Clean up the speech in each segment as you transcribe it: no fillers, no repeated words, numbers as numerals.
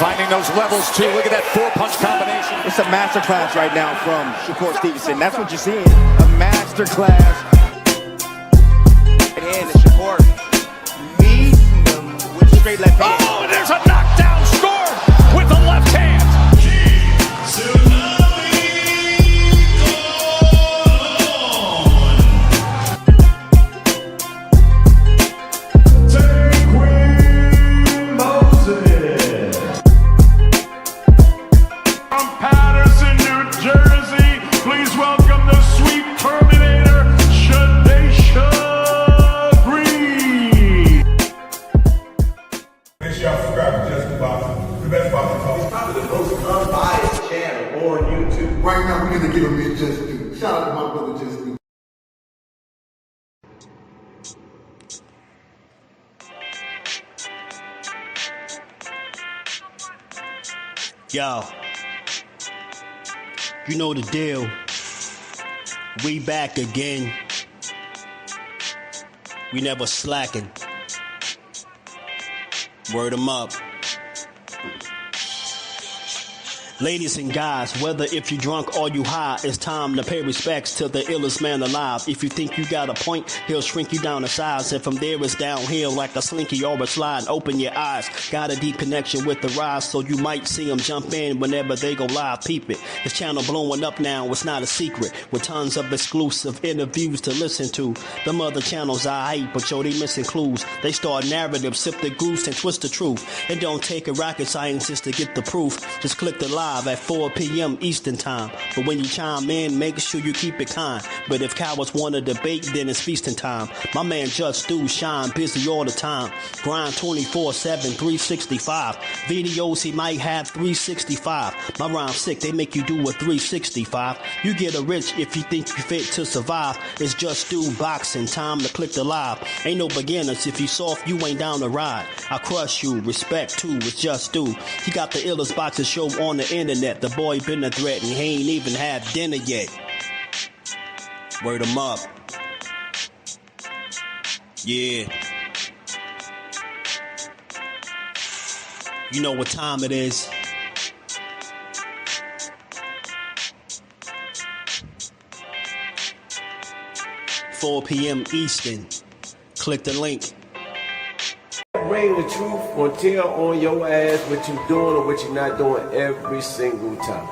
Finding those levels, too. Look at that four-punch combination. It's a masterclass right now from Shakur Stevenson. That's what you're seeing. A masterclass. And Shakur meeting them with straight left hand. Oh, there's a knockdown scored with the left hand. Right now, we're going to give him his just due. Shout out to my brother, Just Due. Yo, you know the deal. We back again. We never slacking. Word 'em up. Ladies and guys, whether if you drunk or you high, it's time to pay respects to the illest man alive. If you think you got a point, he'll shrink you down to size. And from there it's downhill like a slinky or a slide. Open your eyes, got a deep connection with the rise, so you might see them jump in whenever they go live. Peep it, this channel blowing up now, it's not a secret. With tons of exclusive interviews to listen to. Them other channels I hate, but yo, they missing clues. They start narratives, sip the goose and twist the truth. It don't take a rocket scientist to get the proof. Just click the live at 4 p.m. Eastern time. But when you chime in, make sure you keep it kind. But if cowards want to debate, then it's feasting time. My man Just Do shine busy all the time. Grind 24/7, 365. Videos he might have 365. My rhyme sick, they make you do a 365. You get a rich if you think you fit to survive. It's Just Do boxing, time to click the live. Ain't no beginners, if you soft, you ain't down to ride. I crush you, respect too, it's Just Do. He got the illest boxing show on the internet. The boy been a threat and he ain't even had dinner yet. Word 'em up. Yeah. You know what time it is. $4 p.m. Eastern. Click the link. Bring the truth or tell on your ass what you doing or what you're not doing every single time.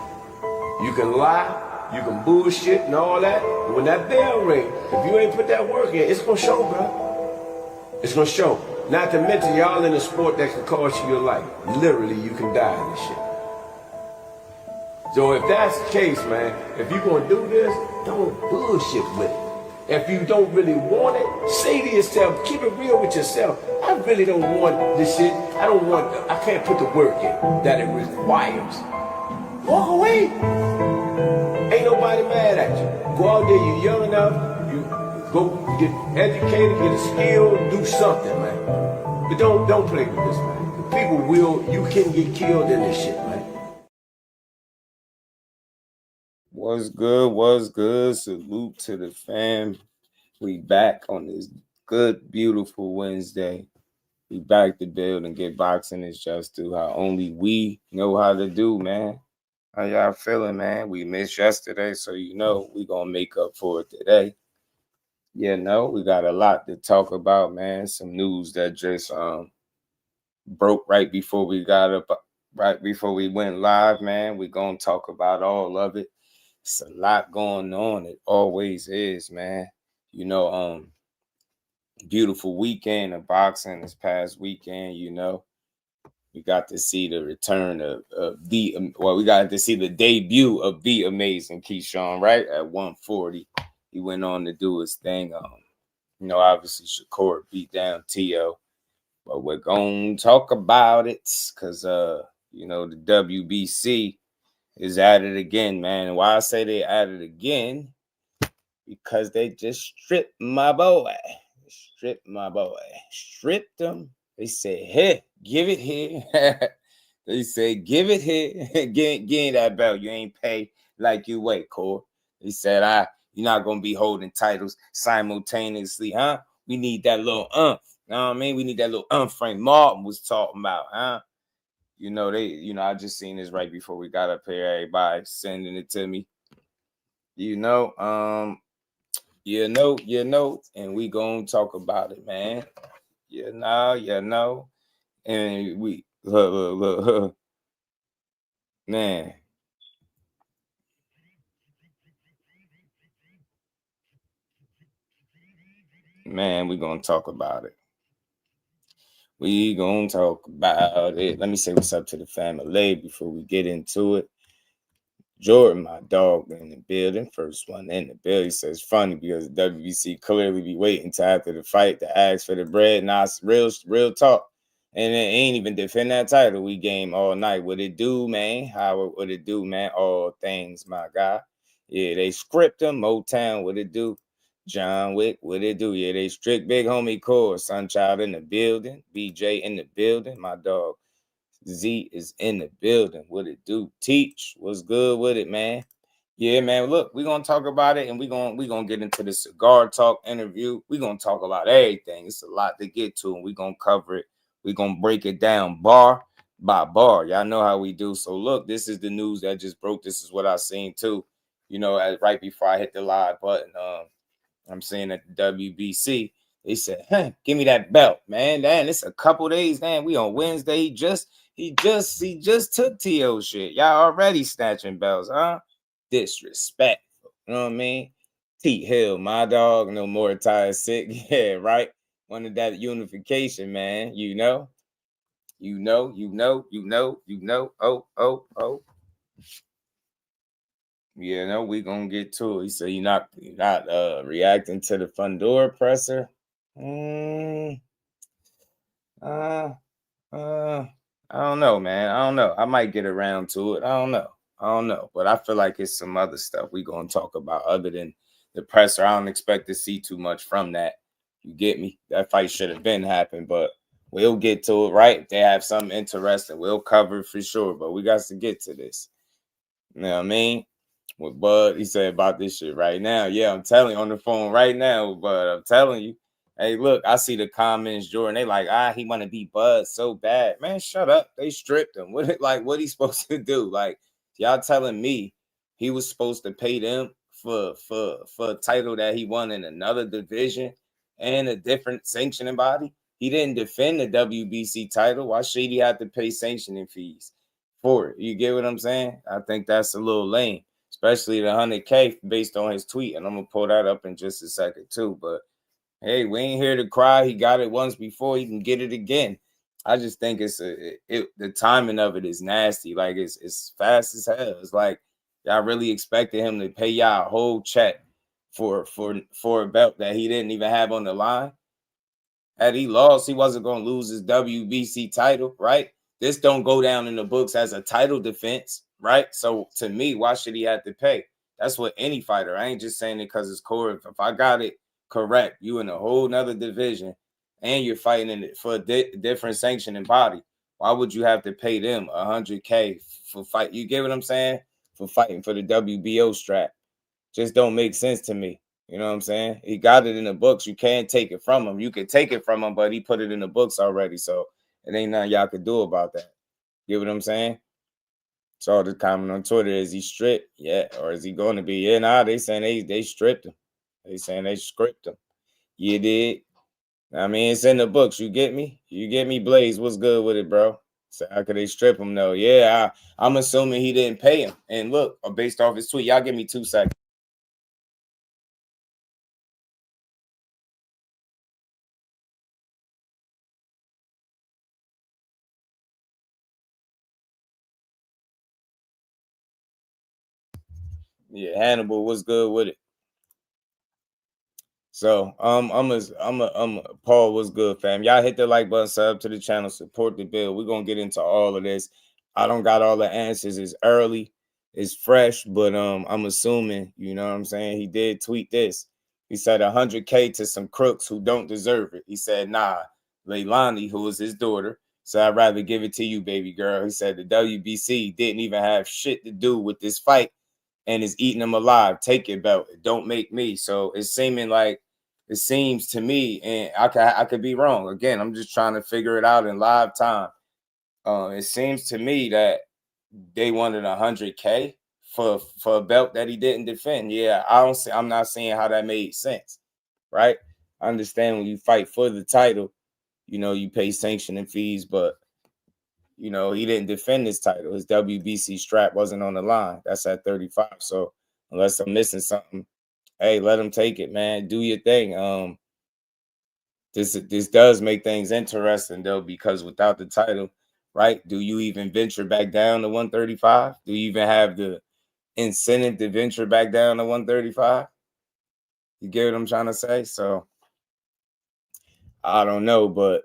You can lie, you can bullshit and all that, but when that bell ring, if you ain't put that work in, it's gonna show, bro. It's gonna show. Not to mention y'all in a sport that can cost you your life. Literally, you can die in this shit. So if that's the case, man, if you gonna do this, don't bullshit with it. If you don't really want it, say to yourself, keep it real with yourself. I really don't want this shit. I can't put the work in that it requires. Walk away. Ain't nobody mad at you. Go out there, you're young enough, you go get educated, get a skill, do something, man. But don't play with this, man. You can get killed in this shit, man. What's good? Salute to the fam. We back on this good, beautiful Wednesday. We back to build and get boxing is just do how only we know how to do, man. How y'all feeling, man? We missed yesterday, so we gonna make up for it today. We got a lot to talk about, man. Some news that just broke right before we went live, man. We gonna talk about all of it. It's a lot going on. It always is, man. Beautiful weekend of boxing this past weekend, We got to see the return of we got to see the debut of the amazing Keyshawn, right? At 140. He went on to do his thing. Obviously Shakur beat down Teo. But we're going to talk about it because, the WBC is at it again, man. And why I say they at it again, because they just stripped my boy. Stripped him. They said, hey, give it here. They said, give it here. Get that belt. You ain't pay like you wait, Core. They said, you're not going to be holding titles simultaneously, huh? We need that little You know what I mean? We need that little Frank Martin was talking about, huh? You know, I just seen this right before we got up here. Everybody sending it to me. You know, and we gonna talk about it, man. You know. And we look. Man. Man, we gonna talk about it. We gonna talk about it. Let me say what's up to the family before we get into it. Jordan, my dog, in the building. First one in the building. He says funny because WBC clearly be waiting till after the fight to ask for the bread. Nah, it's real talk. And it ain't even defend that title. We game all night. What it do, man? How would it do, man? All things, my guy. Yeah, they script them. Motown, what it do? John Wick, what it do? Yeah, they strict big homie core. Sunchild in the building. BJ in the building. My dog Z is in the building. What it do? Teach. What's good with it, man? Yeah, man. Look, we're gonna talk about it, and we're gonna get into the Cigar Talk interview. We're gonna talk about everything. It's a lot to get to, and we're gonna cover it. We're gonna break it down bar by bar. Y'all know how we do. So look, this is the news that just broke. This is what I seen too. You know, right before I hit the live button. I'm saying at the WBC, they said, "Hey, give me that belt, man. Damn, it's a couple days. Damn, we on Wednesday. He just took TO shit. Y'all already snatching belts, huh? Disrespectful. You know what I mean? T Hill, my dog, no more tired sick. Yeah, right. Wanted that unification, man. You know. Oh. Yeah, no, we gonna get to it. He said you're not reacting to the Fundora presser. I don't know, man. I don't know. I might get around to it. I don't know. But I feel like it's some other stuff we gonna talk about other than the presser. I don't expect to see too much from that. You get me? That fight should have been happened, but we'll get to it, right? If they have something interesting, we'll cover it for sure. But we got to get to this. You know what I mean? What Bud he said about this shit right now. Yeah, I'm telling you on the phone right now, but I'm telling you. Hey, look, I see the comments, Jordan. They like, he want to be Bud so bad. Man, shut up. They stripped him. What he supposed to do? Like, y'all telling me he was supposed to pay them for a title that he won in another division and a different sanctioning body? He didn't defend the WBC title. Why should he have to pay sanctioning fees for it? You get what I'm saying? I think that's a little lame, especially the 100K based on his tweet. And I'm going to pull that up in just a second too. But hey, we ain't here to cry. He got it once before. He can get it again. I just think the timing of it is nasty. Like it's fast as hell. It's like y'all really expected him to pay y'all a whole check for a belt that he didn't even have on the line. Had he lost, he wasn't going to lose his WBC title, right? This don't go down in the books as a title defense, right? So to me, why should he have to pay? That's what any fighter. I ain't just saying it because it's core. If I got it correct, you in a whole nother division and you're fighting in it for a different sanctioning body, why would you have to pay them 100K for fight? You get what I'm saying? For fighting for the WBO strap. Just don't make sense to me. You know what I'm saying? He got it in the books. You can't take it from him. You could take it from him, but he put it in the books already. So it ain't nothing y'all could do about that. You get what I'm saying? So the comment on Twitter, is he stripped? Yeah. Or is he going to be? Yeah, nah, they saying they stripped him. They saying they script him. You did. I mean, it's in the books. You get me? You get me, Blaze? What's good with it, bro? So how could they strip him though? Yeah, I'm assuming he didn't pay him. And look, based off his tweet, y'all give me 2 seconds. Yeah, Hannibal, what's good with it? So I'm Paul, what's good, fam? Y'all hit the like button, sub to the channel, support the bill. We're gonna get into all of this. I don't got all the answers. It's early, it's fresh, but I'm assuming, you know what I'm saying? He did tweet this. He said 100K to some crooks who don't deserve it. He said, nah, Leilani, who is his daughter, so I'd rather give it to you, baby girl. He said the WBC didn't even have shit to do with this fight and is eating them alive. Take your belt. Don't make me. So it's seeming like, it seems to me, and I could be wrong. Again, I'm just trying to figure it out in live time. It seems to me that they wanted $100K for a belt that he didn't defend. Yeah, I'm not seeing how that made sense, right? I understand when you fight for the title, you pay sanctioning fees, but he didn't defend his title. His WBC strap wasn't on the line. That's at 35. So unless I'm missing something, hey, let him take it, man. Do your thing. This does make things interesting though, because without the title, right? Do you even venture back down to 135? Do you even have the incentive to venture back down to 135? You get what I'm trying to say? So I don't know, but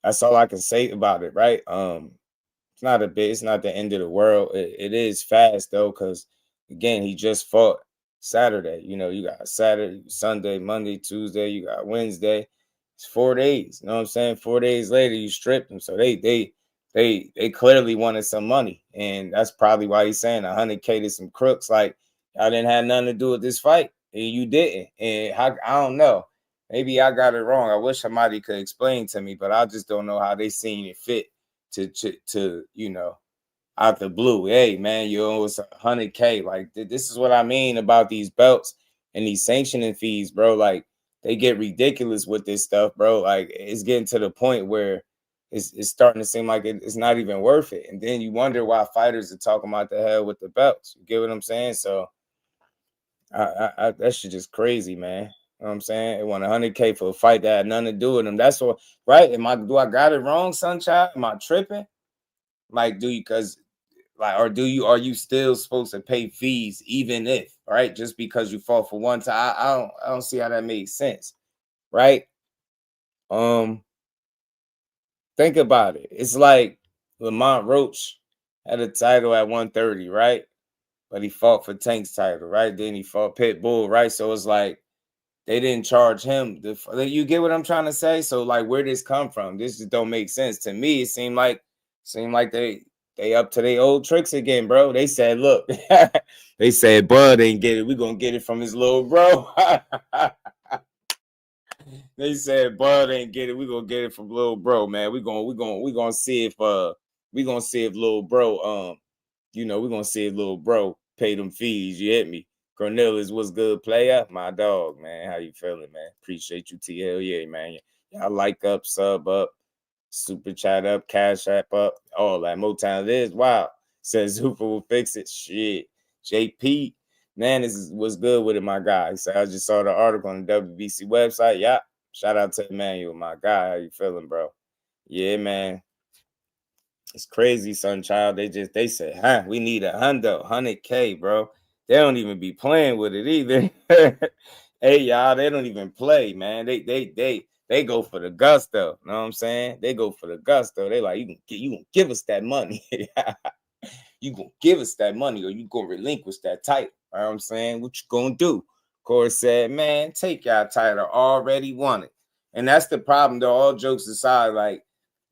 that's all I can say about it, right? It's not the end of the world. It is fast though, because again, he just fought Saturday. You got Saturday, Sunday, Monday, Tuesday, you got Wednesday. It's 4 days. You know what I'm saying? 4 days later, you stripped him. So they clearly wanted some money. And that's probably why he's saying 100K to some crooks. Like, I didn't have nothing to do with this fight. And you didn't. And I don't know. Maybe I got it wrong. I wish somebody could explain to me, but I just don't know how they seen it fit to out the blue. Hey man, it's 100K. Like, this is what I mean about these belts and these sanctioning fees, bro. Like, they get ridiculous with this stuff, bro. Like, it's getting to the point where it's starting to seem like it's not even worth it. And then you wonder why fighters are talking about the hell with the belts. You get what I'm saying? So that shit just crazy, man. You know what I'm saying? They want 100K for a fight that had nothing to do with them. That's what, right? Do I got it wrong, Sunshine? Am I tripping? Like, are you still supposed to pay fees even if, right? Just because you fought for one time? I don't see how that makes sense, right? Think about it. It's like Lamont Roach had a title at 130, right? But he fought for Tank's title, right? Then he fought Pitbull, right? So it's like they didn't charge him. You get what I'm trying to say? So like, where this come from? This just don't make sense to me. It seemed like they up to their old tricks again, bro. They said, look, they said Bud ain't get it. We're gonna get it from his little bro. They said Bud ain't get it. We're gonna get it from little bro, man. We're gonna see if little bro we're gonna see if little bro pay them fees. You hit me. Cornelius, what's good, player? My dog, man. How you feeling, man? Appreciate you, T. Hell yeah, man. Y'all like up, sub up, super chat up, cash app up, all that. Motown it is. Wow. Says Hooper will fix it. Shit. JP, man, what's good with it, my guy. So I just saw the article on the WBC website. Yeah. Shout out to Emmanuel, my guy. How you feeling, bro? Yeah, man. It's crazy, son, child. They said, we need 100K, bro. They don't even be playing with it either. Hey, y'all, they don't even play, man. They go for the gusto. Know what I'm saying? They go for the gusto. They like, you gonna give us that money. You gonna give us that money, or you gonna relinquish that title. You know what I'm saying? What you gonna do? Corey said, man, take y'all title. Already won it. And that's the problem, though. All jokes aside, like,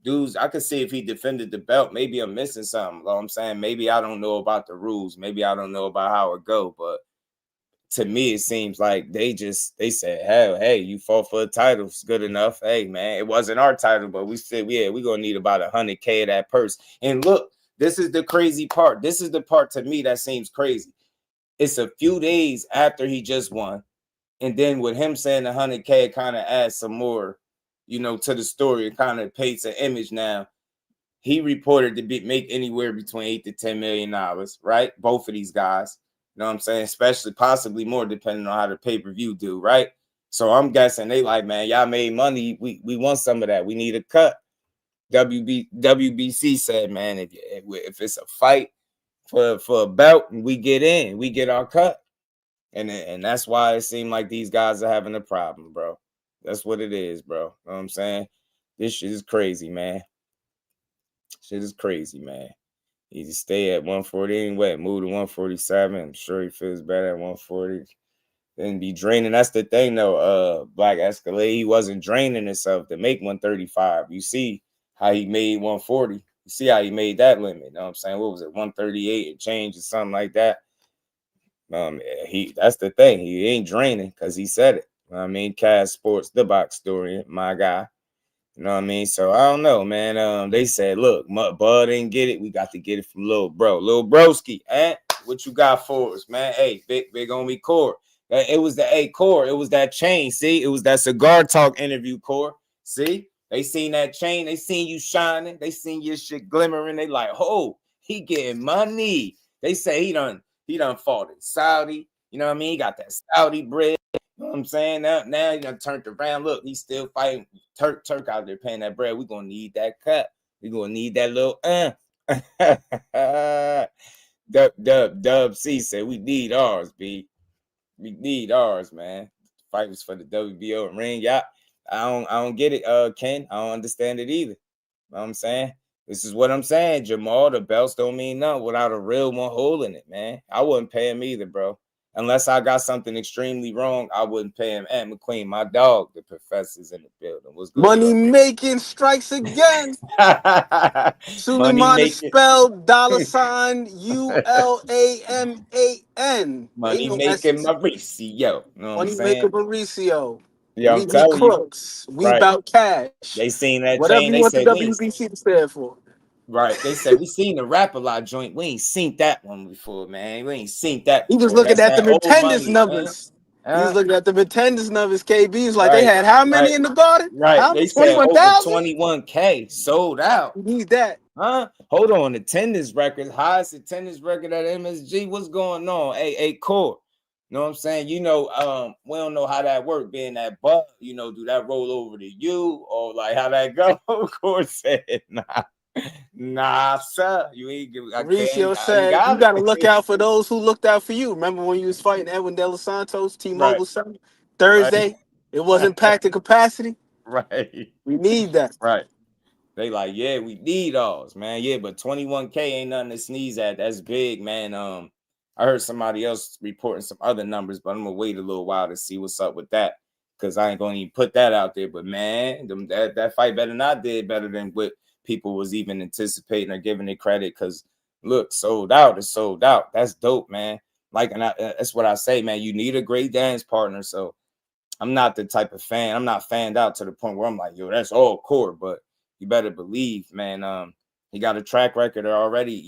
dudes, I could see if he defended the belt, maybe I'm missing something. You know what I'm saying? Maybe I don't know about the rules. Maybe I don't know about how it go. But to me, it seems like they said, hell, hey, you fought for a title. It's good enough. Hey, man, it wasn't our title, but we said, yeah, we're going to need about 100K of that purse. And look, this is the crazy part. This is the part to me that seems crazy. It's a few days after he just won. And then with him saying 100K, it kind of adds some more, to the story. It kind of paints an image now. He reported to make anywhere between $8 to $10 million, right? Both of these guys. You know what I'm saying? Especially possibly more depending on how the pay-per-view do, right? So I'm guessing they like, man, y'all made money. We want some of that. We need a cut. WBC said, man, if it's a fight for a belt, we get in. We get our cut. And that's why it seemed like these guys are having a problem, bro. That's what it is, bro. You know what I'm saying? This shit is crazy, man. Shit is crazy, man. He just stay at 140 anyway, move to 147. I'm sure he feels better at 140. Then be draining. That's the thing, though. Black Escalade, he wasn't draining himself to make 135. You see how he made 140. You see how he made that limit. You know what I'm saying? What was it? 138 and change or something like that. That's the thing. He ain't draining because he said it. I mean, Cass Sports, the box story, my guy. You know what I mean? So I don't know, man. They said, look, Bud didn't get it. We got to get it from Lil Bro. Lil Broski, what you got for us, man? Hey, big on me, Core. It was the Core. It was that chain. See, it was that Cigar Talk interview, Core. See, they seen that chain. They seen you shining. They seen your shit glimmering. They like, oh, he getting money. They say he done fought in Saudi. You know what I mean? He got that Saudi bread. You know what I'm saying? Now he done turned around. Look, he's still fighting. Turk out there paying that bread. We're gonna need that cut. We're gonna need that little Dub C said we need ours, B. We need ours, man. Fight was for the WBO ring. Yeah, I don't get it, Ken. I don't understand it either. You know what I'm saying? This is what I'm saying, Jamal. The belts don't mean nothing without a real one holding it, man. I wouldn't pay him either, bro. Unless I got something extremely wrong, I wouldn't pay him. And McQueen, my dog, the professor's in the building. What's good, Money bro? making strikes again. Money Suleiman is making, spelled $ULAMAN. They money know making that's Mauricio. You know what I'm money saying? maker Mauricio. Yeah, I'm We telling you. crooks. We Right. bout cash. They seen that Whatever chain. you They want the said we ain't. WBC to stand for. Right. They said we seen the rap a lot joint. We ain't seen that one before, man. We ain't seen that He was before. looking That's at the that old attendance money, numbers. He was huh? looking at the attendance numbers. KB was like, they Right. had how many Right. in the garden? Right. How They many? said over 21,000? 21K sold out. We need that. Huh? Hold on. Attendance record, highest attendance record at MSG. What's going on? Hey, Core. You know what I'm saying? You know, we don't know how that work, being that buck, do that roll over to you or like how that go? Core said, nah, sir. You ain't give I can't Mauricio you said, you got got to look it. out for those who looked out for you. Remember when you was fighting Edwin De Los Santos, Right, T-Mobile Center, right, Thursday? It wasn't packed to capacity. right, We need that. right. They like, yeah, we need ours, man. Yeah, but 21K ain't nothing to sneeze at. That's big, man. I heard somebody else reporting some other numbers, but I'm gonna wait a little while to see what's up with that because I ain't gonna even put that out there. But man, that fight better not did better than what people was even anticipating or giving it credit. Because look, sold out is sold out. That's dope, man. Like, and that's what I say, man. You need a great dance partner. So I'm not the type of fan. I'm not fanned out to the point where I'm like, yo, that's all core. But you better believe, man. He got a track record already,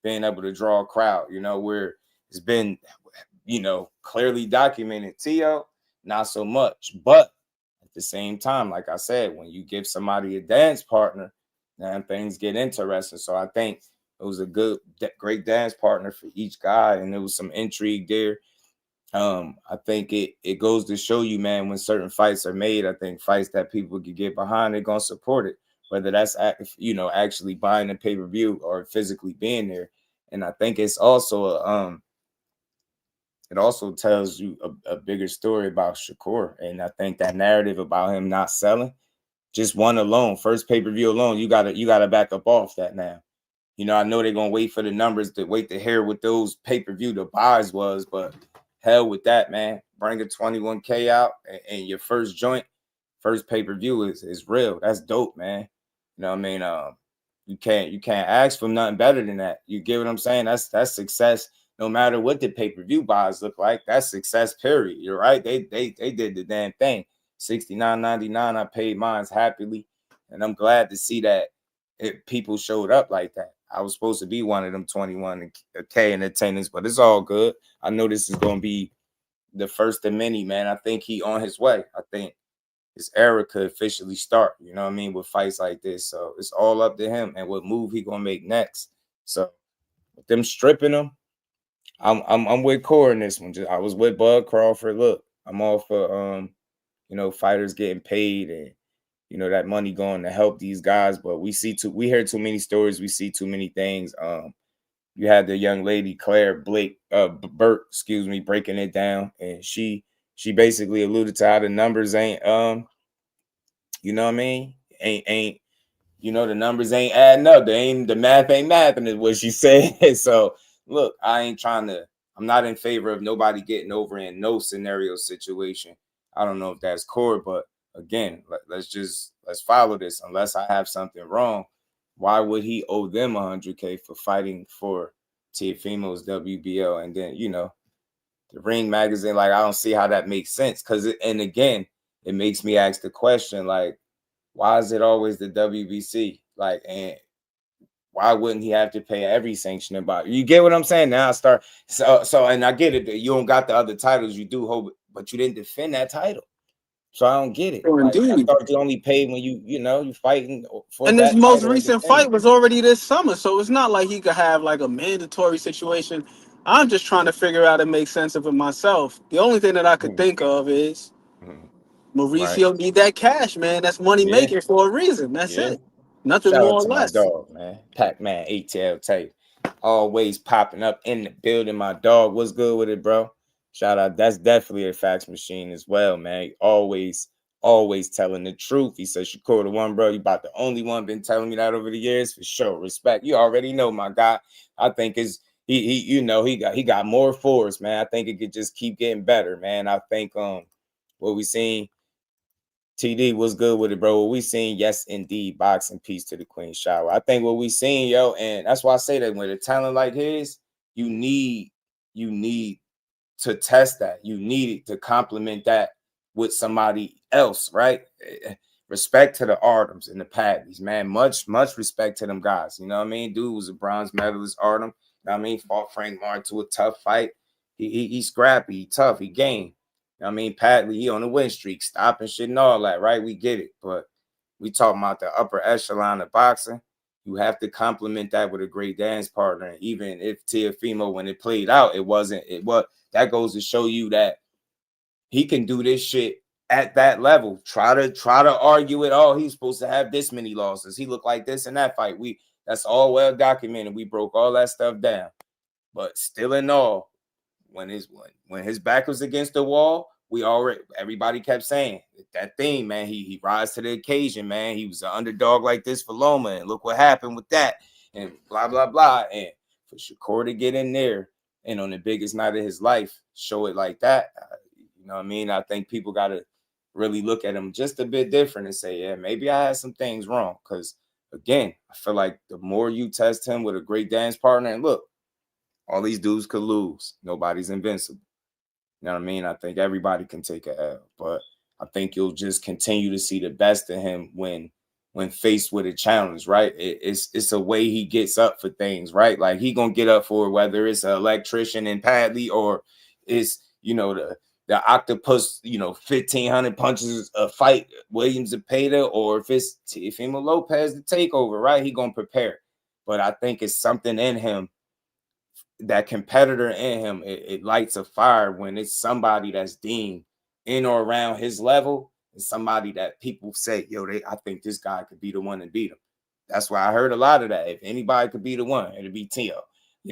being able to draw a crowd, where it's been, clearly documented. Tio, not so much. But at the same time, like I said, when you give somebody a dance partner, then things get interesting. So I think it was a great dance partner for each guy, and there was some intrigue there. I think it goes to show you, man, when certain fights are made, I think fights that people can get behind, they're gonna support it, whether that's actually buying a pay-per-view or physically being there. And I think it's also it also tells you a bigger story about Shakur. And I think that narrative about him not selling, just one alone, first pay-per-view alone, you gotta back up off that now. I know they're gonna wait for the numbers to wait to hear what those pay-per-view the buys was, but hell with that, man. Bring a 21K out and your first joint, first pay-per-view is real. That's dope, man. You know what I mean? You can't ask for nothing better than that. You get what I'm saying? That's success. No matter what the pay-per-view buys look like, that's success, period. You're right. They did the damn thing. $69.99. I paid mine happily. And I'm glad to see that people showed up like that. I was supposed to be one of them 21K in attendance, but it's all good. I know this is going to be the first of many, man. I think he on his way. I think his era could officially start, you know what I mean, with fights like this. So it's all up to him and what move he going to make next. So with them stripping him, I'm with Core in this one. I was with Bud Crawford. Look, I'm all for fighters getting paid and that money going to help these guys, but we hear too many stories, we see too many things. You had the young lady Claire Burt, breaking it down, and she basically alluded to how the numbers ain't you know what I mean, ain't the numbers ain't adding up. The math ain't mathing is what she said. So look, I'm not in favor of nobody getting over in no scenario situation. I don't know if that's core, but again, let's follow this. Unless I have something wrong, why would he owe them 100K for fighting for Teofimo's WBO? And then, the Ring magazine, like, I don't see how that makes sense. And again, it makes me ask the question, like, why is it always the WBC? Like, and why wouldn't he have to pay every sanctioning body? You get what I'm saying? Now I start and I get it. You don't got the other titles, you do hold, but you didn't defend that title. So I don't get it. Oh, Like, I indeed. thought you only paid when you fighting for And this that most title and recent defending. fight was already this summer, so it's not like he could have like a mandatory situation. I'm just trying to figure out and make sense of it myself. The only thing that I could think of is Right. Mauricio need that cash, man. That's money Yeah. making for a reason. That's Yeah. it. Nothing Shout more out or to my less. dog, man. Pac-Man ATL tape. Always popping up in the building. My dog, what's good with it, bro? Shout out. That's definitely a fax machine as well, man. He always telling the truth. He said, Shakur, the one, bro. You about the only one been telling me that over the years, for sure. Respect. You already know, my guy. I think he got more force, man. I think it could just keep getting better, man. I think what we seen. TD was good with it, bro. What we seen, yes, indeed. Boxing, peace to the Queen Shower. I think what we seen, yo, and that's why I say that with a talent like his, you need to test that. You need to complement that with somebody else, right? Respect to the Artems and the Padleys, man. Much respect to them guys. You know what I mean? Dude was a bronze medalist, Artem. You know what I mean? Fought Frank Martin to a tough fight. He's scrappy, he tough, he game. I mean, Padley, he on the win streak, stopping shit and all that, right? We get it. But we talking about the upper echelon of boxing. You have to complement that with a great dance partner. And even if Teofimo, when it played out, that goes to show you that he can do this shit at that level. Try to argue it. Oh, he's supposed to have this many losses. He looked like this in that fight. That's all well documented. We broke all that stuff down. But still in all, when his back was against the wall, everybody kept saying that thing, man. He rise to the occasion, man. He was an underdog like this for Loma, and look what happened with that, and blah blah blah. And for Shakur to get in there and on the biggest night of his life, show it like that, you know what I mean? I think people got to really look at him just a bit different and say, yeah, maybe I had some things wrong. Because again, I feel like the more you test him with a great dance partner, and look, all these dudes could lose. Nobody's invincible. You know what I mean? I think everybody can take a L, but I think you'll just continue to see the best of him when faced with a challenge, right? It's a way he gets up for things, right? Like he gonna get up for it, whether it's an electrician in Padley or it's the octopus, 1,500 punches a fight, Williams Zepeda, or if it's Teofimo Lopez the takeover, right? He gonna prepare. But I think it's something in him, that competitor in him, it lights a fire when it's somebody that's deemed in or around his level, and somebody that people say, yo, I think this guy could be the one to beat him. That's why I heard a lot of that. If anybody could be the one, it'd be Tio.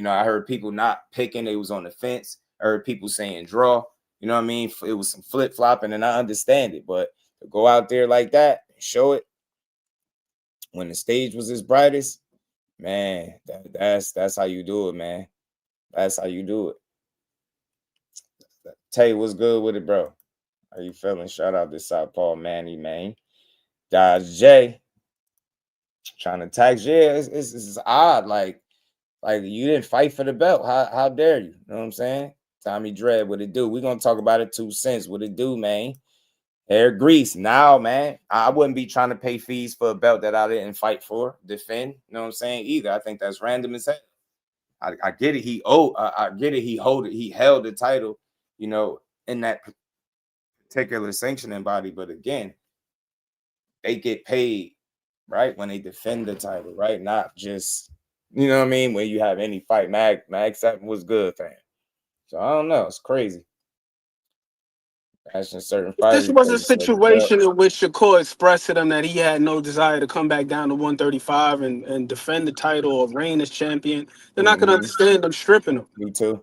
I heard people not picking, they was on the fence. I heard people saying draw. You know what I mean? It was some flip-flopping, and I understand it, but to go out there like that and show it when the stage was his brightest, man, that's how you do it, man. That's how you do it. Tay, what's good with it, bro? How you feeling? Shout out to Southpaw Manny, man. Dodge J trying to tax. Yeah, it's odd. Like you didn't fight for the belt. How dare you? You know what I'm saying? Tommy Dread, what it do? We're gonna talk about it 2 cents. What it do, man? Hair grease. Now, man, I wouldn't be trying to pay fees for a belt that I didn't fight for, defend. You know what I'm saying? Either. I think that's random as hell. I get it. I get it. He held the title, in that particular sanctioning body. But again, they get paid, right, when they defend the title, right? Not just, you know what I mean, when you have any fight. Mag 7 was good, fam. So I don't know. It's crazy. Asking certain This fighters. was a situation in which Shakur expressed to them that he had no desire to come back down to 135 and defend the title or reign as champion. They're not going to understand them stripping him. Me too.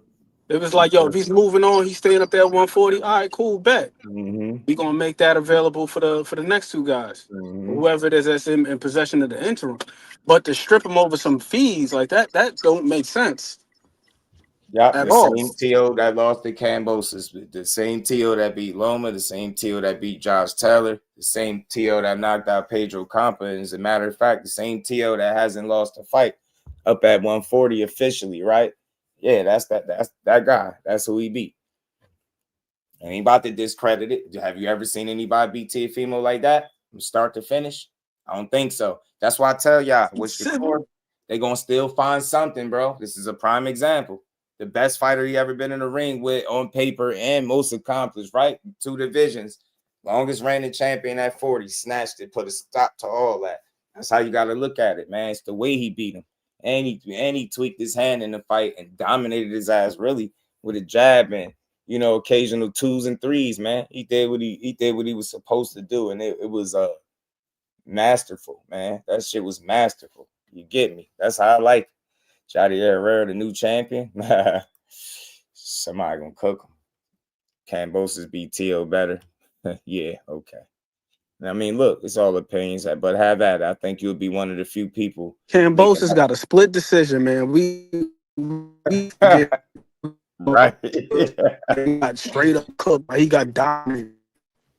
It was like, yo, if he's moving on, he's staying up there at 140. All right, cool, bet. Mm-hmm. We're going to make that available for the next two guys, whoever it is that's in possession of the interim. But to strip him over some fees like that don't make sense. Yep, at the all. same T.O. that lost to Cambosis, the same T.O. that beat Loma, the same T.O. that beat Josh Taylor, the same T.O. that knocked out Pedro Campa. And as a matter of fact, the same T.O. that hasn't lost a fight up at 140 officially, right? Yeah, that's that guy. That's who he beat. And he about to discredit it. Have you ever seen anybody beat Teofimo like that from start to finish? I don't think so. That's why I tell y'all, with Shakur, they're going to still find something, bro. This is a prime example. The best fighter he ever been in the ring with on paper and most accomplished, right? 2 divisions. Longest reigning champion at 40. Snatched it, put a stop to all that. That's how you got to look at it, man. It's the way he beat him. And he tweaked his hand in the fight and dominated his ass really with a jab and, you know, occasional 2s and 3s, man. He did what he was supposed to do. And it was masterful, man. That shit was masterful. You get me? That's how I like it. Jody Herrera, the new champion. Somebody gonna cook him. Cambosis beat Tio better. Yeah, okay. I mean, look, it's all opinions, but have at it. I think you'll be one of the few people. Cambosis got a split decision, man. We get right. He got straight up cooked. He got dominated.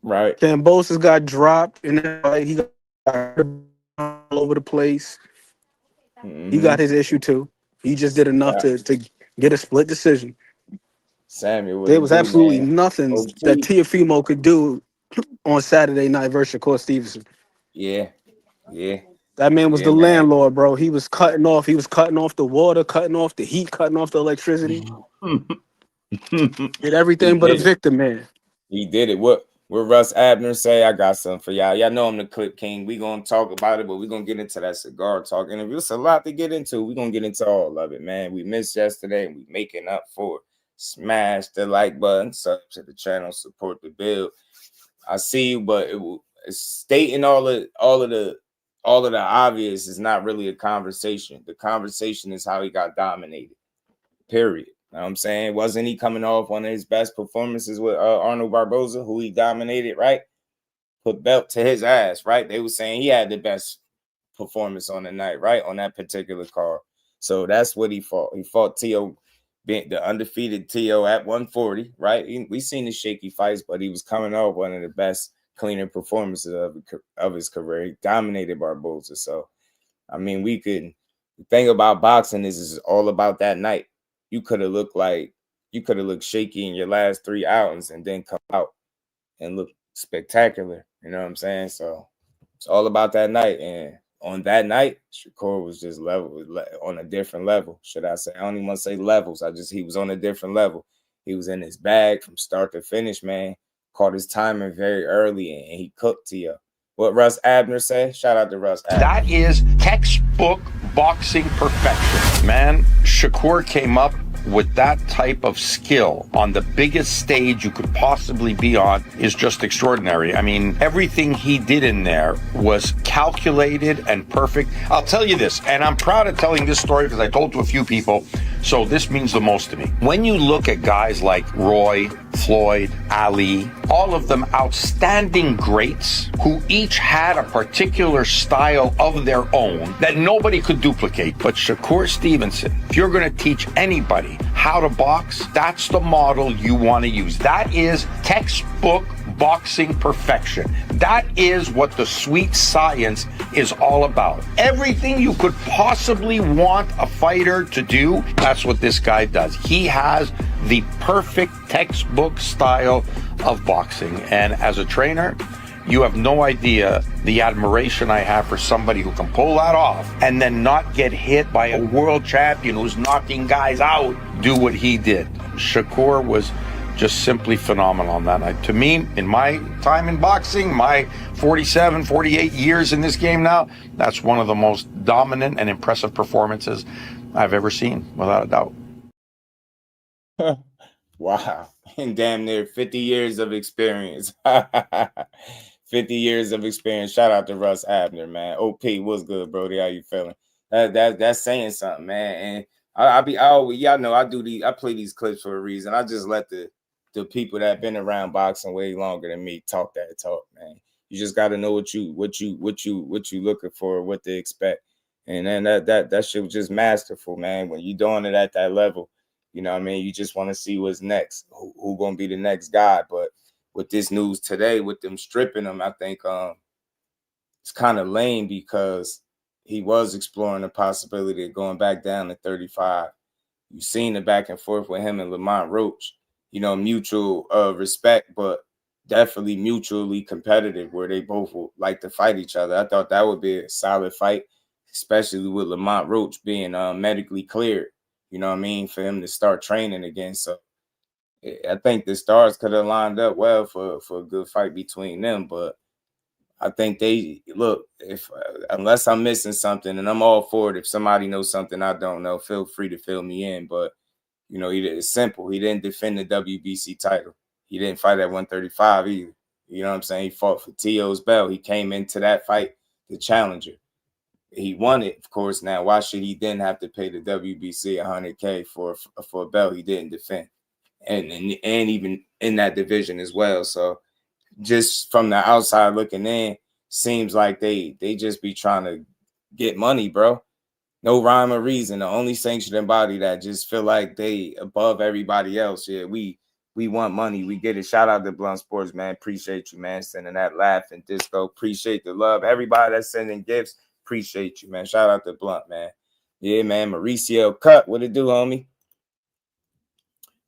Right. Cambosis got dropped, and then he got all over the place. Mm-hmm. He got his issue too. He just did enough to get a split decision. Samuel, there was absolutely nothing that Teofimo could do on Saturday night versus Shakur Stevenson. Yeah. That man was the landlord, bro. He was cutting off. He was cutting off the water, cutting off the heat, cutting off the electricity. Did everything but a victim, man. He did it. What Russ Abner say? I got something for y'all. Y'all know I'm the clip king. We gonna talk about it, but we gonna get into that cigar talk. And it's a lot to get into. We gonna get into all of it, man. We missed yesterday, and we making up for it. Smash the like button, sub to the channel, support the build. I see you, but it's stating all of the obvious is not really a conversation. The conversation is how he got dominated. Period. You know what I'm saying? Wasn't he coming off one of his best performances with Arnold Barboza, who he dominated, right? Put belt to his ass, right? They were saying he had the best performance on the night, right? On that particular card. So that's what he fought. He fought Tio, the undefeated Tio at 140, right? We seen the shaky fights, but he was coming off one of the best, cleaner performances of his career. He dominated Barboza. So, I mean, the thing about boxing is it's all about that night. You could have looked shaky in your last 3 outings and then come out and look spectacular. You know what I'm saying? So it's all about that night. And on that night, Shakur was just on a different level, should I say? I don't even want to say levels. He was on a different level. He was in his bag from start to finish, man. Caught his timing very early and he cooked to you. What Russ Abner say? Shout out to Russ Abner. That is textbook boxing perfection. Man, Shakur came up with that type of skill on the biggest stage you could possibly be on is just extraordinary. I mean, everything he did in there was calculated and perfect. I'll tell you this, and I'm proud of telling this story because I told to a few people, so this means the most to me. When you look at guys like Roy, Floyd, Ali, all of them outstanding greats who each had a particular style of their own that nobody could duplicate. But Shakur Stevenson, if you're going to teach anybody how to box, that's the model you want to use. That is textbook boxing perfection. That is what the sweet science is all about. Everything you could possibly want a fighter to do, that's what this guy does. He has the perfect textbook style of boxing. And as a trainer, you have no idea the admiration I have for somebody who can pull that off and then not get hit by a world champion who's knocking guys out, do what he did. Shakur was just simply phenomenal on that night. To me, in my time in boxing, my 47, 48 years in this game now, that's one of the most dominant and impressive performances I've ever seen, without a doubt. Wow. And damn near 50 years of experience. 50 years of experience. Shout out to Russ Abner, man. OP, what's good, Brody? How you feeling? That's saying something, man. And y'all know I play these clips for a reason. I just let the people that have been around boxing way longer than me talk that talk, man. You just got to know what you looking for, what to expect. And then that shit was just masterful, man. When you doing it at that level, you know what I mean? You just want to see what's next. Who gonna be the next guy? But with this news today, with them stripping him, I think it's kind of lame because he was exploring the possibility of going back down to 35. You've seen the back and forth with him and Lamont Roach. You know, mutual respect, but definitely mutually competitive where they both would like to fight each other. I thought that would be a solid fight, especially with Lamont Roach being medically cleared, you know what I mean, for him to start training again. So I think the stars could have lined up well for a good fight between them. But I think they look, if unless I'm missing something, and I'm all for it. If somebody knows something I don't know, feel free to fill me in. But you know, it's simple. He didn't defend the WBC title. He didn't fight at 135 either. You know what I'm saying? He fought for T.O.'s belt. He came into that fight the challenger. He won it, of course. Now, why should he then have to pay the WBC $100K for a belt he didn't defend? And even in that division as well. So just from the outside looking in, seems like they just be trying to get money, bro. No rhyme or reason. The only sanctioning body that just feel like they above everybody else. Yeah, we want money. We get it. Shout out to Blunt Sports, man. Appreciate you, man. Sending that laugh and disco. Appreciate the love. Everybody that's sending gifts, appreciate you, man. Shout out to Blunt, man. Yeah, man. Mauricio Cut. What it do, homie?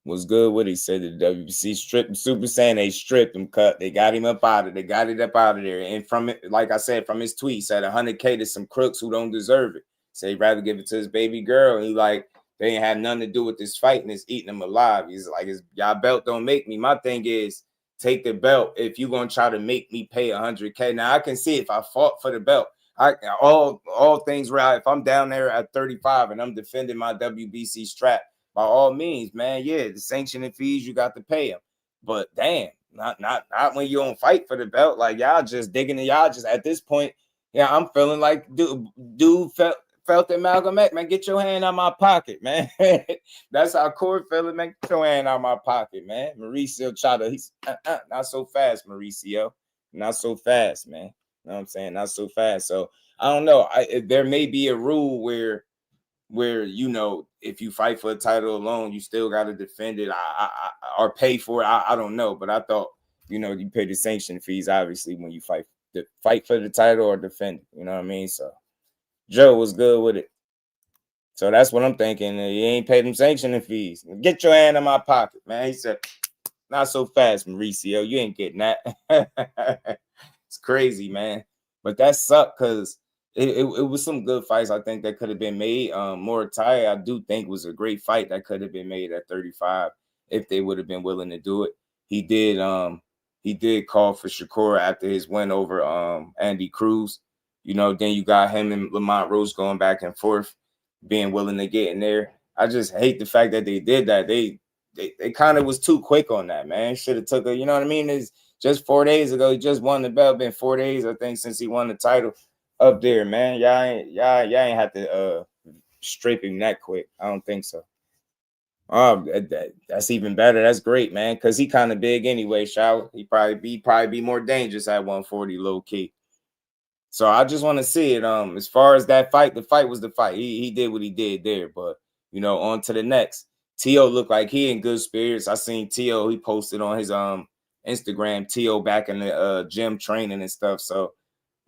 Was good. What he said to the WBC stripped Super saying they stripped him, Cut. They got him up out of it. They got it up out of there. And from it, like I said, from his tweet, said $100K to some crooks who don't deserve it. Say he'd rather give it to his baby girl. And he like, they ain't have nothing to do with this fight and it's eating him alive. He's like, y'all belt don't make me. My thing is, take the belt if you're gonna try to make me pay $100K. Now I can see if I fought for the belt. All things right. If I'm down there at 35 and I'm defending my WBC strap, by all means, man. Yeah, the sanctioning fees you got to pay them. But damn, not when you don't fight for the belt. Like y'all just digging it. Y'all just at this point, yeah, I'm feeling like dude felt that Malcolm X, man, get your hand out my pocket, man. That's how Corey feeling, man. Get your hand out my pocket, man. Mauricio Chada, he's not so fast, Mauricio. Not so fast, man. You know what I'm saying? Not so fast. So I don't know. There may be a rule where you know, if you fight for a title alone, you still got to defend it or pay for it. I don't know. But I thought, you know, you pay the sanction fees, obviously, when you fight for the title or defend it. You know what I mean? So Joe was good with it. So that's what I'm thinking. He ain't paid them sanctioning fees. Get your hand in my pocket, man. He said, not so fast, Mauricio. You ain't getting that. It's crazy, man. But that sucked because it was some good fights, I think, that could have been made. Moratai, I do think, was a great fight that could have been made at 35 if they would have been willing to do it. He did call for Shakur after his win over Andy Cruz. You know, then you got him and Lamont Roach going back and forth, being willing to get in there. I just hate the fact that they did that. They kind of was too quick on that, man. Should have took you know what I mean? It's just 4 days ago. He just won the belt. Been 4 days, I think, since he won the title up there, man. Y'all ain't have to strip him that quick. I don't think so. That's even better. That's great, man, because he kind of big anyway, Shower. He probably be more dangerous at 140 low key. So I just want to see it. As far as that fight, the fight was the fight. He did what he did there, but you know, on to the next. T.O. looked like he in good spirits. I seen T.O. He posted on his Instagram. T.O. back in the gym training and stuff. So,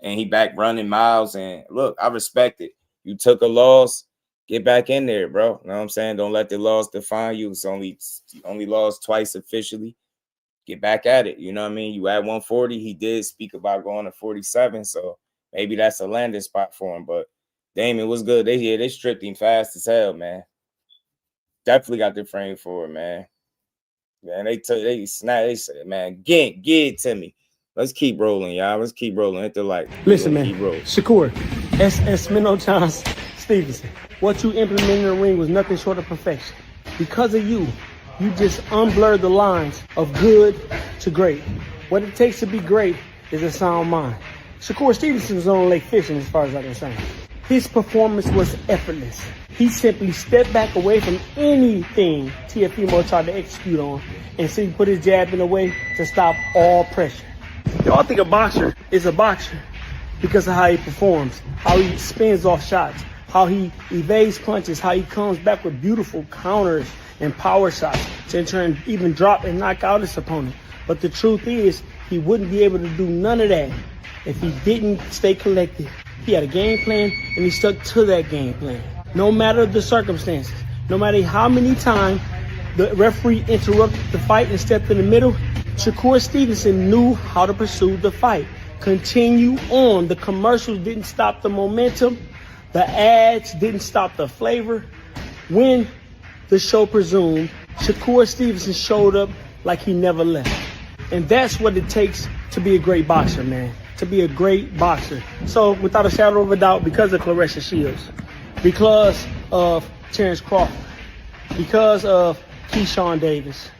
and he back running miles. And look, I respect it. You took a loss, get back in there, bro. You know what I'm saying? Don't let the loss define you. It's only lost twice officially. Get back at it. You know what I mean? You at 140. He did speak about going to 47. So maybe that's a landing spot for him. But Damon was good. They stripped him fast as hell, man. Definitely got the frame for it, man. Man, they snapped. They said, man, get it to me. Let's keep rolling, y'all. Let's keep rolling. Hit the like. Listen, man. Shakur, S. Minnow Stevenson. What you implemented in the ring was nothing short of perfection. Because of you just unblurred the lines of good to great. What it takes to be great is a sound mind. Shakur Stevenson was on Lake Fishing as far as I'm concerned. His performance was effortless. He simply stepped back away from anything Teofimo tried to execute on and simply put his jab in the way to stop all pressure. Y'all think a boxer is a boxer because of how he performs, how he spins off shots, how he evades punches, how he comes back with beautiful counters and power shots to in turn even drop and knock out his opponent. But the truth is, he wouldn't be able to do none of that if he didn't stay collected. He had a game plan, and he stuck to that game plan. No matter the circumstances, no matter how many times the referee interrupted the fight and stepped in the middle, Shakur Stevenson knew how to pursue the fight. Continue on. The commercials didn't stop the momentum. The ads didn't stop the flavor. When the show resumed, Shakur Stevenson showed up like he never left. And that's what it takes to be a great boxer, man. To be a great boxer. So, without a shadow of a doubt, because of Claressa Shields, because of Terrence Crawford, because of Keyshawn Davis,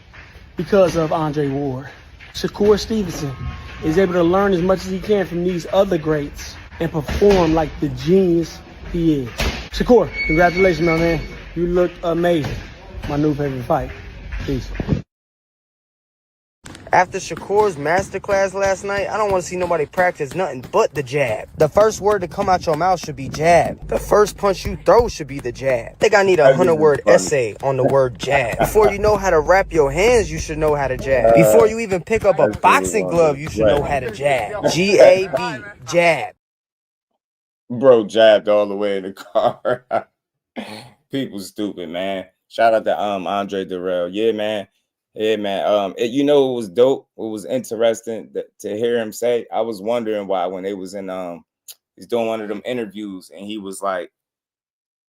because of Andre Ward, Shakur Stevenson is able to learn as much as he can from these other greats and perform like the genius he is. Shakur, congratulations, my man. You looked amazing. My new favorite fight. Peace. After Shakur's masterclass last night, I don't want to see nobody practice nothing but the jab. The first word to come out your mouth should be jab. The first punch you throw should be the jab. I think I need a 100-word essay on the word jab. Before you know how to wrap your hands, you should know how to jab. Before you even pick up a boxing glove, you should know how to jab. G-A-B, jab. Bro jabbed all the way in the car. People stupid, man. Shout out to Andre Durrell. Yeah, man. Yeah, man. You know, it was dope. It was interesting to hear him say. I was wondering why when they was in he's doing one of them interviews and he was like,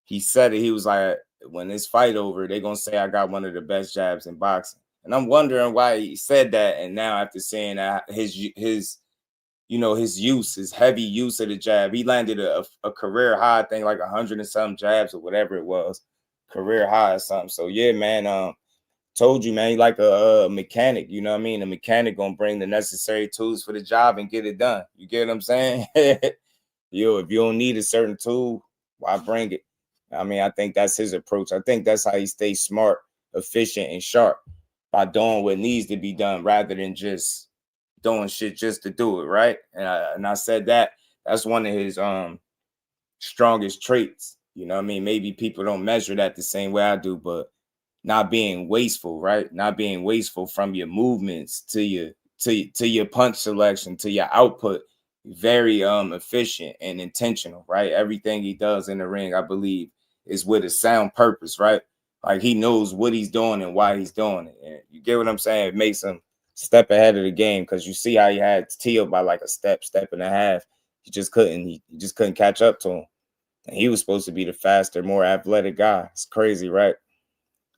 he said it. He was like, when this fight over, they're gonna say I got one of the best jabs in boxing. And I'm wondering why he said that. And now after saying that, his you know, his heavy use of the jab, he landed a career high thing, like 100 and some jabs or whatever it was, career high or something. So yeah, man. Told you, man, you like a mechanic, you know what I mean? A mechanic gonna bring the necessary tools for the job and get it done. You get what I'm saying? Yo, if you don't need a certain tool, why bring it? I mean, I think that's his approach. I think that's how he stays smart, efficient, and sharp by doing what needs to be done rather than just doing shit just to do it, right? And I said that's one of his strongest traits. You know what I mean? Maybe people don't measure that the same way I do, but not being wasteful, right? Not being wasteful from your movements to your punch selection, to your output. Very efficient and intentional, right? Everything he does in the ring, I believe, is with a sound purpose, right? Like he knows what he's doing and why he's doing it. And you get what I'm saying? It makes him step ahead of the game because you see how he had Teo by like a step and a half. He just couldn't catch up to him. And he was supposed to be the faster, more athletic guy. It's crazy, right?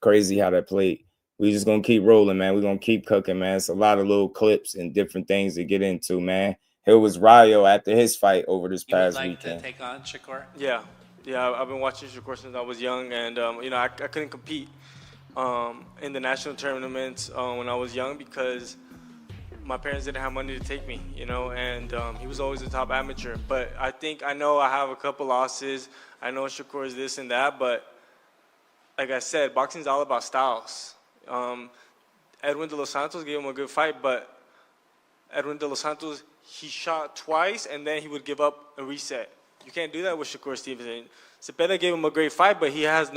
Crazy how that played. We just gonna keep rolling, man. We're gonna keep cooking, man. It's a lot of little clips and different things to get into, man. Here was Rayo after his fight over this past weekend. To take on Shakur? Yeah, I've been watching Shakur since I was young, and you know, I couldn't compete in the national tournaments when I was young because my parents didn't have money to take me, you know, and he was always the top amateur. But I know I have a couple losses. I know Shakur is this and that, but like I said, boxing is all about styles. Edwin De Los Santos gave him a good fight, but Edwin De Los Santos, he shot twice and then he would give up a reset. You can't do that with Shakur Stevenson. Cepeda gave him a great fight, but he was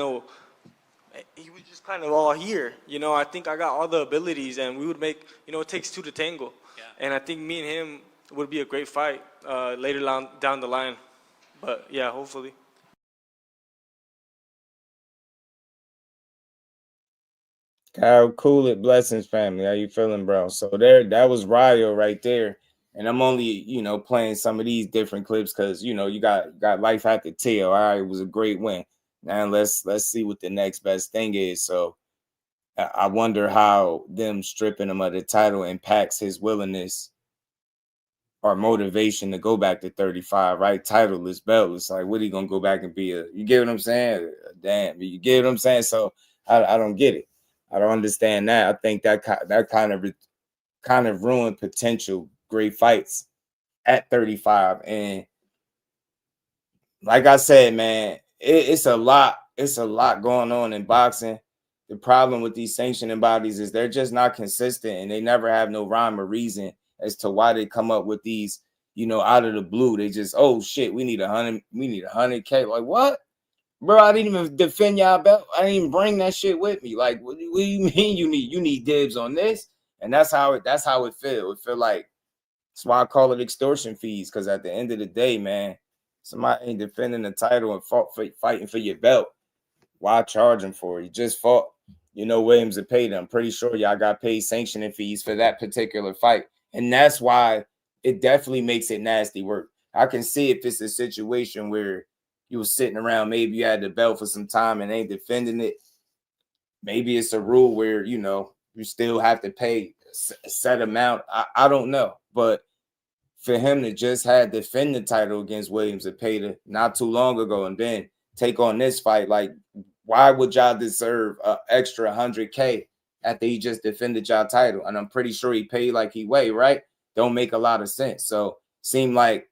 just kind of all here. You know, I think I got all the abilities and we would make, you know, it takes two to tango. Yeah. And I think me and him would be a great fight later down the line. But yeah, hopefully. Kyle, cool it, blessings, family. How you feeling, bro? So that was Rayo right there. And I'm only, you know, playing some of these different clips because, you know, you got life after Teo. All right, it was a great win. Now let's see what the next best thing is. So I wonder how them stripping him of the title impacts his willingness or motivation to go back to 35, right? Titleless, beltless. Like, what are you gonna go back and be you get what I'm saying? Damn, you get what I'm saying? So I don't get it. I don't understand that. I think that kind of ruined potential great fights at 35. And like I said, man, it's a lot going on in boxing. The problem with these sanctioning bodies is they're just not consistent and they never have no rhyme or reason as to why they come up with these, you know, out of the blue. They just, oh shit, we need 100K. Like, what? Bro, I didn't even defend y'all belt. I didn't even bring that shit with me. Like, what do you mean you need dibs on this? And that's how it feel. It feel like, that's why I call it extortion fees. Because at the end of the day, man, somebody ain't defending the title and fighting for your belt. Why charge him for it? You just fought. Williams had paid. I'm pretty sure y'all got paid sanctioning fees for that particular fight. And that's why it definitely makes it nasty work. I can see if it's a situation where you were sitting around, maybe you had the belt for some time and ain't defending it. Maybe it's a rule where, you still have to pay a set amount. I don't know. But for him to just have defend the title against Williams and Payton not too long ago and then take on this fight, like, why would y'all deserve an extra $100K after he just defended y'all title? And I'm pretty sure he paid like he weighed, right? Don't make a lot of sense. So seemed like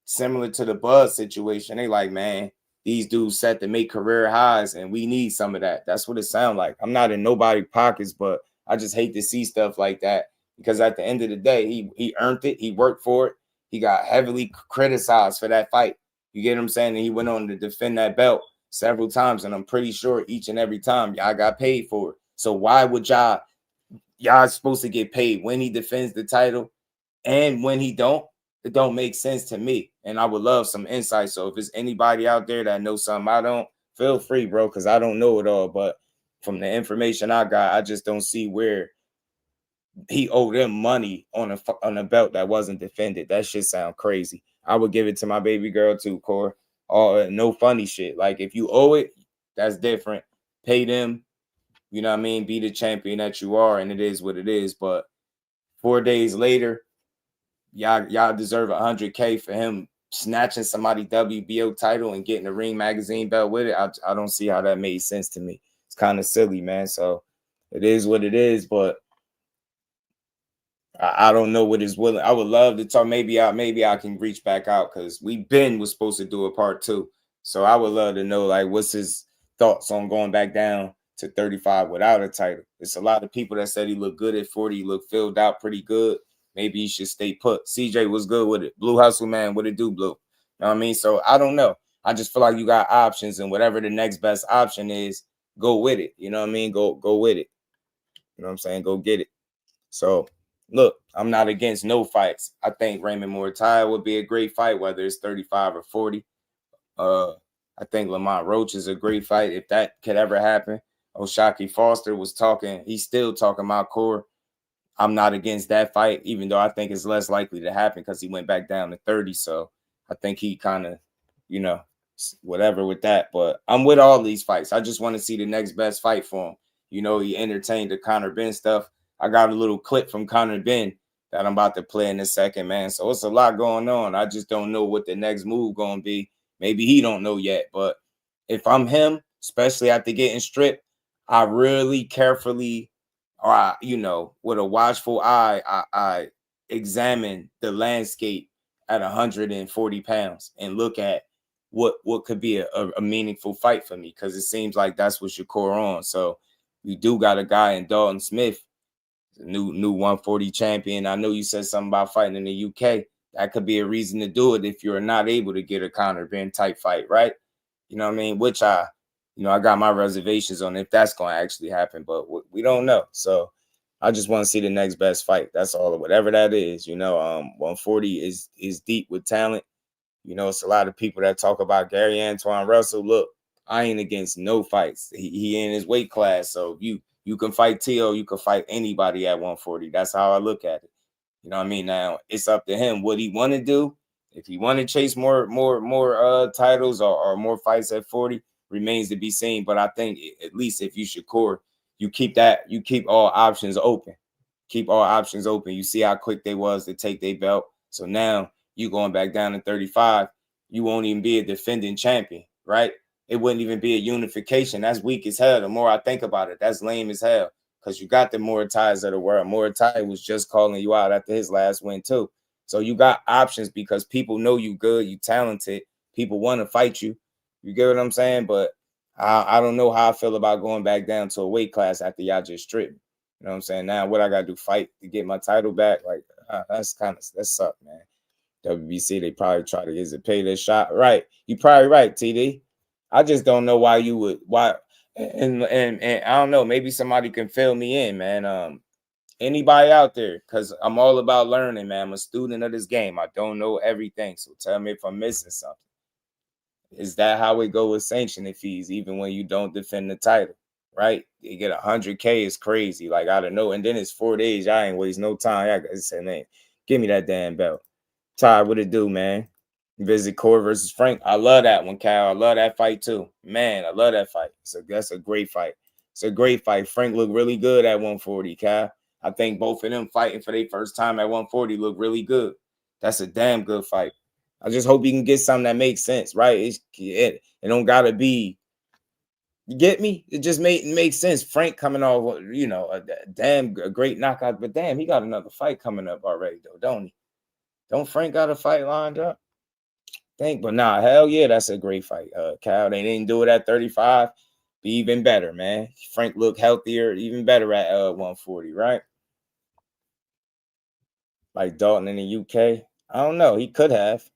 similar to the Buzz situation. They like, man, these dudes set to make career highs and we need some of that. That's what it sounds like. I'm not in nobody's pockets, but I just hate to see stuff like that because at the end of the day, he earned it. He worked for it. He got heavily criticized for that fight. You get what I'm saying? And he went on to defend that belt several times. And I'm pretty sure each and every time y'all got paid for it. So why would y'all supposed to get paid when he defends the title and when he don't? It don't make sense to me. And I would love some insight. So if there's anybody out there that knows something I don't, feel free, bro, because I don't know it all. But from the information I got, I just don't see where he owed them money on a belt that wasn't defended. That shit sound crazy. I would give it to my baby girl too, Core. No funny shit. Like, if you owe it, that's different. Pay them, you know what I mean? Be the champion that you are, and it is what it is. But 4 days later, y'all deserve $100K for him snatching somebody WBO title and getting a Ring Magazine belt with it. I don't see how that made sense to me. It's kind of silly, man. So it is what it is, but I don't know what is willing. I would love to talk. Maybe I can reach back out because was supposed to do a part 2. So I would love to know, like, what's his thoughts on going back down to 35 without a title. It's a lot of people that said he looked good at 40. He looked filled out pretty good. Maybe he should stay put. CJ was good with it. Blue Hustle, man, what it do, Blue? You know what I mean? So I don't know. I just feel like you got options, and whatever the next best option is, go with it. You know what I mean? Go with it. You know what I'm saying? Go get it. So, look, I'm not against no fights. I think Raymond Mortai would be a great fight, whether it's 35 or 40. I think Lamont Roach is a great fight if that could ever happen. O'Shaquie Foster was talking. He's still talking about Core. I'm not against that fight, even though I think it's less likely to happen because he went back down to 30. So I think he kind of, whatever with that. But I'm with all these fights. I just want to see the next best fight for him. He entertained the Conor Benn stuff. I got a little clip from Conor Benn that I'm about to play in a second, man. So it's a lot going on. I just don't know what the next move going to be. Maybe he don't know yet. But if I'm him, especially after getting stripped, I really carefully, with a watchful eye, I examine the landscape at 140 pounds and look at what could be a meaningful fight for me, because it seems like that's what Shakur on. So you do got a guy in Dalton Smith, the new 140 champion. I know you said something about fighting in the UK. That could be a reason to do it if you're not able to get a Conor Benn type fight, right? You know what I mean? Which I got my reservations on if that's going to actually happen, but we don't know. So I just want to see the next best fight. That's all, whatever that is. 140 is deep with talent. It's a lot of people that talk about Gary Antoine Russell. Look, I ain't against no fights. He in his weight class. So you can fight Teo, you can fight anybody at 140. That's how I look at it. You know what I mean? Now it's up to him what he want to do. If he want to chase more titles or more fights at 40, remains to be seen. But I think at least if you Shakur, you keep all options open. Keep all options open. You see how quick they was to take their belt. So now you going back down to 35, you won't even be a defending champion, right? It wouldn't even be a unification. That's weak as hell. The more I think about it, that's lame as hell. Because you got the Mortais of the world. Mortai was just calling you out after his last win too. So you got options because people know you good, you talented. People want to fight you. You get what I'm saying? But I don't know how I feel about going back down to a weight class after y'all just stripped me. You know what I'm saying? Now what I got to do, fight to get my title back? Like, that suck, man. WBC, they probably try to get pay their shot. Right. You probably right, TD. I just don't know why you would, and I don't know, maybe somebody can fill me in, man. Anybody out there, because I'm all about learning, man. I'm a student of this game. I don't know everything. So tell me if I'm missing something. Is that how it go with sanctioning fees, even when you don't defend the title? right? You get 100K is crazy, like I don't know. And then it's 4 days. I ain't waste no time. I said, man, give me that damn belt. Ty, what it do, man? Visit Core versus Frank. I love that one, Cal. I love that fight too. Man, I love that fight. So that's a great fight. It's a great fight. Frank looked really good at 140, Cal. I think both of them fighting for their first time at 140 look really good. That's a damn good fight. I just hope you can get something that makes sense, right? It don't gotta be. You get me? It just makes sense. Frank coming off, you know, a great knockout, but damn, he got another fight coming up already, though, don't he? Don't Frank got a fight lined up? But nah, hell yeah, that's a great fight. Cal, they didn't do it at 35. Be even better, man. Frank looked healthier, even better at 140, right? Like Dalton in the UK. I don't know. He could have.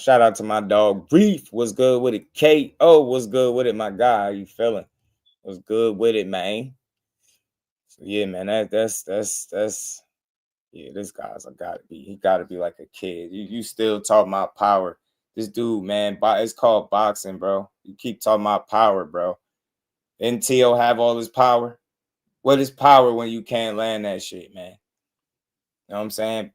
Shout out to my dog. Brief was good with it. KO was good with it. My guy, how you feeling? Was good with it, man. So yeah, man, that's yeah, this guy's he gotta be like a kid. You still talk about power. This dude, man, it's called boxing, bro. You keep talking about power, bro. Didn't Teo have all his power? What is power when you can't land that shit, man? You know what I'm saying?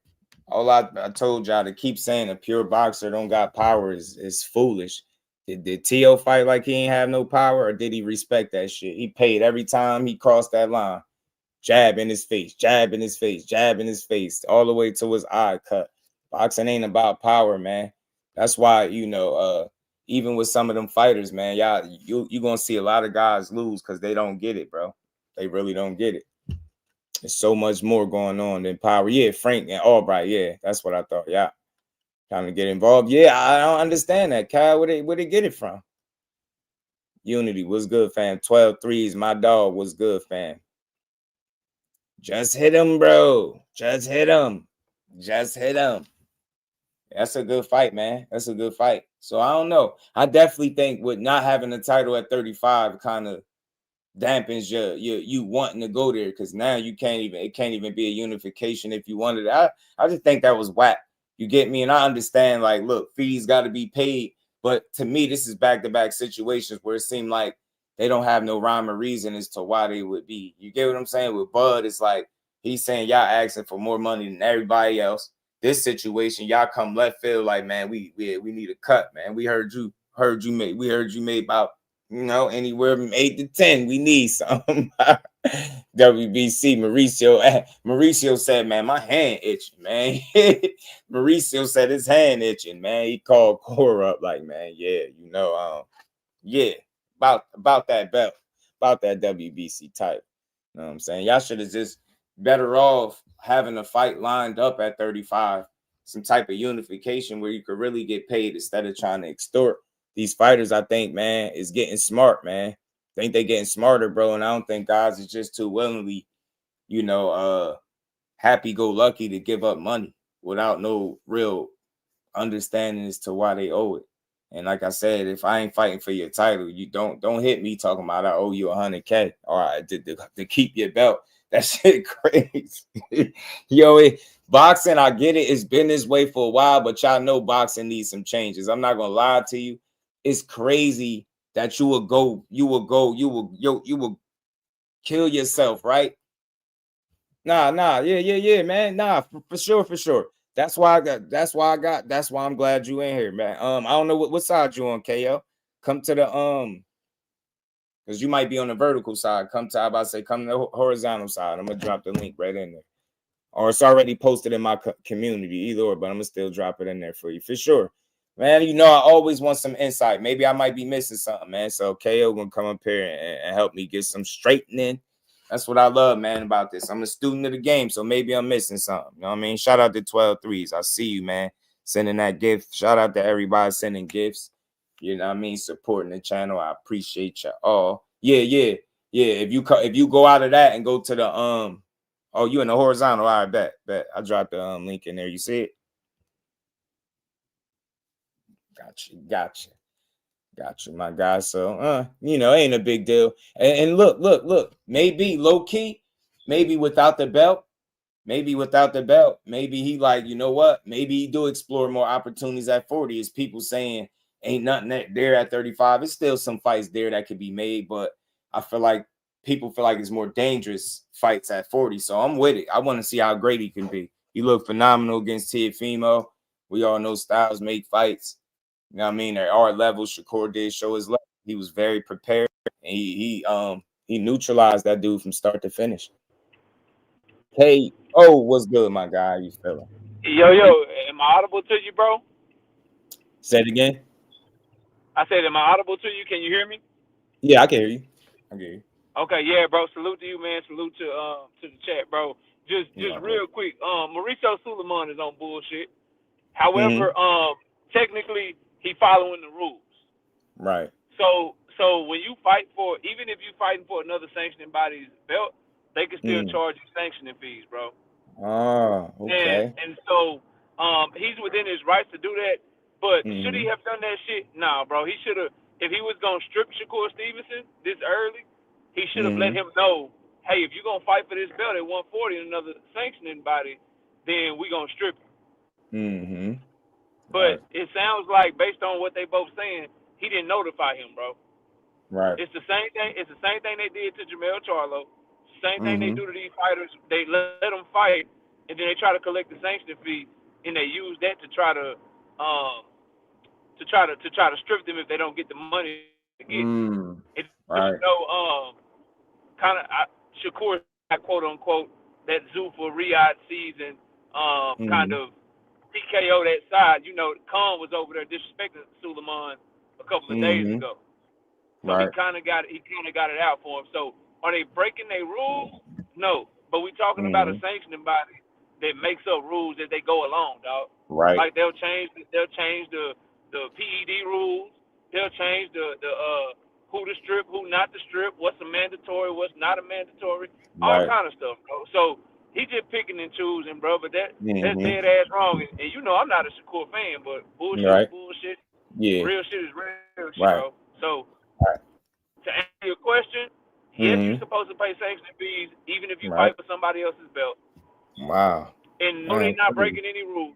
I told y'all to keep saying a pure boxer don't got power is foolish. Did Teo fight like he ain't have no power, or did he respect that shit? He paid every time he crossed that line. Jab in his face, jab in his face, jab in his face, all the way to his eye cut. Boxing ain't about power, man. That's why, you know, even with some of them fighters, man, you're gonna see a lot of guys lose because they don't get it, bro. They really don't get it. There's so much more going on than power. Yeah, Frank and Albright, yeah, that's what I thought. Yeah. Trying to get involved. Yeah, I don't understand that. Kyle, where they get it from? Unity was good, fam. 12 threes. My dog was good, fam. Just hit him, bro. Just hit him. Just hit him. That's a good fight, man. That's a good fight. So I don't know. I definitely think with not having a title at 35 kind of dampens you wanting to go there, because now it can't even be a unification if you wanted it. I just think that was whack. You get me? And I understand, like, look, fees got to be paid. But to me, this is back-to-back situations where it seemed like they don't have no rhyme or reason as to why they would be. You get what I'm saying? With Bud, it's like he's saying y'all asking for more money than everybody else. This situation, y'all come left field like, man, we need a cut, man. We heard you made about, you know, anywhere from 8 to 10. We need some. WBC, Mauricio said, man, my hand itching, man. Mauricio said his hand itching, man. He called Cora up like, man, yeah, you know, yeah, about that belt, about that WBC title. You know what I'm saying? Y'all should have just better off having a fight lined up at 35, some type of unification where you could really get paid instead of trying to extort these fighters. I think, man, is getting smart, man. I think they getting smarter, bro. And I don't think guys is just too willingly, you know, happy-go-lucky to give up money without no real understanding as to why they owe it. And like I said, if I ain't fighting for your title, you don't hit me talking about I owe you 100K or I did to keep your belt. That shit crazy. Yo, boxing, I get it. It's been this way for a while, but y'all know boxing needs some changes. I'm not gonna lie to you. It's crazy that you will kill yourself, right? Nah, yeah, man. Nah, for sure. That's why I'm glad you in here, man. I don't know what side you on, KO. Come to the because you might be on the vertical side. Come to the horizontal side. I'm gonna drop the link right in there. Or it's already posted in my community, either or, but I'm gonna still drop it in there for you for sure. Man, you know, I always want some insight. Maybe I might be missing something, man. So KO gonna come up here and help me get some straightening. That's what I love, man, about this. I'm a student of the game, so maybe I'm missing something. You know what I mean? Shout out to 12 threes. I see you, man, sending that gift. Shout out to everybody sending gifts. You know what I mean? Supporting the channel. I appreciate you all. Yeah. If you go out of that and go to the oh, you in the horizontal. All right, bet. I dropped the link in there. You see it? Got you, my guy. So, you know, ain't a big deal. And look, maybe low key, maybe without the belt, maybe he like, you know what? Maybe he do explore more opportunities at 40, as people saying ain't nothing there at 35. It's still some fights there that could be made, but I feel like people feel like it's more dangerous fights at 40. So I'm with it. I want to see how great he can be. He looked phenomenal against Teofimo. We all know styles make fights. You know what I mean? At our level, Shakur did show his level. He was very prepared. And he neutralized that dude from start to finish. Hey, oh, what's good, my guy? How you feeling? Yo, am I audible to you, bro? Say it again. I said, am I audible to you? Can you hear me? Yeah, I can hear you. I can hear you. Okay, yeah, bro. Salute to you, man. Salute to the chat, bro. Just real quick. Mauricio Suleiman is on bullshit. However, technically he following the rules. Right. So when you fight for, even if you fighting for another sanctioning body's belt, they can still charge you sanctioning fees, bro. Oh, okay. And so he's within his rights to do that. But should he have done that shit? Nah, bro. He should have. If he was gonna strip Shakur Stevenson this early, he should have let him know, hey, if you're gonna fight for this belt at 140 in another sanctioning body, then we gonna strip you. But it sounds like, based on what they both saying, he didn't notify him, bro. Right. It's the same thing. It's the same thing they did to Jamel Charlo. Same thing they do to these fighters. They let them fight, and then they try to collect the sanctioning fee, and they use that to try to strip them if they don't get the money to get. It's right. Kind of Shakur, quote unquote, that Zuffa Riyadh season, kind of TKO that side. You know, Khan was over there disrespecting Suleiman a couple of days ago. So he kind of got it out for him. So are they breaking their rules? No, but we talking about a sanctioning body that makes up rules as they go along, dog. Right. Like they'll change the PED rules. They'll change the who to strip, who not to strip, what's a mandatory, what's not a mandatory, all kind of stuff, bro. So he just picking and choosing, bro. But that's dead ass wrong. And you know I'm not a Shakur fan, but bullshit is bullshit. Yeah. Real shit is real shit, bro. So to answer your question, yes, you're supposed to pay sanctioning fees even if you fight for somebody else's belt. Wow. And no, they're not breaking any rules.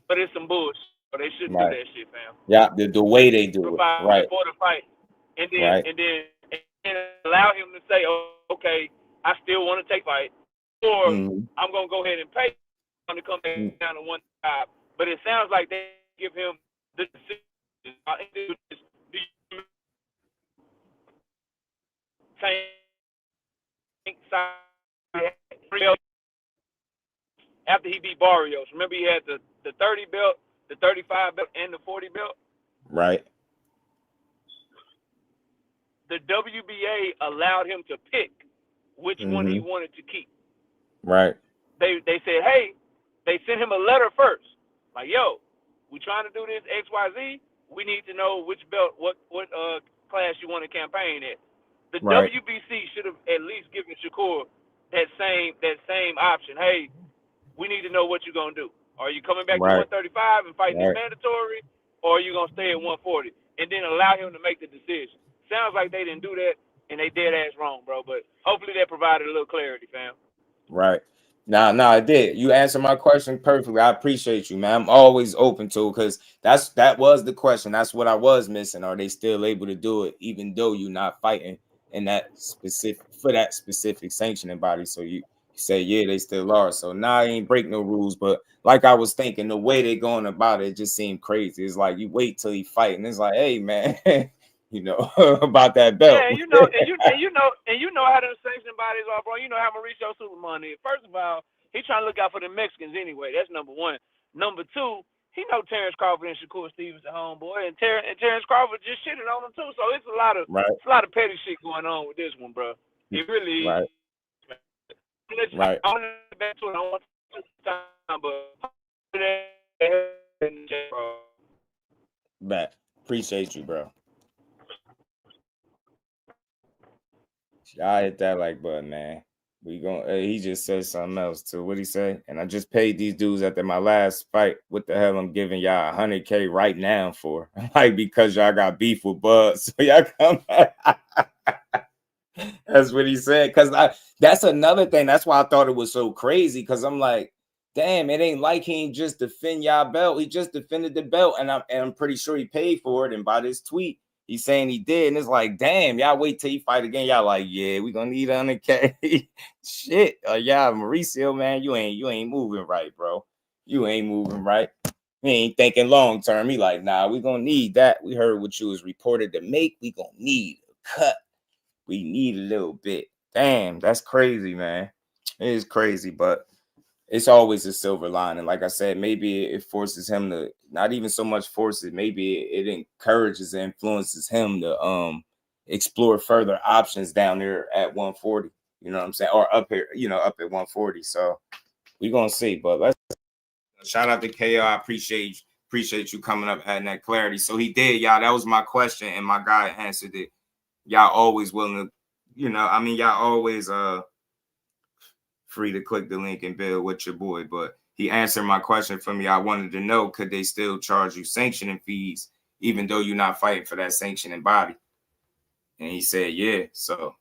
But it's some bullshit. So they shouldn't do that shit, fam. Yeah, the way they do it. Right. Before the fight. And then allow him to say, oh, okay, I still want to take fight. Or I'm going to go ahead and pay him to come down to 1-5. But it sounds like they give him the decision. After he beat Barrios. Remember, he had the 30 belt, the 35 belt, and the 40 belt? Right. The WBA allowed him to pick which one he wanted to keep. Right. They said, hey, they sent him a letter first. Like, yo, we trying to do this XYZ. We need to know which belt, what class you want to campaign at. The WBC should have at least given Shakur that same option. Hey, we need to know what you're gonna do. Are you coming back to 135 and fighting this mandatory, or are you gonna stay at 140 and then allow him to make the decision? Sounds like they didn't do that, and they dead ass wrong, bro. But hopefully that provided a little clarity, fam. Right. Nah, I did. You answered my question perfectly. I appreciate you, man. I'm always open to, because that was the question. That's what I was missing. Are they still able to do it even though you're not fighting in that specific sanctioning body? So you say, yeah, they still are. So now I ain't break no rules. But like I was thinking, the way they going about it just seemed crazy. It's like you wait till he fight, and it's like, hey, man, you know, about that belt. Yeah, and you know how them sanctioning bodies are, bro. You know how Mauricio Suleiman is. First of all, he trying to look out for the Mexicans anyway. That's number one. Number two, he know Terrence Crawford and Shakur Stevenson homeboy, and Terrence Crawford just shitted on him too. So it's a lot of petty shit going on with this one, bro. It really is. Right. I want to back to it. I want to time, but Bet. Appreciate you, bro. I hit that like button, man. We going he just said something else too. What'd he say? And I just paid these dudes after my last fight. What the hell I'm giving y'all $100K right now for? Like, because y'all got beef with Bud. So y'all come back. That's what he said. Because that's another thing. That's why I thought it was so crazy. Because I'm like, damn, it ain't like he ain't just defend y'all belt. He just defended the belt, and I'm pretty sure he paid for it. And by this tweet, he's saying he did. And it's like, damn, y'all wait till he fight again. Y'all like, yeah, we gonna need 100K. Shit, y'all, Mauricio, man, you ain't moving right, bro. You ain't moving right. He ain't thinking long term. He like, nah, we gonna need that. We heard what you was reported to make. We gonna need a cut. We need a little bit. Damn, that's crazy, man. It is crazy, but it's always a silver lining. Like I said, maybe it forces him to not even so much forces. Maybe it encourages and influences him to explore further options down there at 140. You know what I'm saying? Or up here, up at 140. So we're gonna see. But let's shout out to KO. I appreciate you coming up adding that clarity. So he did, y'all. That was my question, and my guy answered it. Y'all always willing to, y'all always free to click the link and build with your boy. But he answered my question for me. I wanted to know, could they still charge you sanctioning fees even though you're not fighting for that sanctioning body? And he said, yeah. So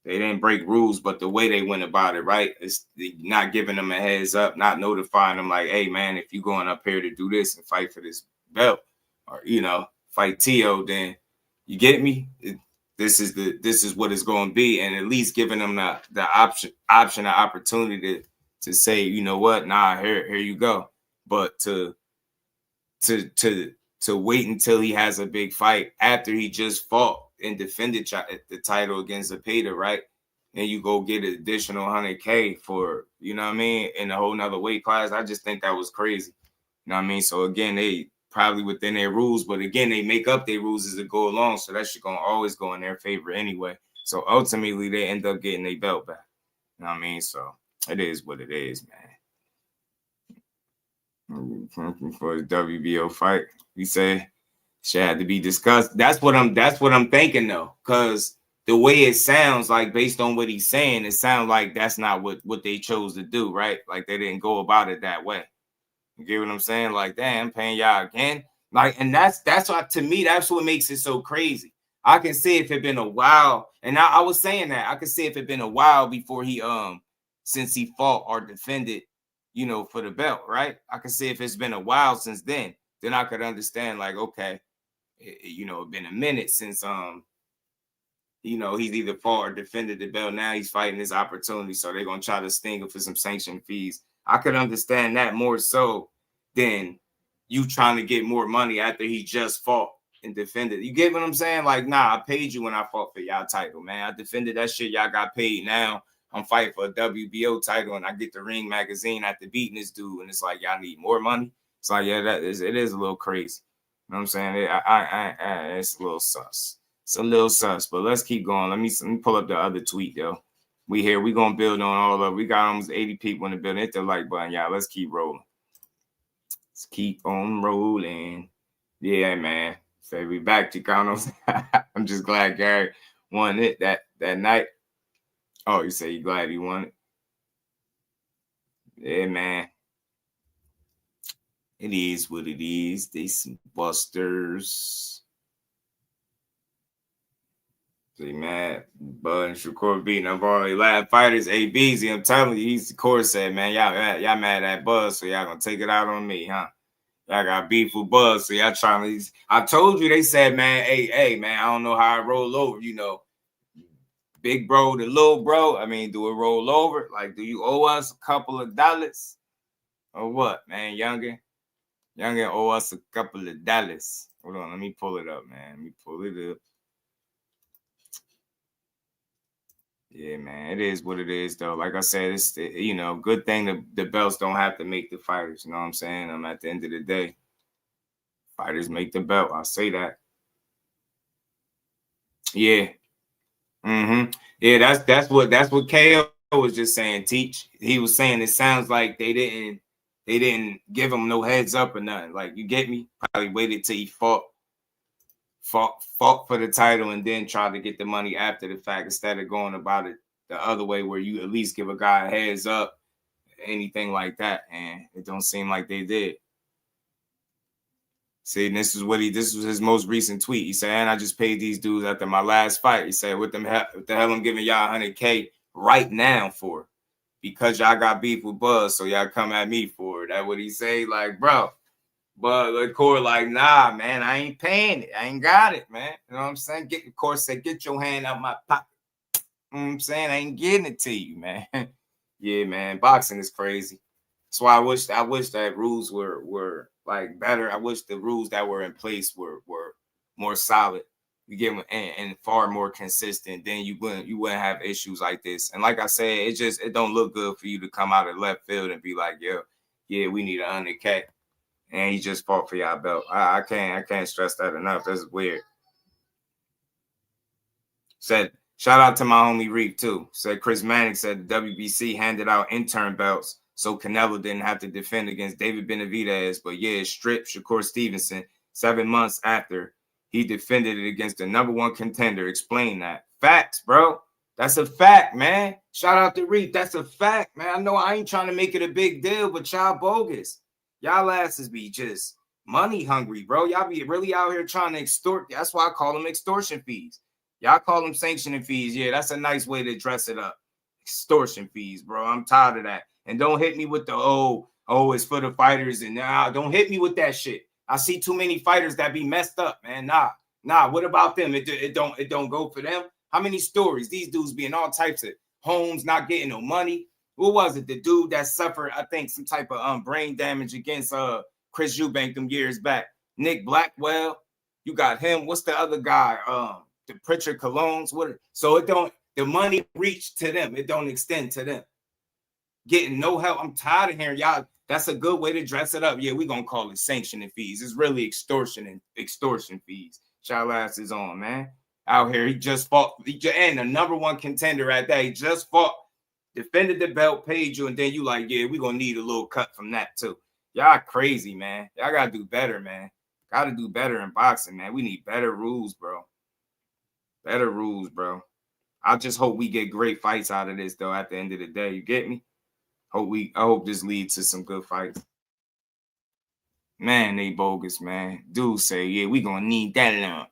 they didn't break rules, but the way they went about it, right? It's not giving them a heads up, not notifying them like, hey, man, if you're going up here to do this and fight for this belt or, fight Tio, then you get me? This is what it's going to be, and at least giving them the option, the opportunity to say, you know what, nah, here you go. But to wait until he has a big fight after he just fought and defended the title against Zepeda, right? And you go get an additional 100K for, in a whole nother weight class. I just think that was crazy. You know what I mean? So again, they probably within their rules, but again, they make up their rules as they go along. So that shit gonna always go in their favor anyway. So ultimately, they end up getting their belt back. You know what I mean? So it is what it is, man. For the WBO fight, we say shit had to be discussed. That's what I'm thinking though, because the way it sounds like, based on what he's saying, it sounds like that's not what they chose to do, right? Like they didn't go about it that way. You get what I'm saying? Like, damn, paying y'all again. Like, and that's why, to me, that's what makes it so crazy. I can see if it been a while, and I was saying that I could see if it been a while before he since he fought or defended, for the belt, right? I could see if it's been a while since then I could understand, like, okay, it been a minute since he's either fought or defended the belt. Now he's fighting his opportunity, so they're gonna try to sting him for some sanction fees. I could understand that more so than you trying to get more money after he just fought and defended. You get what I'm saying? Like, nah, I paid you when I fought for y'all title, man. I defended that shit. Y'all got paid. Now I'm fighting for a WBO title, and I get the Ring magazine after beating this dude, and it's like, y'all need more money. It's like, yeah, it is a little crazy. You know what I'm saying? It's a little sus. It's a little sus, but let's keep going. Let me pull up the other tweet, though. We here. We gonna build on all of. We got almost 80 people in the building. Hit the like button, y'all. Let's keep rolling. Let's keep on rolling. Yeah, man. Say we back, Chicanos. I'm just glad Gary won it that night. Oh, you say you glad he won it? Yeah, man. It is what it is. They some busters. See, man, Bud and Shakur beating up all the last fighters. ABZ, I'm telling you, he's the core said, man, y'all mad at Buzz, so y'all gonna take it out on me, huh? Y'all got beef with Buzz, so y'all trying to. I told you, they said, man, hey, man, I don't know how I roll over, big bro to little bro. I mean, do it roll over? Like, do you owe us a couple of dollars or what, man? Youngin owe us a couple of dollars. Hold on, let me pull it up, man. Let me pull it up. Yeah, man, it is what it is, though. Like I said, it's good thing the belts don't have to make the fighters. You know what I'm saying? At the end of the day, fighters make the belt. I say that. Yeah. Yeah, that's what KO was just saying. Teach. He was saying it sounds like they didn't give him no heads up or nothing. Like, you get me? Probably waited till he fought for the title and then tried to get the money after the fact instead of going about it the other way where you at least give a guy a heads up, anything like that. And it don't seem like they did. See, this was his most recent tweet. He said, and I just paid these dudes after my last fight. He said, what the hell I'm giving y'all 100K right now for? because y'all got beef with Buzz, so y'all come at me for it. That's what he say. Like, bro. But the court like, nah, man, I ain't paying it. I ain't got it, man. You know what I'm saying? The court said, get your hand out my pocket. You know what I'm saying? I ain't getting it to you, man. Yeah, man. Boxing is crazy. That's why I wish that rules were like better. I wish the rules that were in place were more solid. You get them and far more consistent. Then you wouldn't have issues like this. And like I said, it don't look good for you to come out of left field and be like, yeah, we need 100K. And he just fought for y'all belt. I can't stress that enough. That's weird. Said, shout out to my homie Reef too. Said Chris Mannix said the WBC handed out intern belts so Canelo didn't have to defend against David Benavidez. But yeah, stripped Shakur Stevenson 7 months after he defended it against the #1 contender. Explain that. Facts, bro. That's a fact, man. Shout out to Reef. That's a fact, man. I know I ain't trying to make it a big deal, but y'all bogus. Y'all asses be just money hungry, bro. Y'all be really out here trying to extort. That's why I call them extortion fees. Y'all call them sanctioning fees. Yeah, that's a nice way to dress it up. Extortion fees, bro. I'm tired of that. And don't hit me with the, it's for the fighters. And don't hit me with that shit. I see too many fighters that be messed up, man. Nah. What about them? It don't go for them. How many stories? These dudes be in all types of homes, not getting no money. What was it? The dude that suffered, I think, some type of brain damage against Chris Eubank them years back. Nick Blackwell. You got him. What's the other guy? The Pritchard Colognes. So the money reached to them. It don't extend to them. Getting no help. I'm tired of hearing y'all. That's a good way to dress it up. Yeah, we're gonna call it sanctioning fees. It's really extortion fees. Y'all asses on, man. Out here, he just fought. And the #1 contender at that. He just fought. Defended the belt, paid you, and then you like, yeah, we're going to need a little cut from that too. Y'all crazy, man. Y'all got to do better, man. Got to do better in boxing, man. We need better rules, bro. Better rules, bro. I just hope we get great fights out of this, though, at the end of the day. You get me? I hope this leads to some good fights. Man, they bogus, man. Dude say, yeah, we going to need that.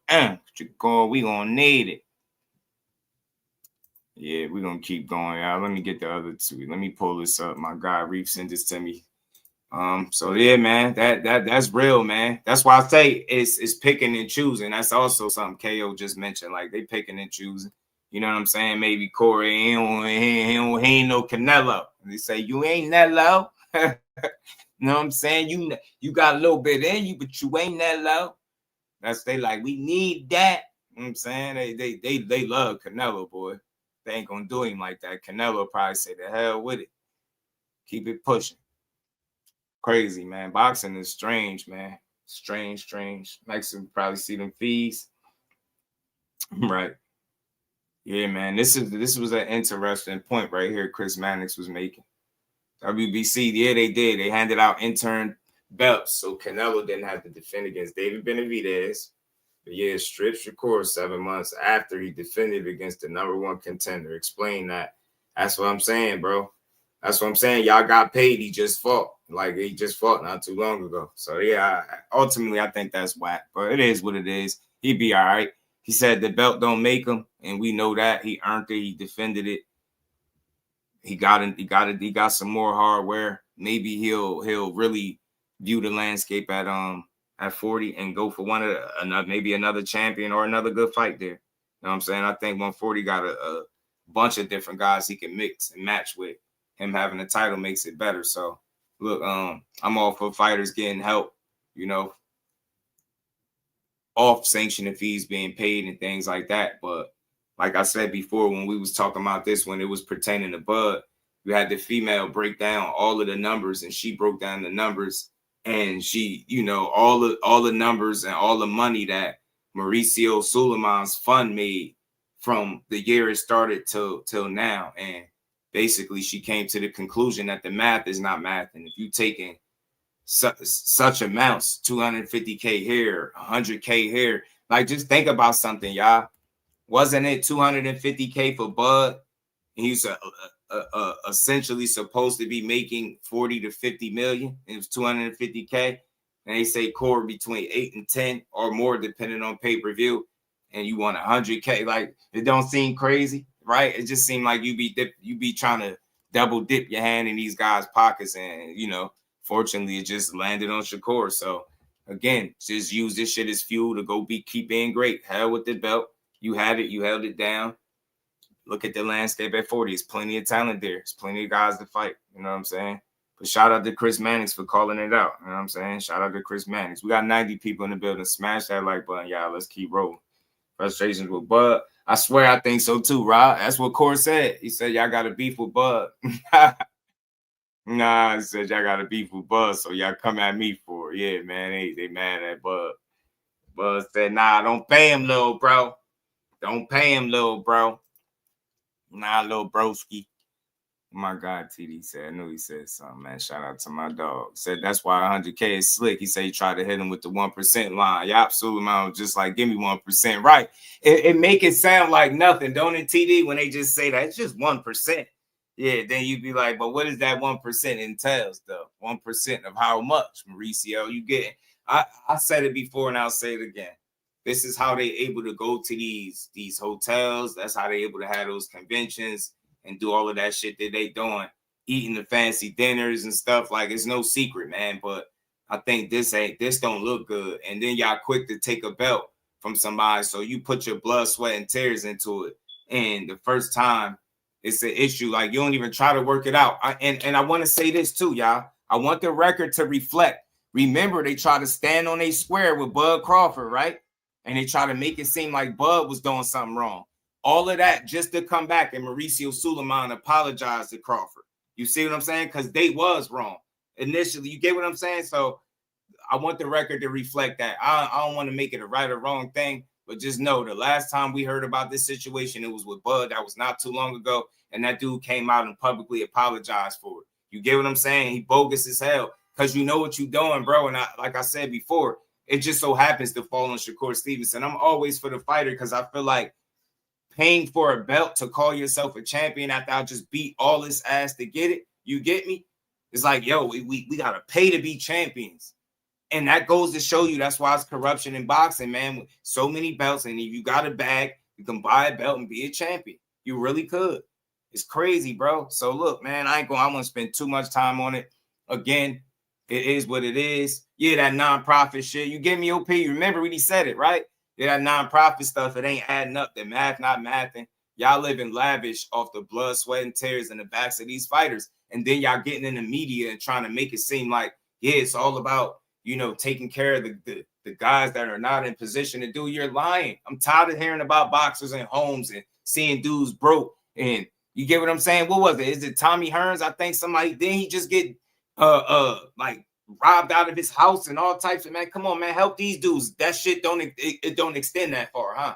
We going to need it. Yeah, we're going to keep going, y'all. Let me get the other two. Let me pull this up. My guy, Reef, sent this to me. So, yeah, man, that's real, man. That's why I say it's picking and choosing. That's also something KO just mentioned. Like, they picking and choosing. You know what I'm saying? Maybe Corey, he ain't no Canelo. They say, you ain't that low. You know what I'm saying? You got a little bit in you, but you ain't that low. They like, we need that. You know what I'm saying? They love Canelo, boy. They ain't gonna do him like that. Canelo probably say the hell with it. Keep it pushing. Crazy, man. Boxing is strange, man. Strange. Makes them probably see them fees. Right. Yeah, man. This was an interesting point right here Chris Mannix was making. WBC, yeah, they did. They handed out intern belts, so Canelo didn't have to defend against David Benavidez. But yeah, stripped Shakur 7 months after he defended against the #1 contender. Explain that. That's what I'm saying, bro. That's what I'm saying. Y'all got paid. He just fought. Like, he just fought not too long ago. So, yeah, ultimately, I think that's whack. But it is what it is. He'd be all right. He said the belt don't make him, and we know that. He earned it. He defended it. He got some more hardware. Maybe he'll really view the landscape at 40 and go for maybe another champion or another good fight there. You know what I'm saying? I think 140 got a bunch of different guys he can mix and match with. Him having a title makes it better. So look, I'm all for fighters getting help, you know, off sanctioning fees being paid and things like that. But like I said before, when we was talking about this, when it was pertaining to Bud, you had the female break down all of the numbers, and she broke down the numbers, and she, you know, all the numbers and all the money that Mauricio Suleiman's fund made from the year it started till now. And basically she came to the conclusion that the math is not math. And if you taking such amounts, 250K here, 100K here, like, just think about something, y'all. Wasn't it 250K for Bud? And he's essentially supposed to be making 40 to 50 million. It was 250K. And they say core between 8 and 10 or more, depending on pay-per-view. And you want 100K. Like, it don't seem crazy, right? It just seemed like you be trying to double dip your hand in these guys' pockets, and fortunately, it just landed on Shakur. So again, just use this shit as fuel to go keep being great. Hell with the belt. You had it. You held it down. Look at the landscape at 40. There's plenty of talent there. There's plenty of guys to fight. You know what I'm saying? But shout out to Chris Mannix for calling it out. You know what I'm saying? Shout out to Chris Mannix. We got 90 people in the building. Smash that like button, y'all. Let's keep rolling. Frustrations with Bud. I swear I think so too, Rob. That's what Core said. He said y'all got a beef with Bud. Nah, he said y'all got a beef with Bud, so y'all come at me for it. Yeah, man. They mad at Bud. Bud said, nah, don't pay him, little bro. Don't pay him, little bro. Nah, little broski. Oh my God, TD said, I knew he said something, man. Shout out to my dog. Said that's why 100K is slick. He said he tried to hit him with the 1% line. Yeah, absolutely, man. Just like, give me 1%. Right. It make it sound like nothing, don't it, TD, when they just say that? It's just 1%. Yeah, then you'd be like, but what does that 1% entails, though? 1% of how much, Mauricio, you getting? I said it before, and I'll say it again. This is how they able to go to these hotels. That's how they able to have those conventions and do all of that shit that they doing, eating the fancy dinners and stuff. Like, it's no secret, man. But I think this don't look good. And then y'all quick to take a belt from somebody. So you put your blood, sweat, and tears into it. And the first time it's an issue, like you don't even try to work it out. And I want to say this too, y'all. I want the record to reflect. Remember, they try to stand on a square with Bud Crawford, right? And they try to make it seem like Bud was doing something wrong. All of that just to come back and Mauricio Suleiman apologized to Crawford. You see what I'm saying? Because they was wrong initially. You get what I'm saying? So I want the record to reflect that. I don't want to make it a right or wrong thing, but just know the last time we heard about this situation, it was with Bud. That was not too long ago. And that dude came out and publicly apologized for it. You get what I'm saying? He bogus as hell because you know what you're doing, bro. And like I said before, it just so happens to fall on Shakur Stevenson. I'm always for the fighter because I feel like paying for a belt to call yourself a champion after I just beat all this ass to get it, you get me? It's like, yo, we got to pay to be champions. And that goes to show you that's why it's corruption in boxing, man. With so many belts, and if you got a bag, you can buy a belt and be a champion. You really could. It's crazy, bro. So look, man, I'm going to spend too much time on it. Again, it is what it is. Yeah, that nonprofit shit. You give me OP. You remember when he said it, right? Yeah, that nonprofit stuff, it ain't adding up. The math not mathing. Y'all living lavish off the blood, sweat, and tears in the backs of these fighters. And then y'all getting in the media and trying to make it seem like, yeah, it's all about, taking care of the guys that are not in position to do. You're lying. I'm tired of hearing about boxers and homes and seeing dudes broke. And you get what I'm saying? What was it? Is it Tommy Hearns? I think somebody, didn't he just get like robbed out of his house and all types of, man, come on, man, help these dudes. That shit don't extend that far, huh?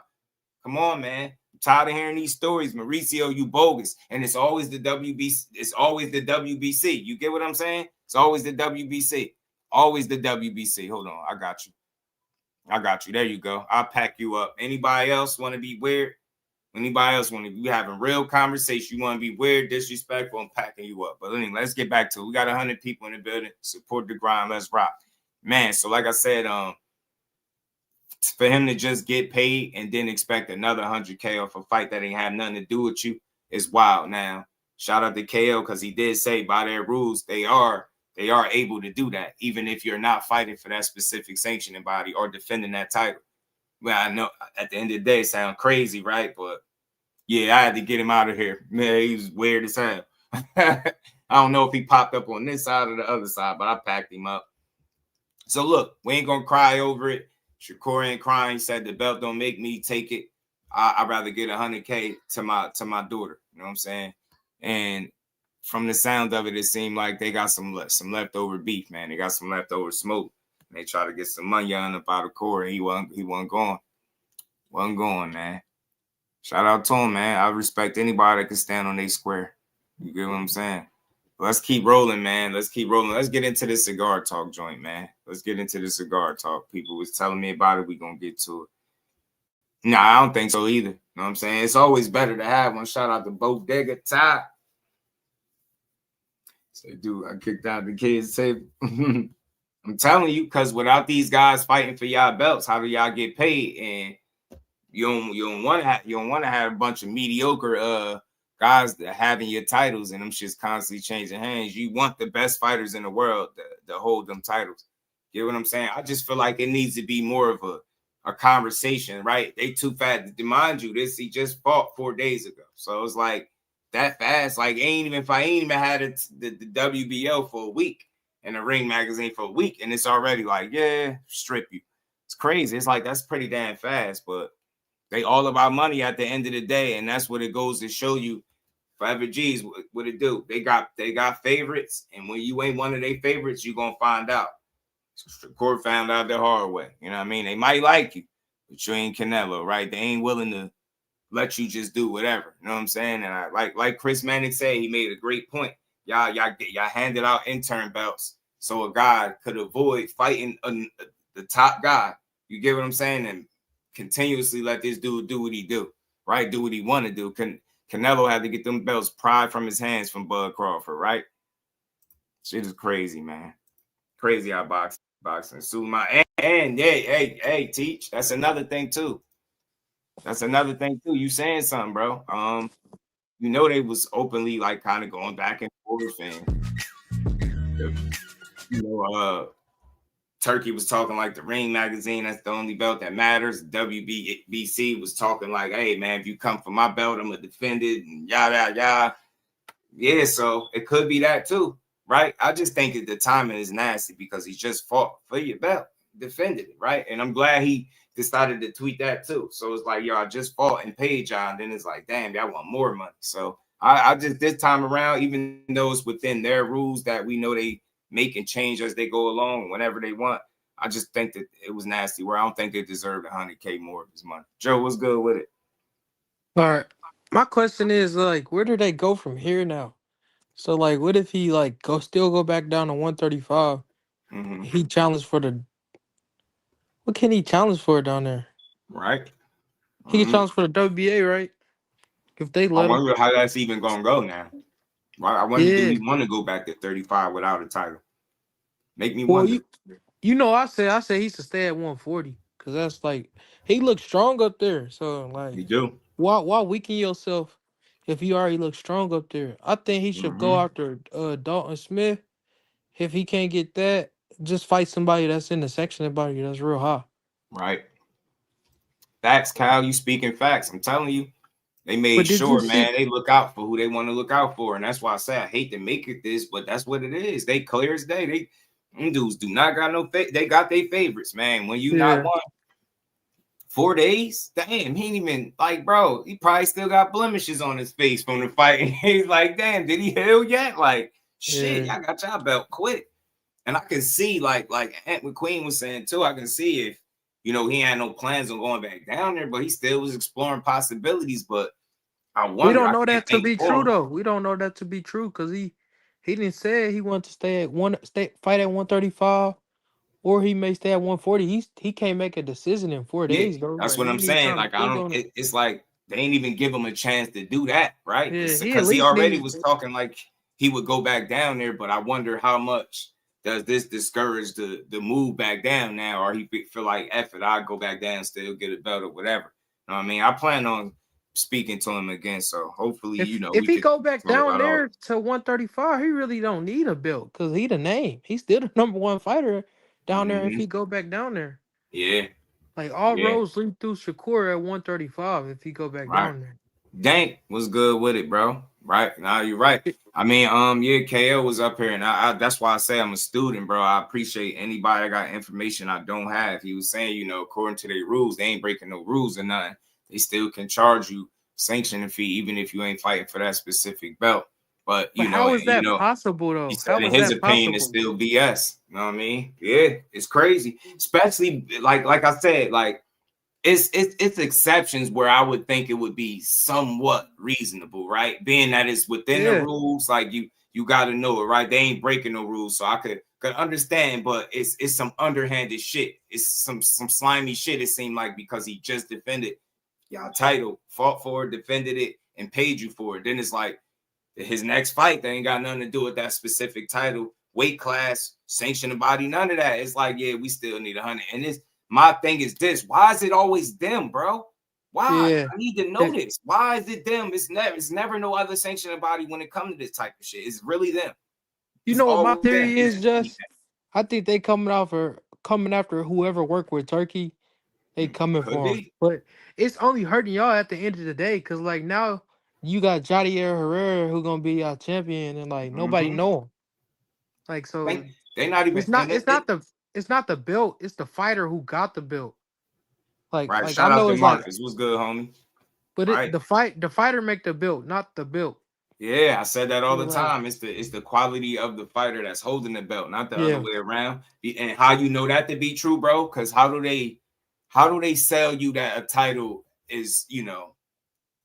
Come on, man. I'm tired of hearing these stories. Mauricio, you bogus. And it's always the WBC. It's always the WBC. You get what I'm saying? It's always the WBC. Always the WBC. Hold on. I got you. There you go. I'll pack you up. Anybody else want to be weird? Anybody else want to be having real conversation? You want to be weird, disrespectful, I'm packing you up. But anyway, let's get back to it. We got 100 people in the building. Support the grind. Let's rock. Man, so like I said, for him to just get paid and then expect another 100K off a fight that ain't have nothing to do with you is wild. Now, shout out to KO because he did say by their rules, they are able to do that, even if you're not fighting for that specific sanctioning body or defending that title. Well, I know at the end of the day, it sounds crazy, right? But yeah, I had to get him out of here. Man, he was weird as hell. I don't know if he popped up on this side or the other side, but I packed him up. So look, we ain't gonna cry over it. Shakur ain't crying. He said the belt don't make me take it. I'd rather get 100K to my daughter. You know what I'm saying? And from the sound of it, it seemed like they got some leftover beef, man. They got some leftover smoke. They try to get some money on up out of Corey. He wasn't going. Wasn't going, man. Shout out to him, man. I respect anybody that can stand on their square. You get what I'm saying? Let's keep rolling, man. Let's keep rolling. Let's get into this cigar talk joint, man. Let's get into the cigar talk. People was telling me about it. We gonna get to it. Nah, I don't think so either. You know what I'm saying? It's always better to have one. Shout out to Bodega Top. Say, dude, I kicked out the kids' table. I'm telling you, because without these guys fighting for y'all belts, how do y'all get paid? And you don't want to have a bunch of mediocre guys that having your titles and them shit's constantly changing hands. You want the best fighters in the world to hold them titles. You know what I'm saying? I just feel like it needs to be more of a conversation, right? They too fast. Mind you, he just fought 4 days ago. So it's like that fast. Like, I ain't even had the WBO for a week and the Ring magazine for a week, and it's already like, yeah, strip you. It's crazy. It's like, that's pretty damn fast, but they all about money at the end of the day, and that's what it goes to show you. Forever G's, what it do? They got favorites, and when you ain't one of their favorites, you're gonna find out. Shakur found out the hard way. You know what I mean? They might like you, but you ain't Canelo, right? They ain't willing to let you just do whatever. You know what I'm saying? And like Chris Manning said, he made a great point. Y'all handed out intern belts so a guy could avoid fighting the top guy. You get what I'm saying? And continuously let this dude do what he do, right? Do what he want to do. Canelo had to get them belts pried from his hands from Bud Crawford, right? Shit is crazy, man. Crazy how boxing. So and hey, Teach. That's another thing too. You saying something, bro. You know they was openly like kind of going back and forth, and Turkey was talking like the Ring magazine, that's the only belt that matters. WBC was talking like, hey man, if you come for my belt, I'm gonna defend it, and yada yada. Yeah, so it could be that too, right? I just think that the timing is nasty because he just fought for your belt, defended it, right? And I'm glad he decided to tweet that too. So it's like, yo, I just fought and paid y'all, and then it's like, damn, y'all want more money. So I just, this time around, even though it's within their rules that we know they make and change as they go along whenever they want, I just think that it was nasty where I don't think they deserved $100K more of his money. Joe, what's good with it? All right. My question is, like, where do they go from here now? So, like, what if he still go back down to 135? Mm-hmm. He challenged for what can he challenge for down there? Right. He can challenge for the WBA, right? If they let him. I wonder how that's even gonna go now. Right? I wonder, do he want to go back to 35 without a title? Make me wonder. You know, I say he should stay at 140 because that's like he looks strong up there. So like, you do. Why weaken yourself if you already look strong up there? I think he should go after Dalton Smith. If he can't get that, just fight somebody that's in the section about you that's real high. Right. Facts, Kyle. You speaking facts. I'm telling you, they made sure, man, they look out for who they want to look out for. And that's why I say I hate to make it this, but that's what it is. They clear as day. Them dudes do not got no they got their favorites, man. When you not one 4 days, damn, he ain't even like, bro, he probably still got blemishes on his face from the fight. He's like, damn, did he heal yet? Like, shit, y'all got y'all belt quick. And I can see, like Aunt McQueen was saying too, I can see if, he had no plans on going back down there, but he still was exploring possibilities. But I wonder. We don't know that to be true, though. We don't know that to be true because he didn't say he wanted to fight at 135, or he may stay at 140. He can't make a decision in 4 days, though. That's what I'm saying. Like, I don't. It's like they ain't even give him a chance to do that, right? Because he already was talking like he would go back down there. But I wonder how much does this discourage the move back down now, or he feel like, F it, I'll go back down, still get a belt or whatever. You know what I mean? I plan on speaking to him again, so hopefully, if he go back down there to 135, he really don't need a belt because he the name. He's still the #1 fighter down there if he go back down there. Yeah. Like, all roads lead through Shakur at 135 if he go back down there. Dank was good with it, bro. Right? Now you're right. I mean, KO was up here, and I that's why I say I'm a student, bro. I appreciate anybody that got information I don't have. He was saying, according to their rules, they ain't breaking no rules or nothing. They still can charge you sanctioning fee even if you ain't fighting for that specific belt. But how is that possible though? He said in his opinion, it's still BS. You know what I mean? Yeah, it's crazy. Especially like I said, like it's exceptions where I would think it would be somewhat reasonable, right? Being that it's within the rules, like you got to know it, right? They ain't breaking no rules, so I could understand. But it's some underhanded shit. It's some slimy shit. It seemed like because he just defended y'all title, fought for it, defended it, and paid you for it. Then it's like his next fight, they ain't got nothing to do with that specific title, weight class, sanctioned body, none of that. It's like, yeah, we still need 100. And my thing is this: why is it always them, bro? Why? Yeah. I need to know this. Why is it them? It's never no other sanctioning body when it comes to this type of shit. It's really them. You It's know what my always them. theory is, just I think they coming after whoever worked with Turkey. They coming Could for him. be. But it's only hurting y'all at the end of the day, because like now you got Jadier Herrera who gonna be our champion, and like nobody know him. Like, so They not even. it's not the belt, it's the fighter who got the belt. Like Right. like I Shout out know to it's like, Marcus. What's good, homie? but Right. the fighter make the belt, not the belt. Yeah, I said that all the Like, time. It's the quality of the fighter that's holding the belt, not the other yeah. way around. And how you know that to be true, bro? Because how do they sell you that a title is,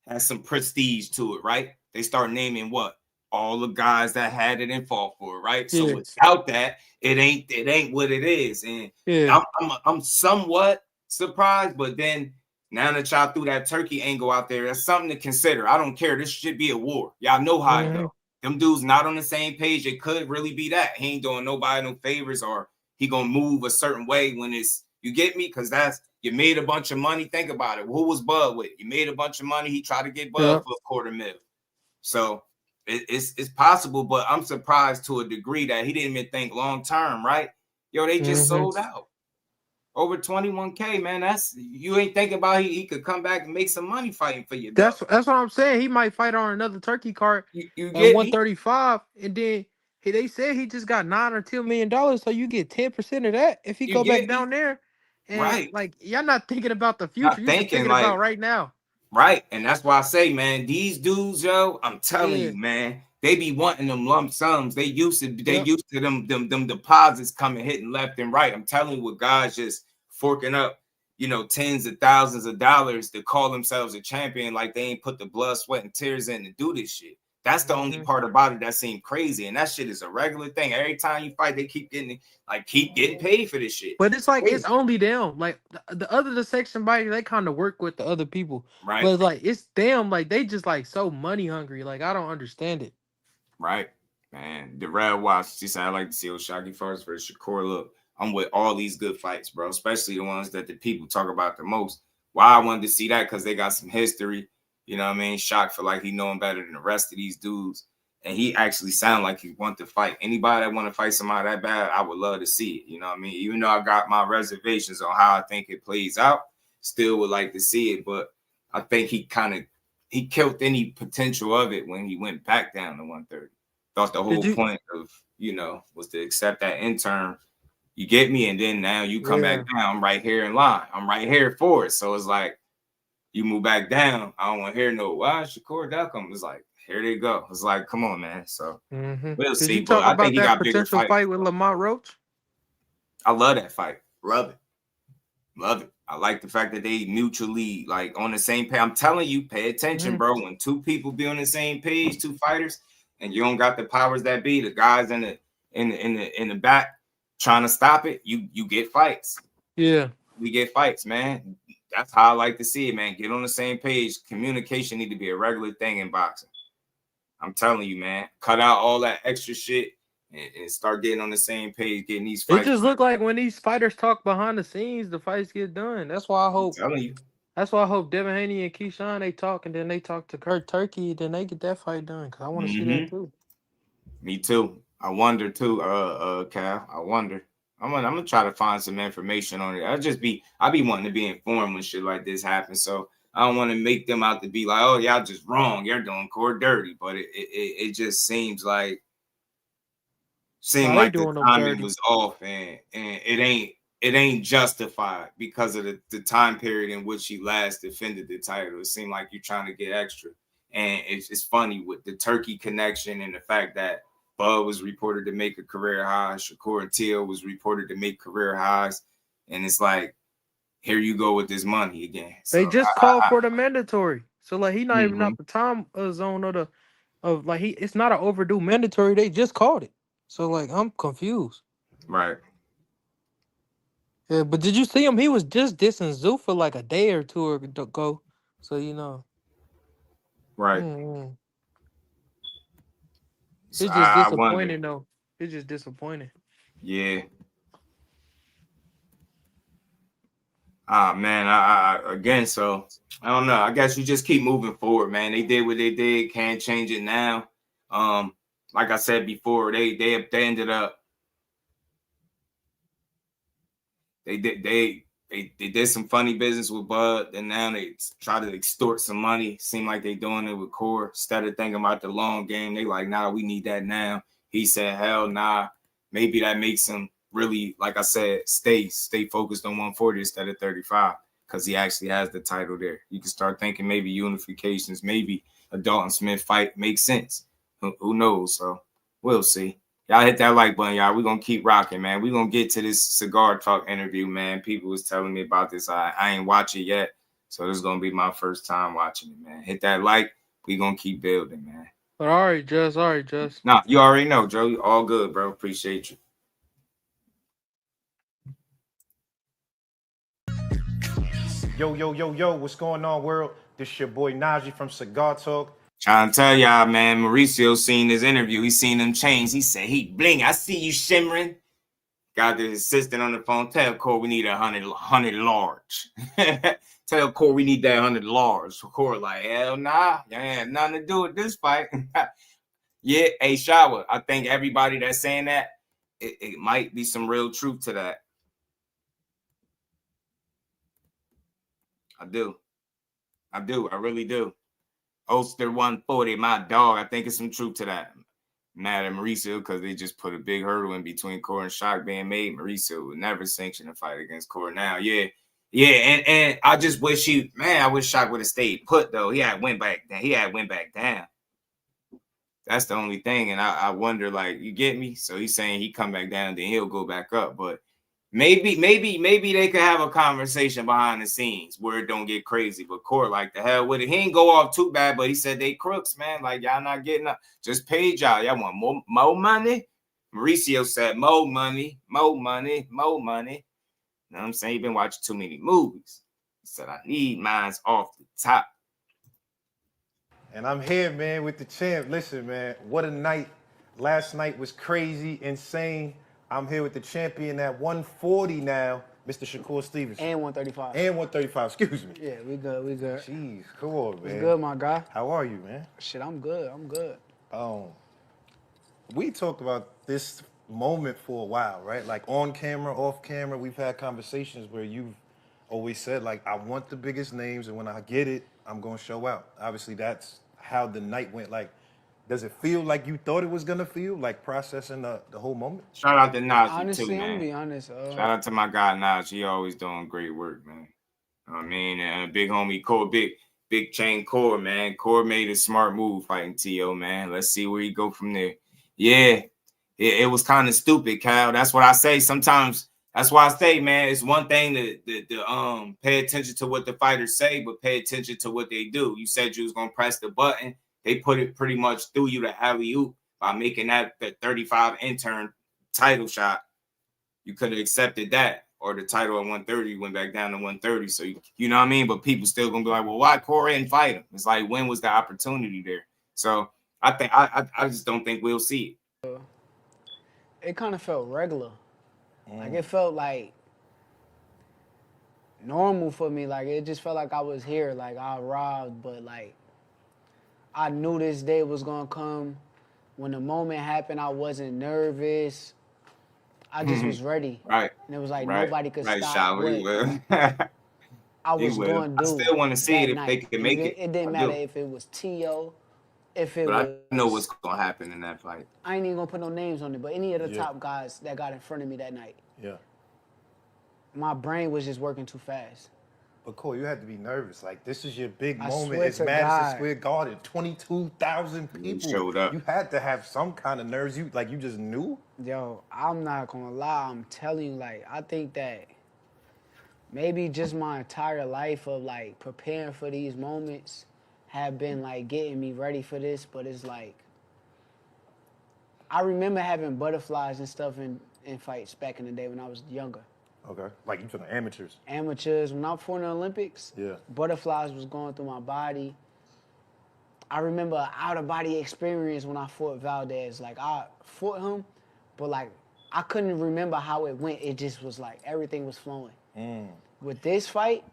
has some prestige to it, right? They start naming what? All the guys that had it and fought for it, right? So Yes. without that, it ain't what it is. And Yeah. I'm somewhat surprised, but then now that y'all threw that Turkey angle out there, that's something to consider. I don't care. This should be a war. Y'all know how it go. Them dudes not on the same page. It could really be that. He ain't doing nobody no favors, or he gonna move a certain way when it's, you get me? Because that's, you made a bunch of money. Think about it. Who was Bud with? You made a bunch of money. He tried to get Bud for $250,000. So it's possible, but I'm surprised to a degree that he didn't even think long term, right? Yo, they just sold out. Over 21K, man. That's, you ain't thinking about he could come back and make some money fighting for you. That's what I'm saying. He might fight on another Turkey card You at get 135, and then they said he just got $9 or $10 million, so you get 10% of that if he You go back get me? down there. And Right. like, y'all not thinking about the future. Not You just thinking thinking like, about right now. right. And that's why I say, man, these dudes, yo, I'm telling Yeah. you, man, they be wanting them lump sums. They used to them deposits coming hitting left and right. I'm telling you, with guys just forking up, tens of thousands of dollars to call themselves a champion, like they ain't put the blood, sweat, and tears in to do this shit. That's the only part about it that seemed crazy. And that shit is a regular thing. Every time you fight, they keep getting paid for this shit. But it's like, it's only them. Like the section body, they kind of work with the other people. Right. But like, it's them. Like, they just like so money hungry. Like, I don't understand it. Right. Man, the Red Watch, she said, I like to see Oshaki first versus Shakur. Look, I'm with all these good fights, bro, especially the ones that the people talk about the most. Why I wanted to see that, because they got some history. You know what I mean? Shocked for like he knowing better than the rest of these dudes. And he actually sound like he want to fight. Anybody that want to fight somebody that bad, I would love to see it. You know what I mean? Even though I got my reservations on how I think it plays out, still would like to see it. But I think he killed any potential of it when he went back down to 130. Thought the whole point of, was to accept that intern. You get me? And then now you come back down. I'm right here in line. I'm right here for it. So it's like, you move back down. I don't want to hear no, why Shakur Dalcom. It's like, here they go. It's like, come on, man. So we'll see. Did you But talk I about think he that got bigger potential fights. fight with Lamont Roach? I love that fight. Love it. Love it. I like the fact that they mutually like on the same page. I'm telling you, pay attention, bro. When two people be on the same page, two fighters, and you don't got the powers that be, the guys in the back trying to stop it, you get fights. Yeah. We get fights, man. That's how I like to see it, man. Get on the same page. Communication need to be a regular thing in boxing. I'm telling you, man. Cut out all that extra shit and start getting on the same page, getting these fights. It just look like when these fighters talk behind the scenes, the fights get done. That's why I hope. I'm telling you. That's why I hope Devin Haney and Keyshawn, they talk, and then they talk to Kurt Turkey, then they get that fight done. Cause I want to see that too. Me too. I wonder too, Cal. I wonder. I'm gonna try to find some information on it. I be wanting to be informed when shit like this happens. So I don't want to make them out to be like, oh, y'all just wrong. You're doing court dirty. But it just seems like the timing was off, and it ain't justified because of the time period in which he last defended the title. It seemed like you're trying to get extra. And it's funny with the Turkey connection and the fact that Bud was reported to make a career high. Shakur and Teal was reported to make career highs. And it's like, here you go with this money again. So They just called for the mandatory. So like he not even out the time zone it's not an overdue mandatory. They just called it. So like I'm confused. Right. Yeah, but did you see him? He was just dissing Zoo for like a day or two ago. So you know. Right. Mm-hmm. So It's just disappointing though. It's just disappointing. Yeah. Man, again, so I don't know. I guess you just keep moving forward, man. They did what they did. Can't change it now. Like I said before, they ended up they did some funny business with Bud, and now they try to extort some money. Seem like they doing it with Core. Instead of thinking about the long game, they like, nah, we need that now. He said, hell nah. Maybe that makes him really, like I said, stay focused on 140 instead of 35, because he actually has the title there. You can start thinking maybe unifications, maybe a Dalton Smith fight makes sense. Who knows? So we'll see. Y'all hit that like button, y'all. We're going to keep rocking, man. We're going to get to this Cigar Talk interview, man. People was telling me about this. I ain't watch it yet, so this is going to be my first time watching it, man. Hit that like. We're going to keep building, man. But all right, Just. Nah, you already know, Joe. All good, bro. Appreciate you. Yo, what's going on, world? This your boy Najee from Cigar Talk. Trying to tell y'all, man, Mauricio seen his interview. He seen them chains. He said, he bling. I see you shimmering. Got the assistant on the phone. Tell Core we need 100 large. Tell Core we need that 100 large. Core like, hell nah. Y'all ain't nothing to do with this fight. Yeah, hey, Shower. I think everybody that's saying that, it might be some real truth to that. I do. I really do. Ulster 140, my dog. I think it's some truth to that. Mad at Mauricio because they just put a big hurdle in between Core and Shock being made. Mauricio would never sanction a fight against Core now. Yeah, and I just wish I wish Shock would have stayed put though. He had went back down. That's the only thing. And I wonder, like, you get me? So he's saying he come back down, then he'll go back up. But maybe they could have a conversation behind the scenes where it don't get crazy. But Core, like, the hell with it. He ain't go off too bad, but he said they crooks, man. Like, y'all not getting up. Just paid y'all. Y'all want more money? Mauricio said more money. You know what I'm saying? He been watching too many movies. He said, I need mines off the top. And I'm here, man, with the champ. Listen, man, what a night. Last night was crazy, insane. I'm here with the champion at 140 now, Mr. Shakur Stevenson. And 135. And 135, excuse me. Yeah, we good. Jeez, come on, man. It's good, my guy. How are you, man? Shit, I'm good. We talked about this moment for a while, right? Like on camera, off camera, we've had conversations where you've always said, like, I want the biggest names, and when I get it, I'm going to show out. Obviously, that's how the night went. Like, does it feel like you thought it was going to feel, like processing the whole moment? Shout out to Najee, honestly, too, man. I'm going to be honest. Shout out to my guy, Najee. He always doing great work, man. I mean, and big homie Core, big chain Core, man. Core made a smart move fighting T.O., man. Let's see where he go from there. Yeah, it was kind of stupid, Kyle. That's what I say. Sometimes, that's why I say, man, it's one thing to pay attention to what the fighters say, but pay attention to what they do. You said you was going to press the button. They put it pretty much through you to alley-oop by making that 35 intern title shot. You could have accepted that, or the title at 130 went back down to 130. So, you know what I mean? But people still going to be like, well, why Corey didn't fight him? It's like, when was the opportunity there? So I think I just don't think we'll see it. It kind of felt regular. Like, it felt like normal for me. Like, it just felt like I was here. Like, I arrived, but, like, I knew this day was going to come. When the moment happened, I wasn't nervous. I just was ready. Right. And it was like nobody could stop what I was going to do. I still want to see it if night. they can make it. It didn't matter if it was T.O., but I know what's going to happen in that fight. I ain't even going to put no names on it, but any of the top guys that got in front of me that night. Yeah. My brain was just working too fast. But Corey, you had to be nervous. Like, this is your big moment. It's Madison Square Garden. 22,000 people showed up. You had to have some kind of nerves. You just knew? Yo, I'm not gonna lie. I'm telling you, like, I think that maybe just my entire life of, like, preparing for these moments have been, like, getting me ready for this. But it's like, I remember having butterflies and stuff in fights back in the day when I was younger. Okay. Like, you talking amateurs? Amateurs. When I fought in the Olympics, yeah, butterflies was going through my body. I remember an out-of-body experience when I fought Valdez. Like, I fought him, but, like, I couldn't remember how it went. It just was like everything was flowing. With this fight,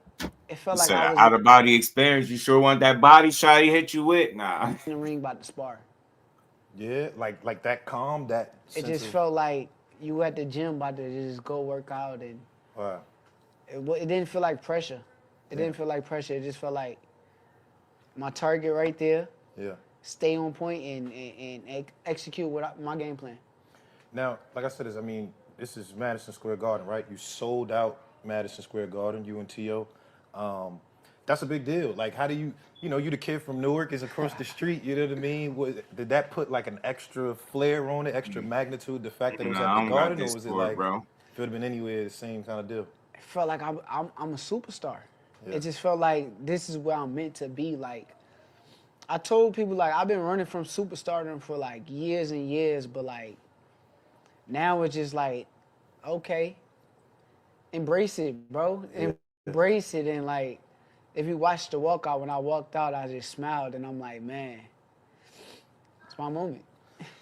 it felt It's like an I was out of body experience. You sure want that body shot he hit you with? Nah. in the ring about to spar. Yeah, like that calm, that It sense just of felt like you at the gym about to just go work out, and wow. it didn't feel like pressure. It didn't feel like pressure. It just felt like my target right there. Yeah. Stay on point and execute what my game plan. Now, like I said, this is Madison Square Garden, right? You sold out Madison Square Garden, you and T.O. That's a big deal. Like, how do you you the kid from Newark is across the street, you know what I mean? Did that put like an extra flair on it, extra magnitude, the fact that it was at Nah, the I don't got Garden, or this was it for it, like, bro. if it would have been anywhere, the same kind of deal? It felt like I'm a superstar. Yeah. It just felt like this is where I'm meant to be. Like, I told people, like, I've been running from superstardom for like years and years, but like now it's just like, okay, embrace it, bro. Embrace it. And like, if you watch the walkout, when I walked out, I just smiled and I'm like, man, it's my moment.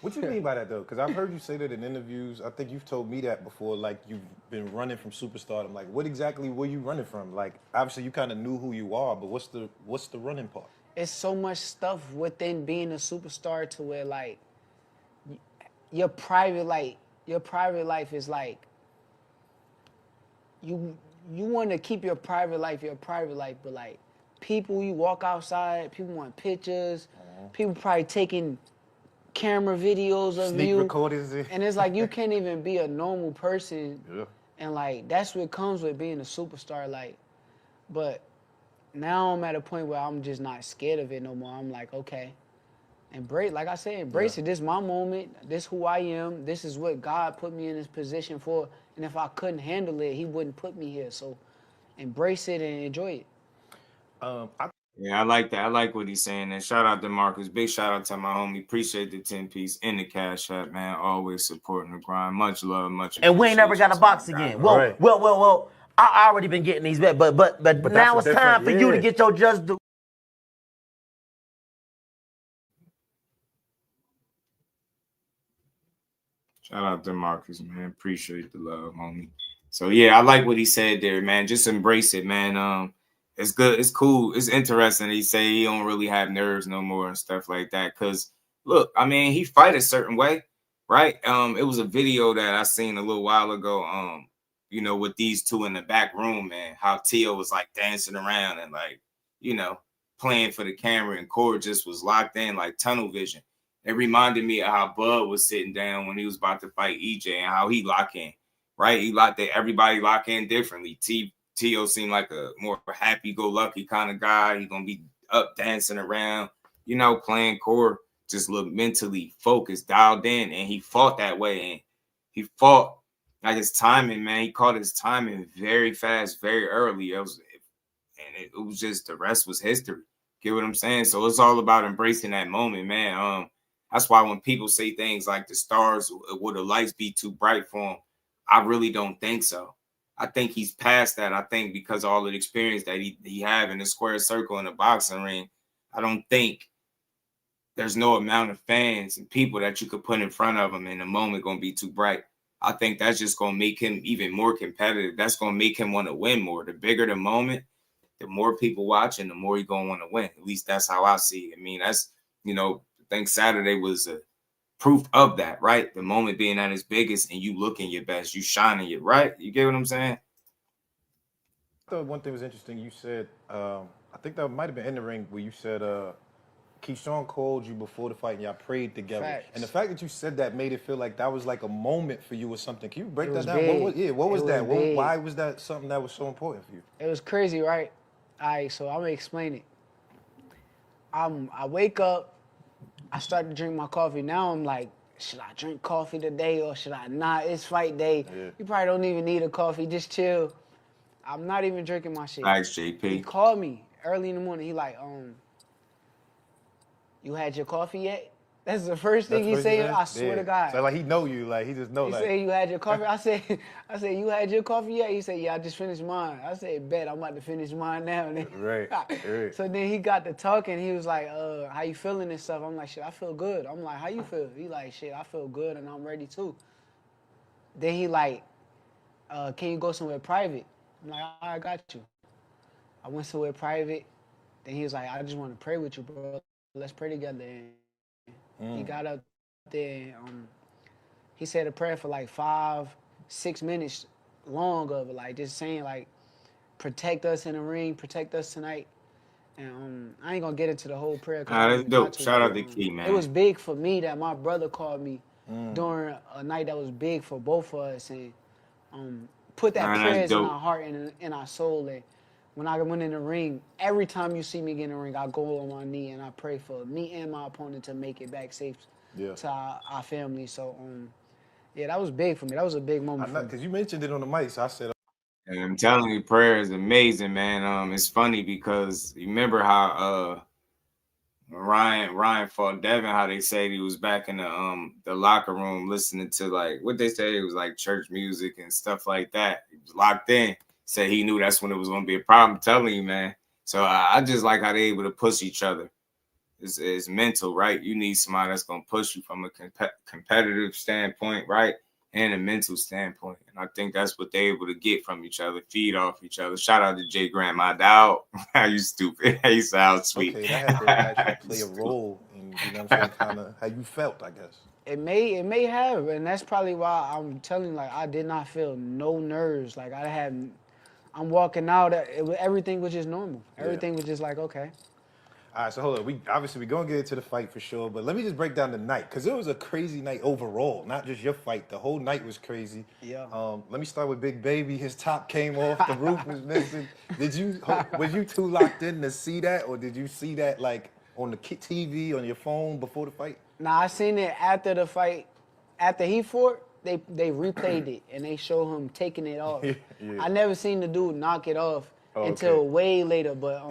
What you mean by that though? Because I've heard you say that in interviews. I think you've told me that before. Like you've been running from superstardom. Like what exactly were you running from? Like obviously you kind of knew who you are, but what's the running part? It's so much stuff within being a superstar to where like your private life is like you want to keep your private life, but like people, you walk outside, people want pictures, people probably taking camera videos of Sneak you, recordings. and it's like you can't even be a normal person, Yeah. and like that's what comes with being a superstar. Like, but now I'm at a point where I'm just not scared of it no more. I'm like, okay, embrace, like I said, embrace it. This is my moment. This is who I am. This is what God put me in this position for. And if I couldn't handle it, He wouldn't put me here. So embrace it and enjoy it. Yeah, I like that. I like what he's saying. And shout out to Marcus. Big shout out to my homie. Appreciate the 10-piece in the Cash App, man. Always supporting the grind. Much love, much And we ain't never got a box again. Well. I already been getting these bet, but now it's time for you to get your just due. Shout out to Marcus, man. Appreciate the love, homie. So yeah, I like what he said there, man. Just embrace it, man. It's good. It's cool. It's interesting. He say he don't really have nerves no more and stuff like that. Cause look, I mean, he fight a certain way, right? It was a video that I seen a little while ago. With these two in the back room, man, how Tio was like dancing around and like, playing for the camera, and Core just was locked in like tunnel vision. It reminded me of how Bud was sitting down when he was about to fight EJ and how he lock in, right? Everybody lock in differently. Tio seemed like a more happy-go-lucky kind of guy. He's gonna be up dancing around, playing Core, just look mentally focused, dialed in, and he fought that way. And he fought like his timing, man. He caught his timing very fast, very early. It was just the rest was history. Get what I'm saying? So it's all about embracing that moment, man. That's why when people say things like the stars, would the lights be too bright for him? I really don't think so. I think he's past that. I think because of all the experience that he have in the square circle in the boxing ring, I don't think there's no amount of fans and people that you could put in front of him in the moment going to be too bright. I think that's just going to make him even more competitive. That's going to make him want to win more. The bigger the moment, the more people watching, the more you're going to want to win. At least that's how I see it. I mean, that's, I think Saturday was a proof of that, right? The moment being at its biggest and you looking your best, you shining it, right? You get what I'm saying? I thought one thing was interesting. You said, I think that might have been in the ring where you said, Keyshawn called you before the fight and y'all prayed together. Facts. And the fact that you said that made it feel like that was like a moment for you or something. Can you break that down? Big. What was that? Big. Why was that something that was so important for you? It was crazy, right? All right, so I'm gonna explain it. I wake up, I start to drink my coffee. Now I'm like, should I drink coffee today or should I not? It's fight day. Yeah. You probably don't even need a coffee. Just chill. I'm not even drinking my shit. Thanks, JP. He called me early in the morning. He like, you had your coffee yet? That's the first thing he said. I swear to God. So like he know you, like he just know. He like, said you had your coffee. I said you had your coffee yet? He said yeah, I just finished mine. I said bet, I'm about to finish mine now. Right. So then he got to talking. He was like, how you feeling and stuff? I'm like, shit, I feel good. I'm like, how you feel? He like, shit, I feel good and I'm ready too. Then he like, can you go somewhere private? I'm like, I got you. I went somewhere private. Then he was like, I just want to pray with you, bro. Let's pray together. And he got up there and he said a prayer for like 5-6 minutes long of it, like just saying like, protect us in the ring, protect us tonight. And I ain't gonna get into the whole prayer. That's dope. Shout out to Key, man. It was big for me that my brother called me during a night that was big for both of us, and put that prayers in our heart and in our soul. And when I went in the ring, every time you see me get in the ring, I go on my knee and I pray for me and my opponent to make it back safe to our family. So yeah, that was big for me. That was a big moment for me. Because you mentioned it on the mic, so I said. And I'm telling you, prayer is amazing, man. It's funny because you remember how Ryan fought Devin, how they said he was back in the locker room listening to like what they say, it was like church music and stuff like that. He was locked in. Said he knew that's when it was gonna be a problem. I'm telling you, man. So I just like how they're able to push each other. It's mental, right? You need somebody that's gonna push you from a competitive standpoint, right? And a mental standpoint. And I think that's what they're able to get from each other, feed off each other. Shout out to Jay Graham, my dog. How you stupid. You sound sweet. Okay, that had to actually play a role in, you know what I'm saying, kind of how you felt, I guess. It may have, and that's probably why I'm telling you, like, I did not feel no nerves. Like, I'm walking out, everything was just normal. Everything was just like, okay. All right, so hold on. We're going to get into the fight for sure, but let me just break down the night, because it was a crazy night overall, not just your fight. The whole night was crazy. Yeah. Let me start with Big Baby. His top came off. The roof was missing. Was you too locked in to see that, or did you see that, like, on the TV, on your phone before the fight? Nah, I seen it after the fight. After he fought, they replayed it, and they show him taking it off. Yeah. I never seen the dude knock it off until way later, but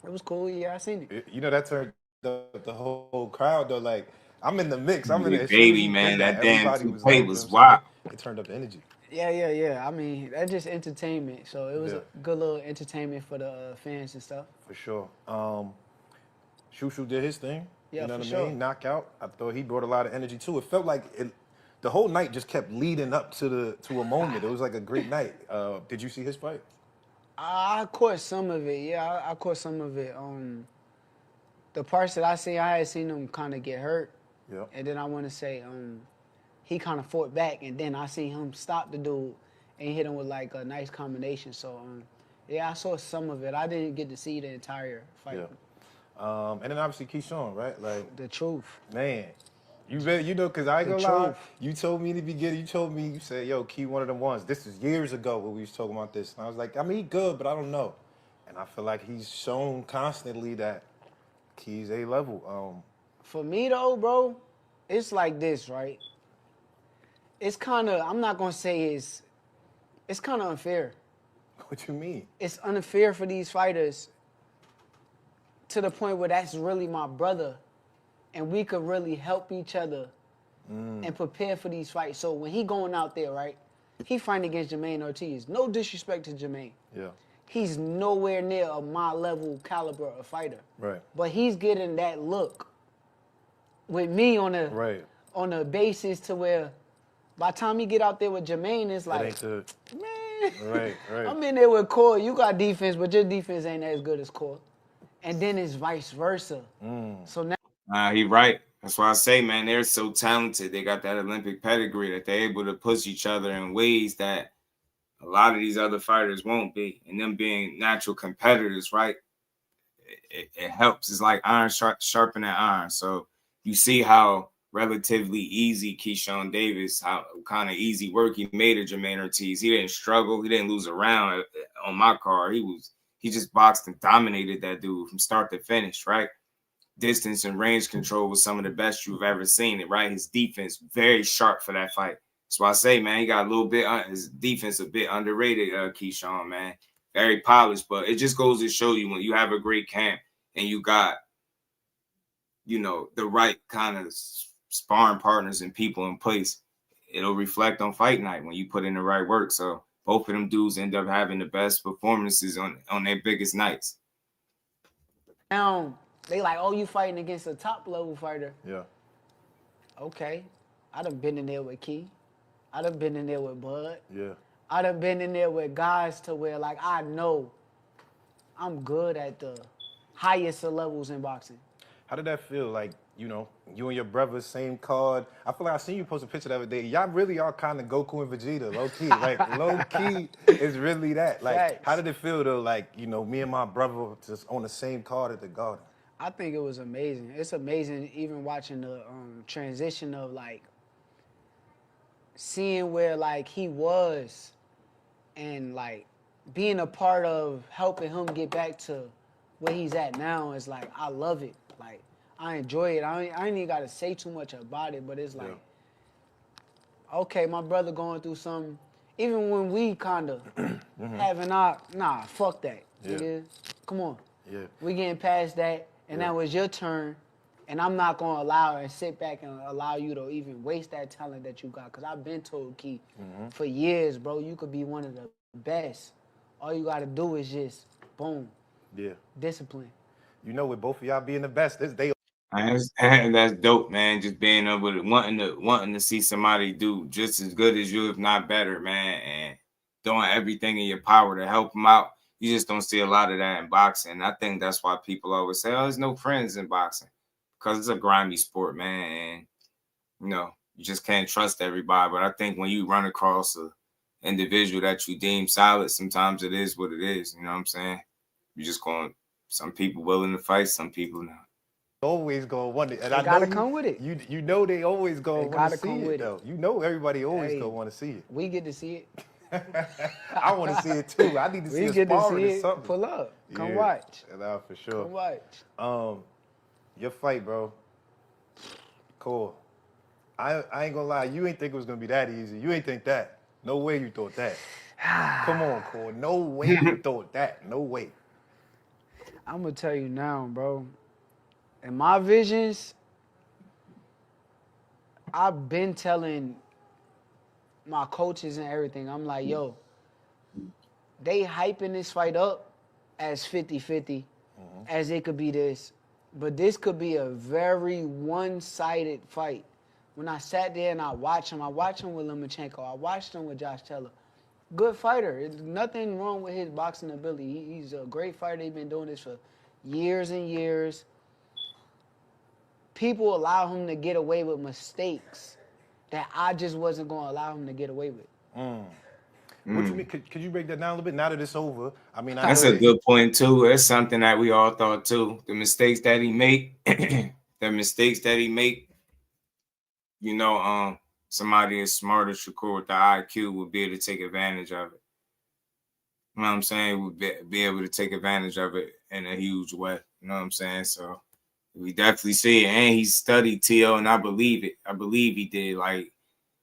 it was cool. Yeah, I seen it. You know, that turned the whole crowd, though. Like, I'm in the mix. I'm in the Baby, man. That damn play was wild. It turned up the energy. Yeah. I mean, that's just entertainment. So it was a good little entertainment for the fans and stuff. For sure. Shushu did his thing. Yeah, you know what I mean? Knockout. I thought he brought a lot of energy, too. It felt like the whole night just kept leading up to a moment. It was like a great night. Did you see his fight? I caught some of it. Yeah, I caught some of it. The parts that I had seen him kind of get hurt. Yeah. And then I want to say he kind of fought back, and then I seen him stop the dude and hit him with like a nice combination. So yeah, I saw some of it. I didn't get to see the entire fight. Yeah. And then obviously Keyshawn, right? Like the truth. Man, you know, because I ain't gonna lie, you told me in the beginning, you said, yo, Key one of them ones. This was years ago when we was talking about this. And I was like, I mean, he good, but I don't know. And I feel like he's shown constantly that Key's A-level. For me, though, bro, it's like this, right? It's kind of, I'm not gonna say it's kind of unfair. What you mean? It's unfair for these fighters to the point where that's really my brother, and we could really help each other and prepare for these fights. So when he going out there, right, he fighting against Jermaine Ortiz. No disrespect to Jermaine. Yeah. He's nowhere near a my level caliber of fighter. Right. But he's getting that look with me on a basis to where by the time he get out there with Jermaine, it's like, man, right. I'm in there with Core. You got defense, but your defense ain't as good as Core. And then it's vice versa. So now he right. That's why I say, man, they're so talented. They got that Olympic pedigree that they're able to push each other in ways that a lot of these other fighters won't be. And them being natural competitors, right? It helps. It's like iron sharpening iron. So you see how relatively easy Keyshawn Davis, how kind of easy work he made at Jermaine Ortiz. He didn't struggle. He didn't lose a round on my card. He just boxed and dominated that dude from start to finish, right? Distance and range control was some of the best you've ever seen it, right? His defense, very sharp for that fight. That's why I say, man, he got a little bit, his defense a bit underrated, Keyshawn, man. Very polished, but it just goes to show you when you have a great camp and you got, you know, the right kind of sparring partners and people in place, it'll reflect on fight night when you put in the right work. So both of them dudes end up having the best performances on their biggest nights. Now, they like, oh, you fighting against a top-level fighter. Yeah. Okay. I done been in there with Key. I done been in there with Bud. Yeah. I done been in there with guys to where, like, I know I'm good at the highest of levels in boxing. How did that feel? Like, you know, you and your brother, same card. I feel like I seen you post a picture the other day. Y'all really are kind of Goku and Vegeta, low key. Like, low key is really that. Like, Facts. how did it feel to, like, you know, me and my brother just on the same card at the Garden? I think it was amazing. It's amazing even watching the transition of, like, seeing where, like, he was and, like, being a part of helping him get back to where he's at now is, like, I love it. Like, I enjoy it. I ain't even got to say too much about it, but it's like, okay, my brother going through something. Even when we kind of having our, nah, fuck that. Nigga. Come on. Yeah. We getting past that, and that was your turn, and I'm not going to allow and sit back and allow you to even waste that talent that you got, because I've been told, Key, for years, bro, you could be one of the best. All you got to do is just, boom, discipline. You know, with both of y'all being the best, they. That's dope, man. Just being able to wanting to see somebody do just as good as you, if not better, man, and doing everything in your power to help them out. You just don't see a lot of that in boxing. I think that's why people always say, "Oh, there's no friends in boxing," because it's a grimy sport, man, and you know you just can't trust everybody. But I think when you run across a individual that you deem solid, sometimes it is what it is. You know what I'm saying? You're just going. Some people willing to fight, some people not. Always gonna want it, and they I gotta know come with it. You know they always gonna want to see come with it though. You know everybody always gonna want to see it. We get to see it. I want to see it too. I need to see a sparring or something. Pull up. Come watch. Nah, for sure. Come watch. Your fight, bro. Cool. I ain't gonna lie. You ain't think it was gonna be that easy. You ain't think that. No way you thought that. Come on, Cole. No way you thought that. No way. I'm gonna tell you now, bro. In my visions, I've been telling my coaches and everything, I'm like, yo, they hyping this fight up as 50-50, as it could be this. But this could be a very one-sided fight. When I sat there and I watched him with Lomachenko, I watched him with Josh Taylor. Good fighter. There's nothing wrong with his boxing ability. He's a great fighter. He's been doing this for years and years. People allow him to get away with mistakes that I just wasn't going to allow him to get away with. What you mean? Could you break that down a little bit? Now that it's over, I mean, that's a good point too. That's something that we all thought too. The mistakes that he make, you know, somebody as smart as Shakur with the IQ would be able to take advantage of it. You know what I'm saying? Would be able to take advantage of it in a huge way. You know what I'm saying? So we definitely see it. And he studied T.O., and I believe it. I believe he did. Like,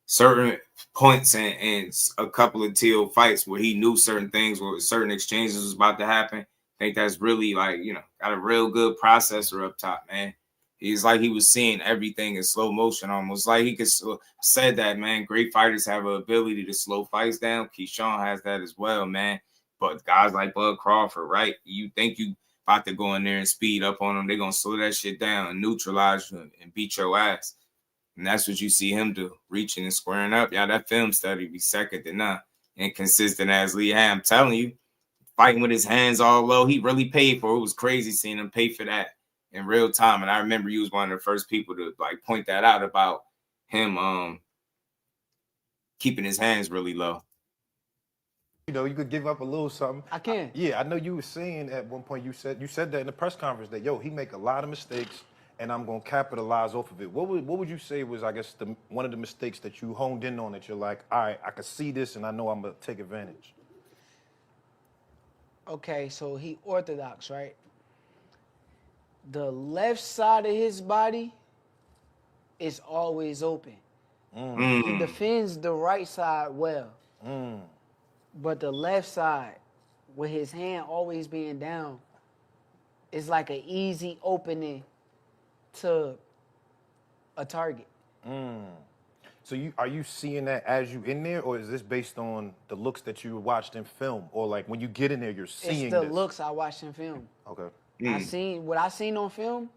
certain points in a couple of T.O. fights where he knew certain things, where certain exchanges was about to happen. I think that's really, like, you know, got a real good processor up top, man. He's like he was seeing everything in slow motion, almost like he could said that, man. Great fighters have an ability to slow fights down. Keyshawn has that as well, man. But guys like Bud Crawford, right? You think you about to go in there and speed up on them, they're going to slow that shit down and neutralize you and beat your ass. And that's what you see him do, reaching and squaring up. Yeah, that film study be second to none. Inconsistent as Lee had. I'm telling you, fighting with his hands all low, he really paid for it. It was crazy seeing him pay for that in real time. And I remember you was one of the first people to, like, point that out about him keeping his hands really low. You know, you could give up a little something. I can. Yeah, I know you were saying at one point, you said that in the press conference that, yo, he make a lot of mistakes and I'm going to capitalize off of it. What would you say was, I guess, one of the mistakes that you honed in on that you're like, all right, I can see this and I know I'm going to take advantage? Okay, so he orthodox, right? The left side of his body is always open. He defends the right side well. But the left side, with his hand always being down, is like an easy opening to a target. So are you seeing that as you in there, or is this based on the looks that you watched in film, or like when you get in there, you're seeing it's the this? looks I watched in film. Okay. What I seen on film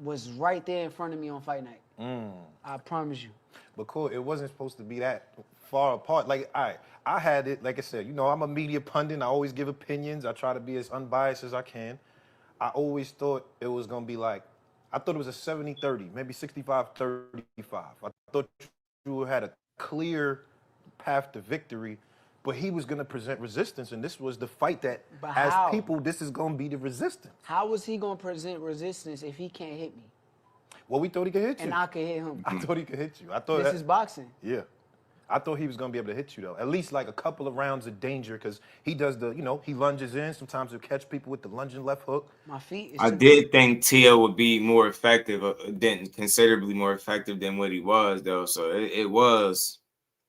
was right there in front of me on fight night. I promise you. But cool, it wasn't supposed to be that far apart. Like, all right, I had it, like I said, you know, I'm a media pundit. I always give opinions. I try to be as unbiased as I can. I always thought it was going to be like, I thought it was a 70-30, maybe 65-35. I thought you had a clear path to victory, but he was going to present resistance, and this was the fight that, But as how? people, this is going to be the resistance. How was he gonna present resistance if he can't hit me? Well, we thought he could hit you. And I could hit him. I thought he could hit you. I thought This is boxing. Yeah. I thought he was going to be able to hit you, though. At least like a couple of rounds of danger, because he does the, you know, he lunges in. Sometimes he'll catch people with the lunging left hook. My feet is I did think Tio would be more effective, considerably more effective than what he was, though. So it was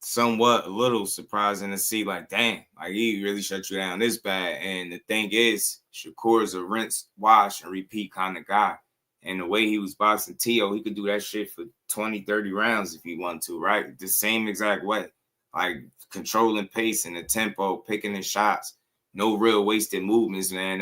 somewhat a little surprising to see, like, dang, like he really shut you down this bad. And the thing is, Shakur is a rinse, wash, and repeat kind of guy. And the way he was boxing Tio, he could do that shit for 20, 30 rounds if he wanted to, right? The same exact way. Like controlling pace and the tempo, picking his shots. No real wasted movements, man.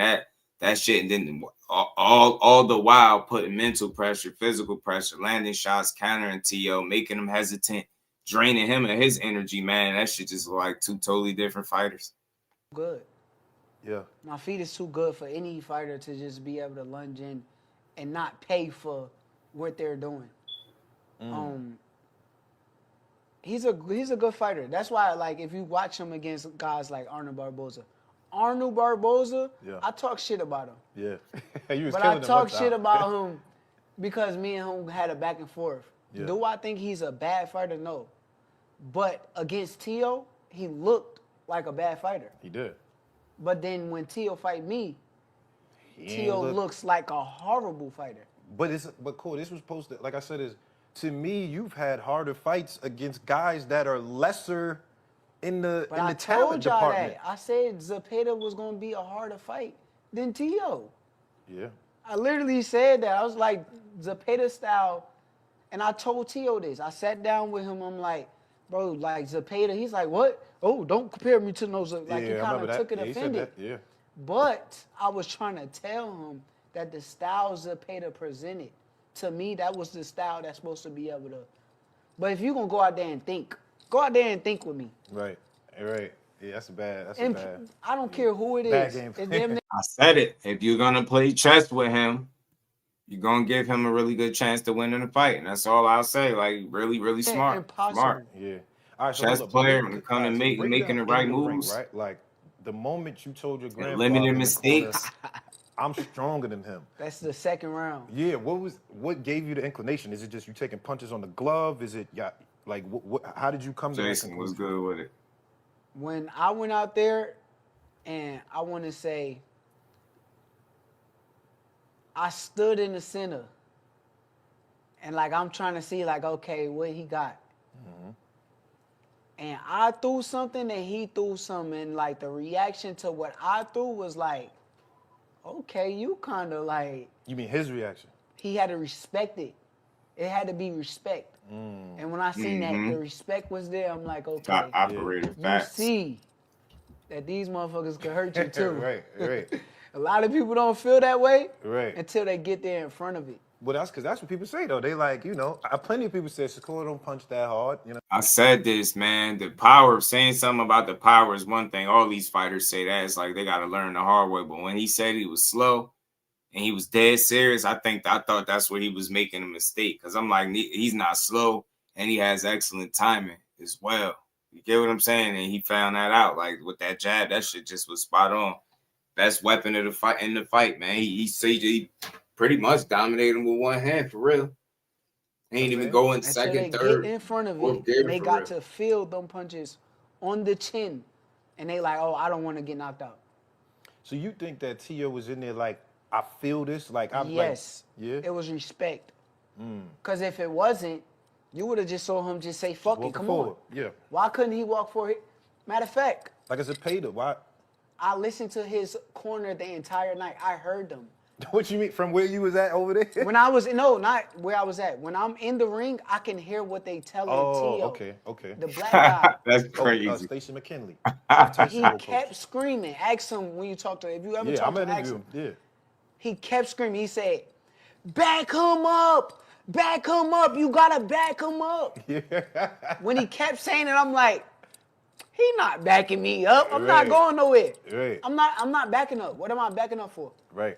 That shit, and then all the while putting mental pressure, physical pressure, landing shots, countering Tio, making him hesitant, draining him of his energy, man. That shit just like two totally different fighters. good. Yeah. My feet is too good for any fighter to just be able to lunge in and not pay for what they're doing. He's a good fighter. That's why, like, if you watch him against guys like Arnold Barboza, Yeah. I talk shit about him. Yeah. You was But killing I him talk one time. shit about him because me and him had a back and forth. Yeah. Do I think he's a bad fighter? No. But against Tio, he looked like a bad fighter. He did. But then when Tio fight me, He Tio ain't look- looks like a horrible fighter. But cool, this was supposed to, like I said, is to me, you've had harder fights against guys that are lesser in the But in I the talent told y'all department. that. I said Zepeda was going to be a harder fight than Tio. Yeah. I literally said that. I was like, Zepeda style. And I told Tio this. I sat down with him. I'm like, bro, like Zepeda. He's like, what? Oh, don't compare me to no Zepeda. Like, Yeah, he I kind remember of that. took it Yeah, he said offended. that, yeah. But I was trying to tell him that the style Zepeda presented, to me, that was the style that's supposed to be able to. But if you're going to go out there and think, go out there and think with me. Right. Right. Yeah, that's a bad. That's And a bad. I don't care who it is. Bad game. It's damn near- I said it. If you're gonna play chess with him, you're gonna give him a really good chance to win in the fight, and that's all I'll say. Like really, really smart. Impossible. Smart. Yeah. All right. So Chess look, player break- when it comes all to right, so break making down the right in ring, moves. right? Like the moment you told your grandfather, Limited in the mistakes. corner, I'm stronger than him. That's the second round. Yeah. What gave you the inclination? Is it just you taking punches on the glove? Is it like how did you come to that Jason was conclusion? good with it. When I went out there, and I want to say, I stood in the center, and like I'm trying to see, like, okay, what he got. And I threw something, and he threw something, and like the reaction to what I threw was like, okay, you kind of like. You mean his reaction? He had to respect it. It had to be respect. And when I seen that the respect was there, I'm like, okay, Top operator you facts. see that these motherfuckers could hurt you too. Right. A lot of people don't feel that way Right. until they get there in front of it. Well, that's because that's what people say though. They like, you know, plenty of people say Shakur don't punch that hard. You know. I said this, man. The power of saying something about the power is one thing. All these fighters say that. It's like they got to learn the hard way. But when he said he was slow and he was dead serious, I thought that's where he was making a mistake. Because I'm like, he's not slow and he has excellent timing as well. You get what I'm saying? And he found that out. Like with that jab, that shit just was spot on. Best weapon of the fight in the fight, man. He pretty much dominated him with one hand for real. He ain't even go in Until second, they third. get in front of fourth it, gear and they for got real. to feel them punches on the chin. And they like, oh, I don't want to get knocked out. So you think that Tio was in there like, I feel this? Like, I'm Yes. like, yeah? It was respect. Because if it wasn't, you would have just saw him just say, fuck it, Walking come forward. on. Yeah. Why couldn't he walk for it? Matter of fact, Like it's a Zepeda. Why? I listened to his corner the entire night. I heard them. What you mean from where you was at over there? When I was, no, not where I was at. When I'm in the ring, I can hear what they telling Tio. Okay. The black guy. That's crazy. Stacey McKinley. He kept screaming. Ask him when you talk to him. If you ever Yeah, talk I'm to gonna him, ask interview him. him. Yeah. He kept screaming. He said, back him up. Back him up. You got to back him up. Yeah. When he kept saying it, I'm like, He not backing me up. I'm not Right. going nowhere. Right. I'm not backing up. What am I backing up for? Right.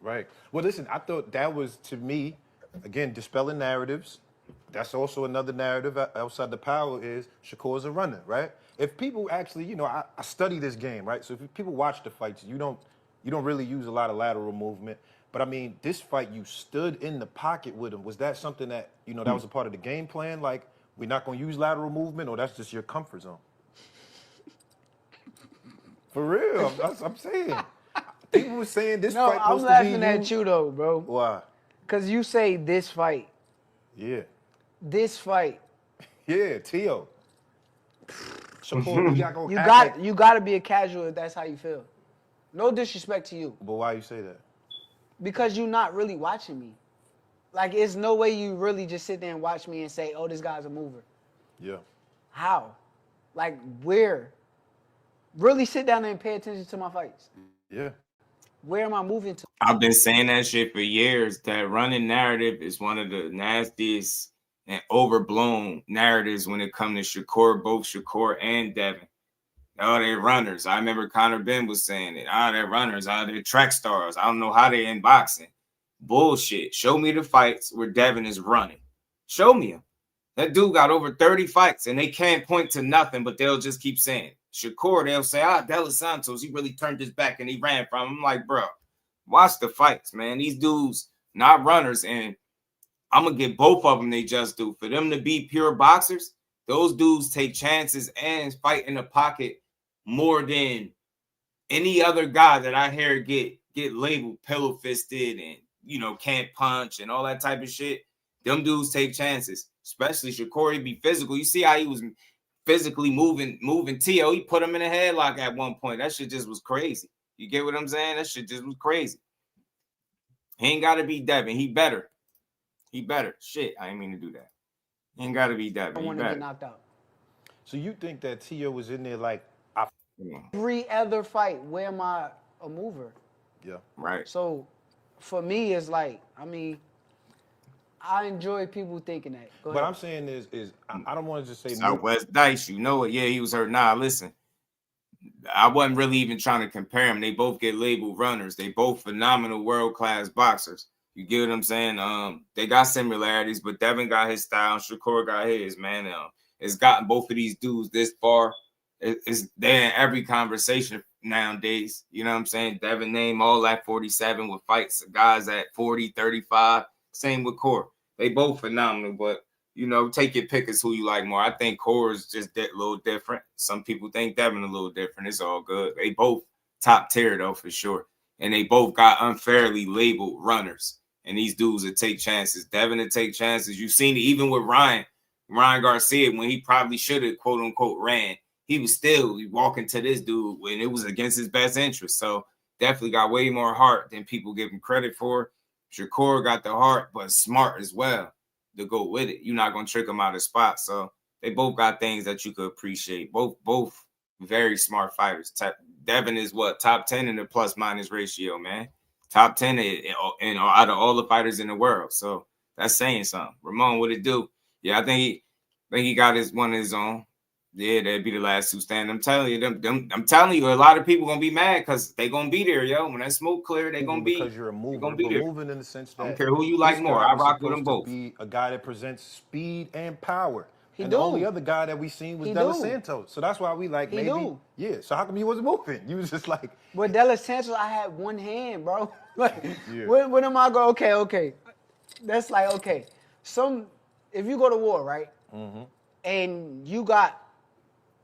Right. Well, listen, I thought that was, to me, again, dispelling narratives. That's also another narrative outside the power is Shakur's a runner, right? If people actually, you know, I study this game, right? So if people watch the fights, you don't really use a lot of lateral movement. But I mean, this fight, you stood in the pocket with him. Was that something that, you know, that was a part of the game plan? Like, we're not going to use lateral movement, or that's just your comfort zone? For real, I'm saying. People were saying this fight I'm supposed laughing to be at you though, bro. Why? Cause you say this fight. Yeah. This fight. Yeah, Teo. Shakur, we got You got to be a casual if that's how you feel. No disrespect to you. But why you say that? Because you're not really watching me. Like, it's no way you really just sit there and watch me and say, oh, this guy's a mover. Yeah. How? Like, where? Really sit down and pay attention to my fights. Yeah. Where am I moving to? I've been saying that shit for years. That running narrative is one of the nastiest and overblown narratives when it comes to Shakur, both Shakur and Devin. Oh, they're runners. I remember Conor Benn was saying it. They're runners. They're track stars. I don't know how they're in boxing. Bullshit. Show me the fights where Devin is running. Show me them. That dude got over 30 fights, and they can't point to nothing, but they'll just keep saying it. Shakur, they'll say, Dela Santos, he really turned his back and he ran from him. I'm like, bro, watch the fights, man. These dudes not runners, and I'm going to get both of them they just do. For them to be pure boxers, those dudes take chances and fight in the pocket more than any other guy that I hear get labeled pillow-fisted and, you know, can't punch and all that type of shit. Them dudes take chances, especially Shakur. He be physical. You see how he was physically moving Teo. He put him in a headlock at one point. That shit just was crazy. You get what I'm saying? That shit just was crazy. He ain't got to be Devin. He better. He better. Shit, I ain't mean to do that. He ain't got to be Devin. I want to get knocked out. So you think that Teo was in there like... Every other fight, where am I a mover? Yeah. Right. So for me, it's like, I mean, I enjoy people thinking that. Go What ahead. I'm saying is I don't want to just say... Southwest Dice, you know it. Yeah, he was hurt. Nah, listen. I wasn't really even trying to compare them. They both get labeled runners. They both phenomenal world-class boxers. You get what I'm saying? They got similarities, but Devin got his style. Shakur got his, man. It's gotten both of these dudes this far. They're in every conversation nowadays. You know what I'm saying? Devin name all at 47 with fights, guys at 40, 35. Same with Core. They both phenomenal, but, you know, take your pick as who you like more. I think Core is just a little different. Some people think Devin a little different. It's all good. They both top tier, though, for sure. And they both got unfairly labeled runners. And these dudes that take chances. Devin to take chances. You've seen it even with Ryan Garcia, when he probably should have, quote unquote, ran. He was still walking to this dude when it was against his best interest. So definitely got way more heart than people give him credit for. Shakur got the heart, but smart as well to go with it. You're not going to trick him out of spot. So they both got things that you could appreciate. Both very smart fighters. Devin is what? Top 10 in the plus-minus ratio, man. Top 10 out of all the fighters in the world. So that's saying something. Ramon, what it do? Yeah, I think he got one of his own. Yeah, that'd be the last two standing. I'm telling you, I'm telling you, a lot of people gonna be mad because they gonna be there, yo. When that smoke clear, they gonna be. Because you're a mover. Gonna be there. Moving in the sense that I don't care who you like more. I rock with them both. Be a guy that presents speed and power. The only other guy that we seen was Dela Santos. So that's why we like maybe. Yeah. So how come he wasn't moving? You was just like. With Dela Santos, I had one hand, bro. Like, when am I going? Okay. That's like okay. If you go to war, right? Mm-hmm. And you got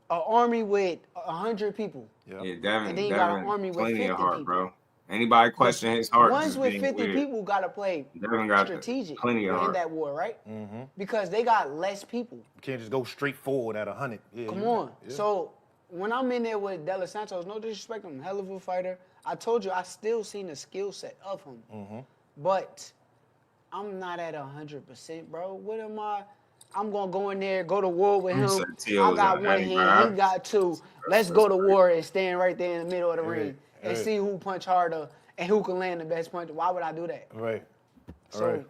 an army with 100 people. Yeah, Devin. And then you got an army with 50 heart, people. Bro. Anybody question his heart? Ones with 50 people got to play strategic in that war, right? Mm-hmm. Because they got less people. You can't just go straight forward at 100. Yeah, Come on. Yeah. So when I'm in there with Dela Santos, no disrespect, I'm a hell of a fighter. I told you I still seen the skill set of him. Mm-hmm. But I'm not at 100%, bro. What am I? I'm going to go in there, go to war with him. I got one hand, he got two. Let's go to war and stand right there in the middle of the ring and see who punch harder and who can land the best punch. Why would I do that? Right. So,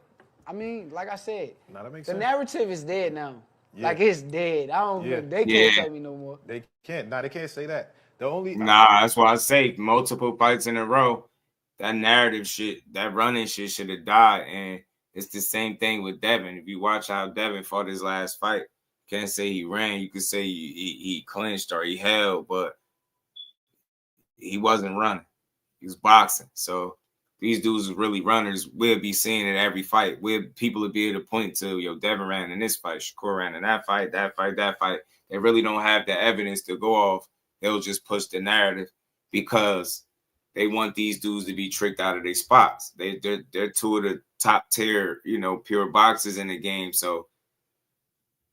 I mean, like I said, that makes the sense. narrative is dead now. Like it's dead. I don't. They can't tell me no more. They can't. Nah, they can't say that. The only that's why I say multiple fights in a row. That narrative shit, that running shit should have died. And it's the same thing with Devin. If you watch how Devin fought his last fight, can't say he ran. You could say he clinched or he held, but he wasn't running. He was boxing. So these dudes are really runners. We'll be seeing it every fight. People will be able to point to, Devin ran in this fight, Shakur ran in that fight, that fight, that fight. They really don't have the evidence to go off. They'll just push the narrative because they want these dudes to be tricked out of their spots. They're two of the top tier, pure boxers in the game. So,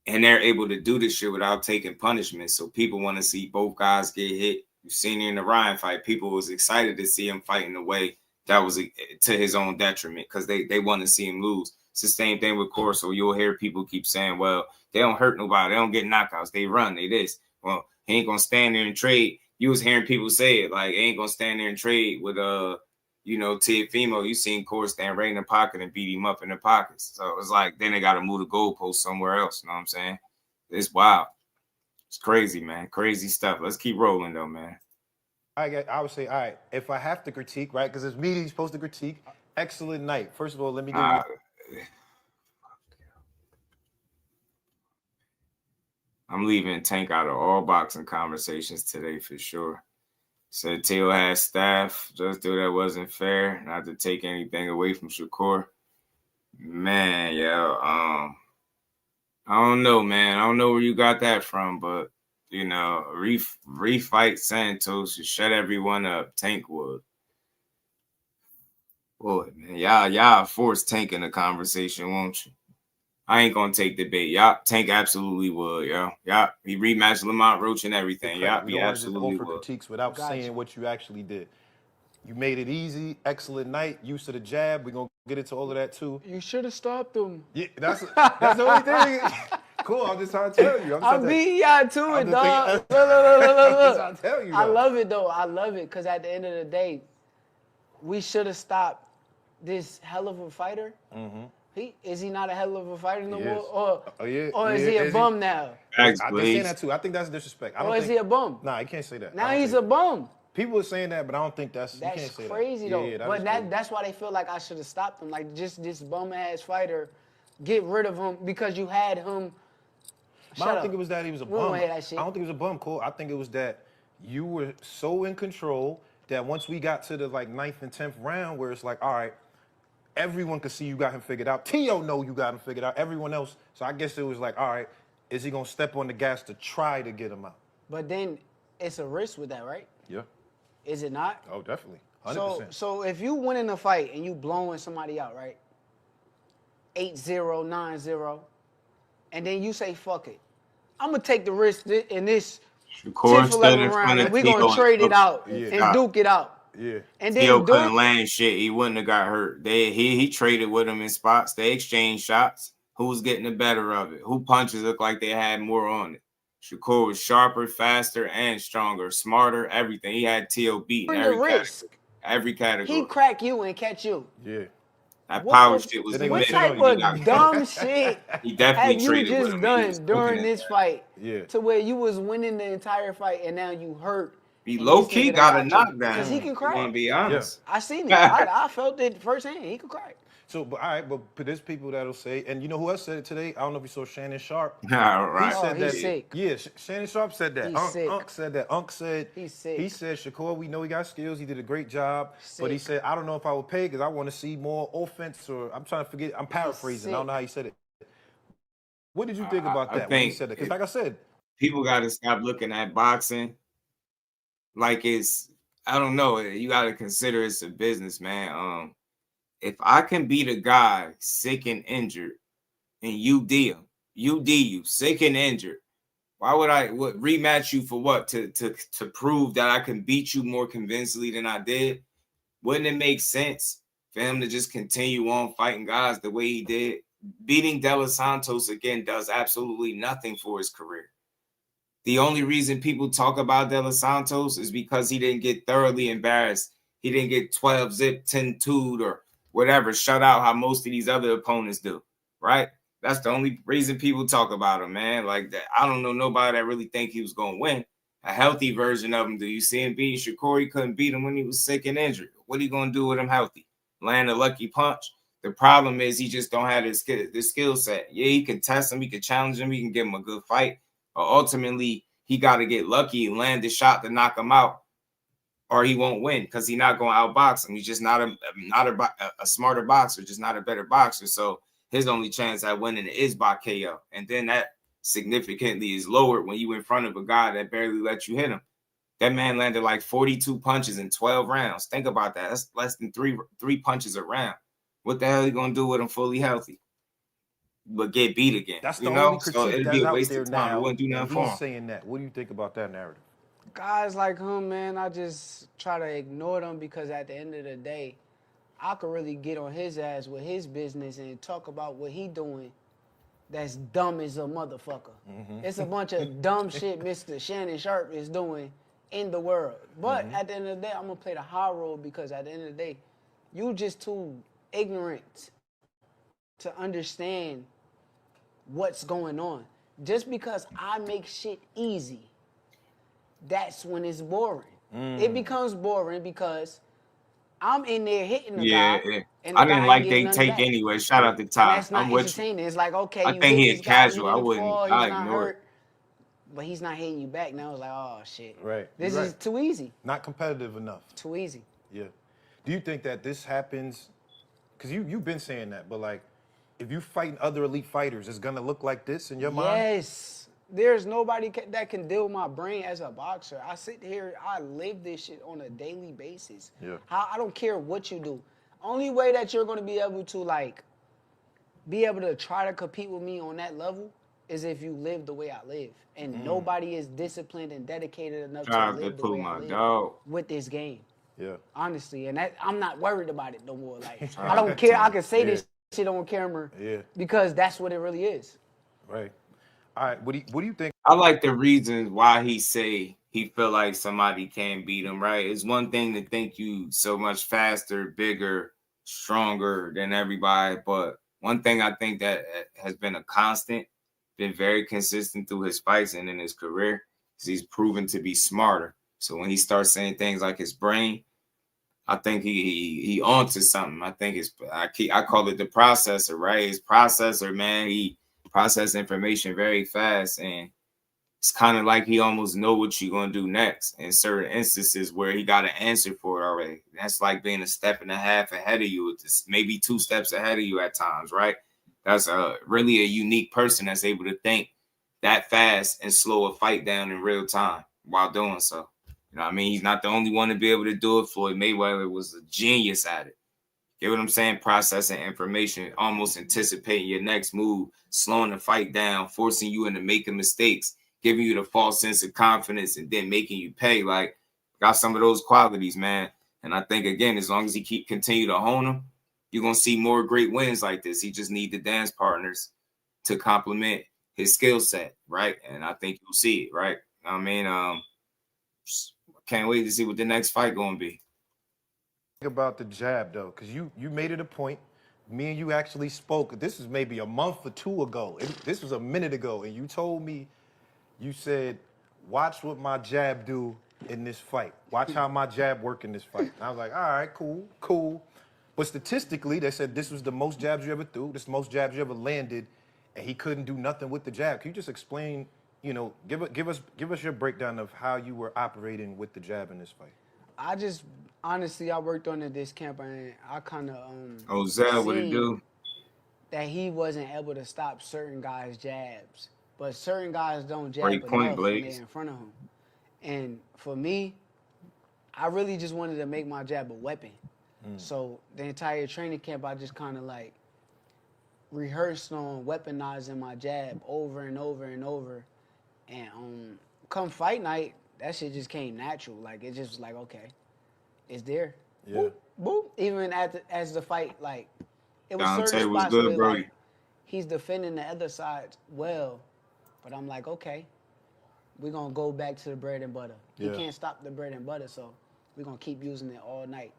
and they're able to do this shit without taking punishment. So people want to see both guys get hit. You've seen it in the Ryan fight. People was excited to see him fight in a way that was to his own detriment because they want to see him lose. It's the same thing with Corso. You'll hear people keep saying, well, they don't hurt nobody. They don't get knockouts. They run. They this. Well, he ain't going to stand there and trade. You was hearing people say it, like, he ain't going to stand there and trade with, Teofimo. You seen Corso stand right in the pocket and beat him up in the pockets. So it's like, then they got to move the goalpost somewhere else. You know what I'm saying? It's wild. It's crazy, man. Crazy stuff. Let's keep rolling, though, man. I would say, all right, if I have to critique, right, because it's me he's supposed to critique, excellent night. First of all, let me give you... I'm leaving Tank out of all boxing conversations today for sure. Said Teo has staff. Just do that wasn't fair. Not to take anything away from Shakur. Man, I don't know, man. I don't know where you got that from, but refight Santos to shut everyone up. Tank would. Boy, man, y'all force Tank in the conversation, won't you? I ain't gonna take the bait. Y'all, Tank absolutely would, y'all. He rematched Lamont Roach and everything. Y'all, he absolutely offer would. critiques without saying what you actually did. You made it easy. Excellent night. Used to the jab. We're gonna get into all of that too. You should have stopped him. Yeah, that's the only thing. Cool. I'm just trying to tell you. I beat y'all to it, dog. Look. I'm tell you. I love it though. I love it because at the end of the day, we should have stopped this hell of a fighter. Mm-hmm. Is he not a hell of a fighter no more? Or is he a bum now? I'm saying that too. I think that's disrespect. Or is he a bum? Nah, I can't say that. Now he's a bum. People are saying that, but I don't think that's you can't say crazy that. though. Yeah, but that's why they feel like I should have stopped him. Like just this bum ass fighter, get rid of him because you had him. I don't think it was that he was a bum. I don't think it was a bum, Cole. I think it was that you were so in control that once we got to the 9th and 10th round, where it's like, all right, everyone could see you got him figured out. Tio know you got him figured out. Everyone else. So I guess it was like, all right, is he gonna step on the gas to try to get him out? But then it's a risk with that, right? Yeah. Is it not? Oh, definitely. 100%. So if you win in a fight and you blowing somebody out, right? 8-0, 9-0, and then you say, fuck it. I'm going to take the risk in this 10th, 11th round, and we're going to trade it out and duke it out. Yeah. And then Theo couldn't land shit. He wouldn't have got hurt. He traded with him in spots. They exchanged shots. Who was getting the better of it? Who punches looked like they had more on it? Shakur was sharper, faster, and stronger, smarter, everything. He had T.O. beaten every category. He crack you and catch you. Yeah. That power shit was the What type of dumb shit he definitely have you just done during this fight Yeah. to where you was winning the entire fight and now you hurt? He low-key got a knockdown. Because he can crack. I'm gonna be honest. I seen it. I felt it firsthand. He could crack. So, but all right, but there's people that'll say, and you know who else said it today? I don't know if you saw Shannon Sharp. Right. He said that. He's sick. Yeah, Shannon Sharp said that. Unc said that. Unc said he's sick. He said, Shakur, we know he got skills. He did a great job. But he said, I don't know if I would pay because I want to see more offense. Or I'm trying to forget. I'm paraphrasing. I don't know how he said it. What did you think about that when he said that? Because like I said, people got to stop looking at boxing like it's, I don't know. You got to consider it's a business, man. If I can beat a guy sick and injured and you sick and injured, why would I rematch you for what? To prove that I can beat you more convincingly than I did? Wouldn't it make sense for him to just continue on fighting guys the way he did? Beating De Los Santos again does absolutely nothing for his career. The only reason people talk about De Los Santos is because he didn't get thoroughly embarrassed. He didn't get 12-zip, 10-2'd, or whatever, shut out how most of these other opponents do, right? That's the only reason people talk about him, man. Like that, I don't know nobody that really think he was gonna win. A healthy version of him. Do you see him beating Shakur? He couldn't beat him when he was sick and injured. What are you gonna do with him healthy? Land a lucky punch. The problem is he just don't have the skill set. Yeah, he can test him, he can challenge him, he can give him a good fight. But ultimately, he got to get lucky and land the shot to knock him out, or he won't win because he's not going to outbox him. He's just not a smarter boxer, just not a better boxer. So his only chance at winning is by KO. And then that significantly is lowered when you in front of a guy that barely let you hit him. That man landed like 42 punches in 12 rounds. Think about that. That's less than three punches a round. What the hell are you going to do with him fully healthy? But get beat again. That's the only critique so it'd that's be a out waste there of time. now. It wouldn't do nothing for him. He's saying that. What do you think about that narrative? Guys like him, man, I just try to ignore them because at the end of the day, I could really get on his ass with his business and talk about what he doing that's dumb as a motherfucker. It's a bunch of dumb shit Mr. Shannon Sharp is doing in the world. But at the end of the day, I'm going to play the high role because at the end of the day, you just too ignorant to understand what's going on. Just because I make shit easy, that's when it's boring. It becomes boring because I'm in there hitting the guy. Yeah. And the I didn't guy like ain't they getting take nothing back. anyway. Shout out to And Ty. that's not I'm with you. entertaining. It's like, okay, I you think hit he this a guy, casual. he I didn't wouldn't. fall, he's I not ignore it. hurt. But he's not hitting you back. Now it's like, oh, shit. Right. This You're is right. too easy. Not competitive enough. Too easy. Yeah. Do you think that this happens? Because you've been saying that, but like, if you fighting other elite fighters, it's gonna look like this in your mind? Yes. There's nobody that can deal with my brain as a boxer. I sit here, I live this shit on a daily basis. Yeah. I don't care what you do. Only way that you're going to be able to, like, be able to try to compete with me on that level is if you live the way I live. And nobody is disciplined and dedicated enough to live the way I live with this game. Yeah. Honestly. And that, I'm not worried about it no more. Like, I don't care. I can say this shit on camera because that's what it really is. Right. All right. What do you think? I like the reasons why he say he feel like somebody can't beat him, right? It's one thing to think you so much faster, bigger, stronger than everybody. But one thing I think that has been a constant, been very consistent through his fights and in his career, is he's proven to be smarter. So when he starts saying things like his brain, I think he onto something. I think I call it the processor, right? His processor, man, he processes information very fast, and it's kind of like he almost know what you're gonna do next in certain instances where he got an answer for it already. That's like being a step and a half ahead of you, maybe 2 steps ahead of you at times, right? That's really a unique person that's able to think that fast and slow a fight down in real time while doing so. You know what I mean? He's not the only one to be able to do it. Floyd Mayweather was a genius at it. Get what I'm saying? Processing information, almost anticipating your next move, slowing the fight down, forcing you into making mistakes, giving you the false sense of confidence, and then making you pay. Like, got some of those qualities, man. And I think, again, as long as he continue to hone them, you're going to see more great wins like this. He just need the dance partners to complement his skill set, right? And I think you'll see it, right? I mean, can't wait to see what the next fight going to be. About the jab, though, because you made it a point. Me and you actually spoke. This is maybe a month or 2 ago. This was a minute ago, and you told me, you said, watch what my jab do in this fight. Watch how my jab work in this fight. And I was like, all right, cool. But statistically, they said this was the most jabs you ever threw, this most jabs you ever landed, and he couldn't do nothing with the jab. Can you just explain, give us your breakdown of how you were operating with the jab in this fight? Honestly, I worked on this camp and I kind of Zell, what it do? That he wasn't able to stop certain guys' jabs, but certain guys don't jab Great point, enough when Blaze. they're in front of him. And for me, I really just wanted to make my jab a weapon. So the entire training camp, I just kind of like rehearsed on weaponizing my jab over and over and over. And come fight night, that shit just came natural. Like, it just was like, okay, it's there. Yeah. Boop, boop. Even as the fight, like, it was Dante certain was spots good, where, bro. like, he's defending the other side well. But I'm like, okay, we're going to go back to the bread and butter. He can't stop the bread and butter, so we're going to keep using it all night.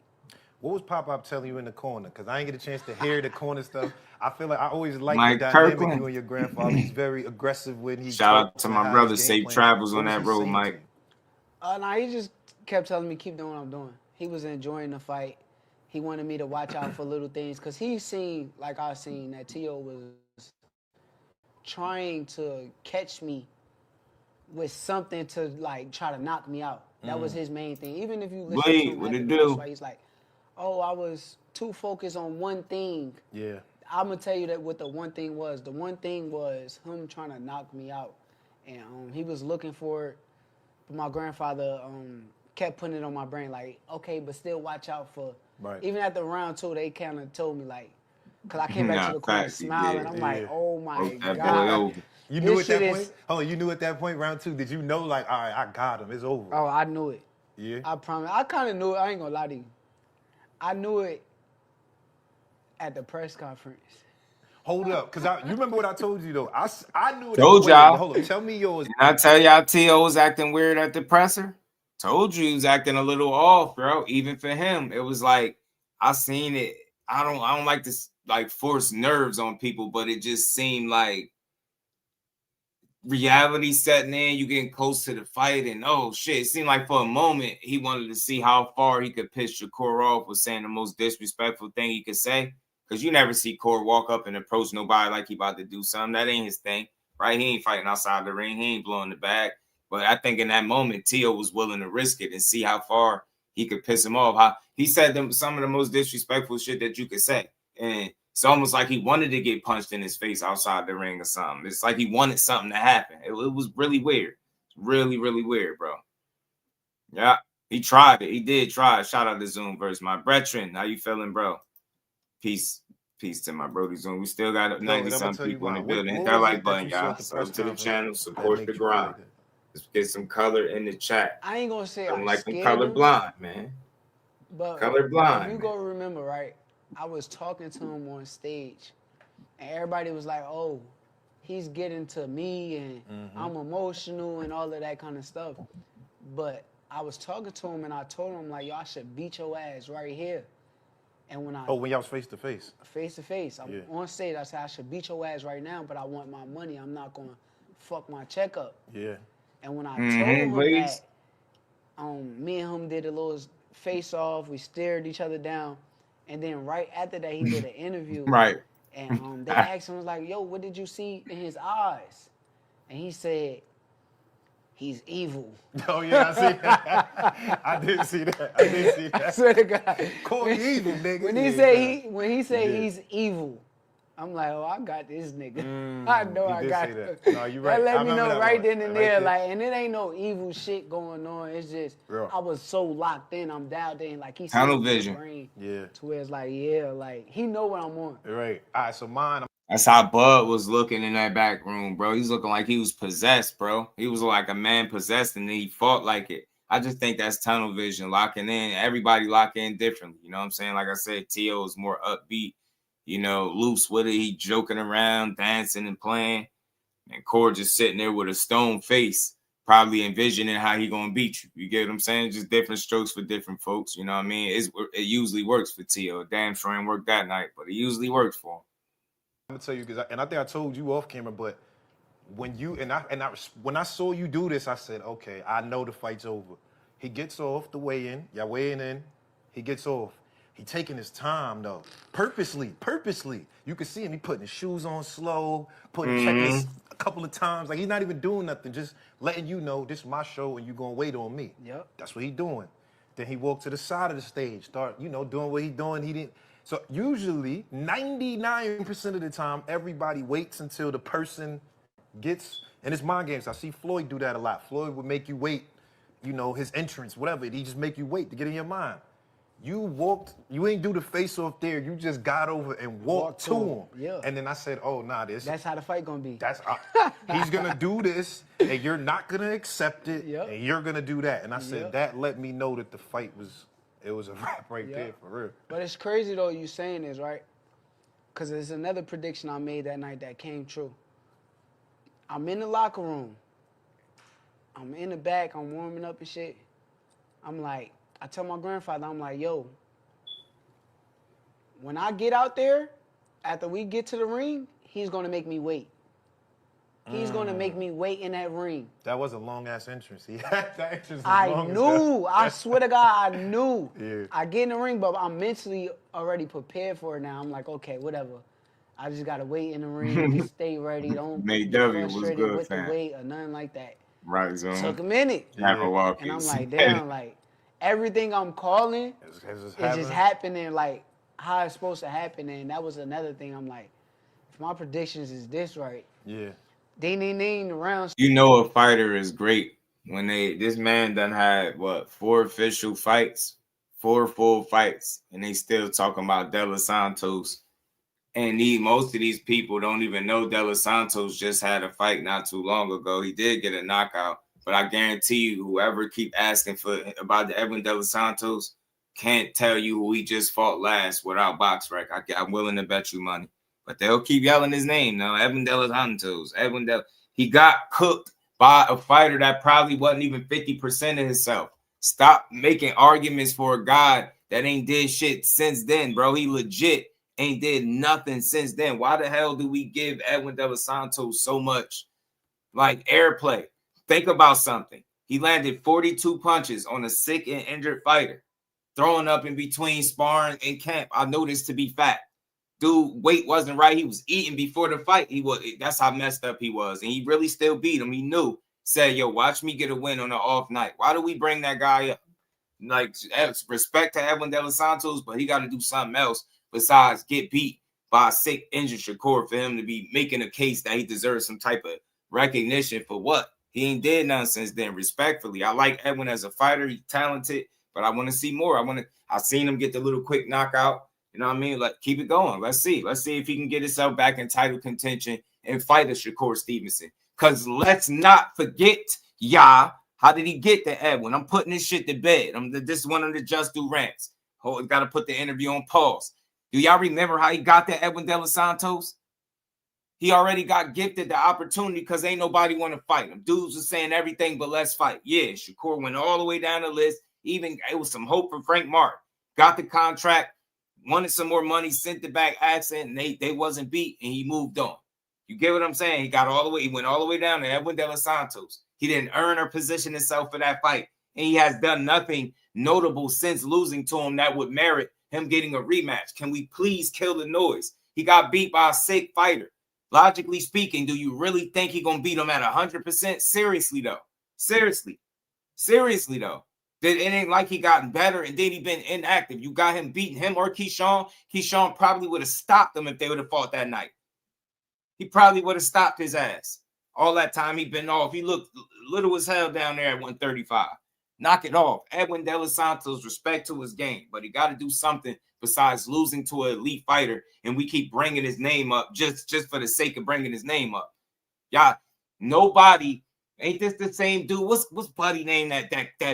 What was Pop telling you in the corner? Because I ain't get a chance to hear the corner stuff. I feel like I always like the Mike dynamic Kirkland. you and your grandfather. He's very aggressive when he Shout out talks to and my how brother. his game Safe plan. travels on What was that he road, saying Mike. to you? Nah, he just kept telling me keep doing what I'm doing. He was enjoying the fight. He wanted me to watch out for little things because he seen, like I seen, that Tio was trying to catch me with something to like try to knock me out. That was his main thing. Even if you listen to him What after it the first do? fight, he's like, "Oh, I was too focused on one thing." Yeah. I'm gonna tell you that what the one thing was. The one thing was him trying to knock me out, and he was looking for it. But my grandfather kept putting it on my brain, like, okay, but still watch out for. Right. Even after round 2, they kind of told me like, cause I came back to Nah, the corner facts, he smiling. did. I'm like, oh my Broke that boy god. over. You knew This at that shit point? is- Hold on, you knew at that point, round 2, did you know, like, all right, I got him, it's over? Oh, I knew it. Yeah? I promise. I kind of knew it. I ain't gonna lie to you. I knew it at the press conference. Hold up, because you remember what I told you, though? I knew it. Told y'all. Hold up, tell me yours. Didn't I tell y'all T.O. was acting weird at the presser? Told you he was acting a little off, bro. Even for him, it was like I seen it. I don't like to like force nerves on people, but it just seemed like reality setting in. You getting close to the fight, and oh shit, it seemed like for a moment he wanted to see how far he could piss Shakur off with saying the most disrespectful thing he could say. Because you never see Core walk up and approach nobody like he about to do something. That ain't his thing, right? He ain't fighting outside the ring. He ain't blowing the bag. But I think in that moment, Tio was willing to risk it and see how far he could piss him off. How he said some of the most disrespectful shit that you could say. And it's almost like he wanted to get punched in his face outside the ring or something. It's like he wanted something to happen. It was really weird. Really, really weird, bro. Yeah, he tried it. He did try it. Shout out to Zoom versus my brethren. How you feeling, bro? Peace to my brody Zoom. We still got 90-something people in the building. Hit that like button, y'all. Sub to the channel. Support the grind. Let's get some color in the chat. I ain't gonna say I'm I like I'm scared him, colorblind, man. but Colorblind, if you man. go remember, right, I was talking to him on stage, and everybody was like, oh, he's getting to me, and I'm emotional and all of that kind of stuff. But I was talking to him, and I told him, like, yo, I should beat your ass right here. And when when y'all was face to face? Face to face. I'm on stage. I said, I should beat your ass right now, but I want my money. I'm not going to fuck my check up. Yeah. And when I told him that, me and him did a little face off. We stared each other down. And then right after that, he did an interview. Right. And they asked him, like, yo, what did you see in his eyes? And he said, he's evil. Oh, yeah, I see that. I did see that. I swear to God. Call me evil, nigga. When he say he's evil, I'm like, oh, I got this nigga. I know I got it. it. No, you right. That let me know that right one. then and Right there, like, and it ain't no evil shit going on. It's just Real. I was so locked in. I'm dialed in, like he Tunnel sees my vision. brain. Yeah. To where it's like, yeah, like he know what I'm on. Right. All right, so mine. That's how Bud was looking in that back room, bro. He's looking like he was possessed, bro. He was like a man possessed, and then he fought like it. I just think that's tunnel vision, locking in. Everybody lock in differently. You know what I'm saying? Like I said, T.O. is more upbeat, you know, loose with it. He joking around, dancing and playing. And Core just sitting there with a stone face, probably envisioning how he gonna beat you. You get what I'm saying? Just different strokes for different folks. You know what I mean? It usually works for T.O. Damn sure ain't worked that night, but it usually works for him. I'm gonna tell you because, I think I told you off camera, but when you when I saw you do this, I said, okay, I know the fight's over. He gets off the weigh-in, y'all weighing in. He gets off. He taking his time though, purposely. You can see him. He putting his shoes on slow, checking this a couple of times. Like he's not even doing nothing, just letting you know this is my show and you gonna wait on me. Yep. That's what he doing. Then he walked to the side of the stage, start doing what he doing. He didn't. So usually, 99% of the time, everybody waits until the person gets, and it's mind games. I see Floyd do that a lot. Floyd would make you wait, his entrance, whatever. He just make you wait to get in your mind. You ain't do the face off there. You just got over and walked to him. Yeah. And then I said, oh, nah, That's how the fight gonna be. He's gonna do this, and you're not gonna accept it, and you're gonna do that. And I said, that let me know that the fight was a wrap right there, for real. But it's crazy, though, you saying this, right? Because there's another prediction I made that night that came true. I'm in the locker room. I'm in the back. I'm warming up and shit. I'm like, I tell my grandfather, I'm like, yo, when I get out there, after we get to the ring, he's gonna make me wait. He's gonna make me wait in that ring. That was a long ass entrance. That entrance was I long knew. as I swear to God, I knew. Yeah. I get in the ring, but I'm mentally already prepared for it now. I'm like, okay, whatever. I just gotta wait in the ring. Just stay ready. Don't Nate get W was frustrated good, with fam. the weight or nothing like that. Right, Zoom. Took a minute. Yeah. And I'm like, damn, like everything I'm calling is just happening like how it's supposed to happen. And that was another thing. I'm like, if my predictions is this right, yeah. Ding ding ding, the rounds. You know a fighter is great when this man done had 4 official fights, 4 full fights, and they still talking about De Los Santos. And most of these people don't even know De Los Santos just had a fight not too long ago. He did get a knockout, but I guarantee you, whoever keep asking about the Edwin De Los Santos can't tell you who he just fought last without box rec. I'm willing to bet you money. But they'll keep yelling his name now. Edwin De Los Santos. He got cooked by a fighter that probably wasn't even 50% of himself. Stop making arguments for a guy that ain't did shit since then, bro. He legit ain't did nothing since then. Why the hell do we give Edwin De Los Santos so much like airplay? Think about something. He landed 42 punches on a sick and injured fighter, throwing up in between sparring and camp. I know this to be fact. Dude, weight wasn't right. He was eating before the fight. That's how messed up he was. And he really still beat him. He knew. Said, yo, watch me get a win on an off night. Why do we bring that guy up? Like, respect to Edwin De Los Santos, but he got to do something else besides get beat by a sick, injured Shakur for him to be making a case that he deserves some type of recognition for what? He ain't did nothing since then, respectfully. I like Edwin as a fighter. He's talented, but I want to see more. I seen him get the little quick knockout. You know what I mean? Like, keep it going. Let's see if he can get himself back in title contention and fight a Shakur Stevenson. Because let's not forget, how did he get to Edwin? I'm putting this shit to bed. This is one of the Just Do rants. Got to put the interview on pause. Do y'all remember how he got to Edwin De Los Santos? He already got gifted the opportunity because ain't nobody want to fight him. Dudes was saying everything but let's fight. Yeah, Shakur went all the way down the list. Even it was some hope for Frank Martin. Got the contract. Wanted some more money, sent it back, accent, and they wasn't beat, and he moved on. You get what I'm saying? He went all the way down to Edwin De Los Santos. He didn't earn or position himself for that fight, and he has done nothing notable since losing to him that would merit him getting a rematch. Can we please kill the noise? He got beat by a sick fighter. Logically speaking, do you really think he's going to beat him at 100%? Seriously, though. Seriously, though. It ain't like he gotten better and then he been inactive. You got him beating him or Keyshawn. Keyshawn probably would have stopped him if they would have fought that night. He probably would have stopped his ass. All that time he been off. He looked little as hell down there at 135. Knock it off. Edwin De Los Santos, respect to his game, but he got to do something besides losing to an elite fighter, and we keep bringing his name up just for the sake of bringing his name up. Y'all, nobody. Ain't this the same dude? What's buddy name that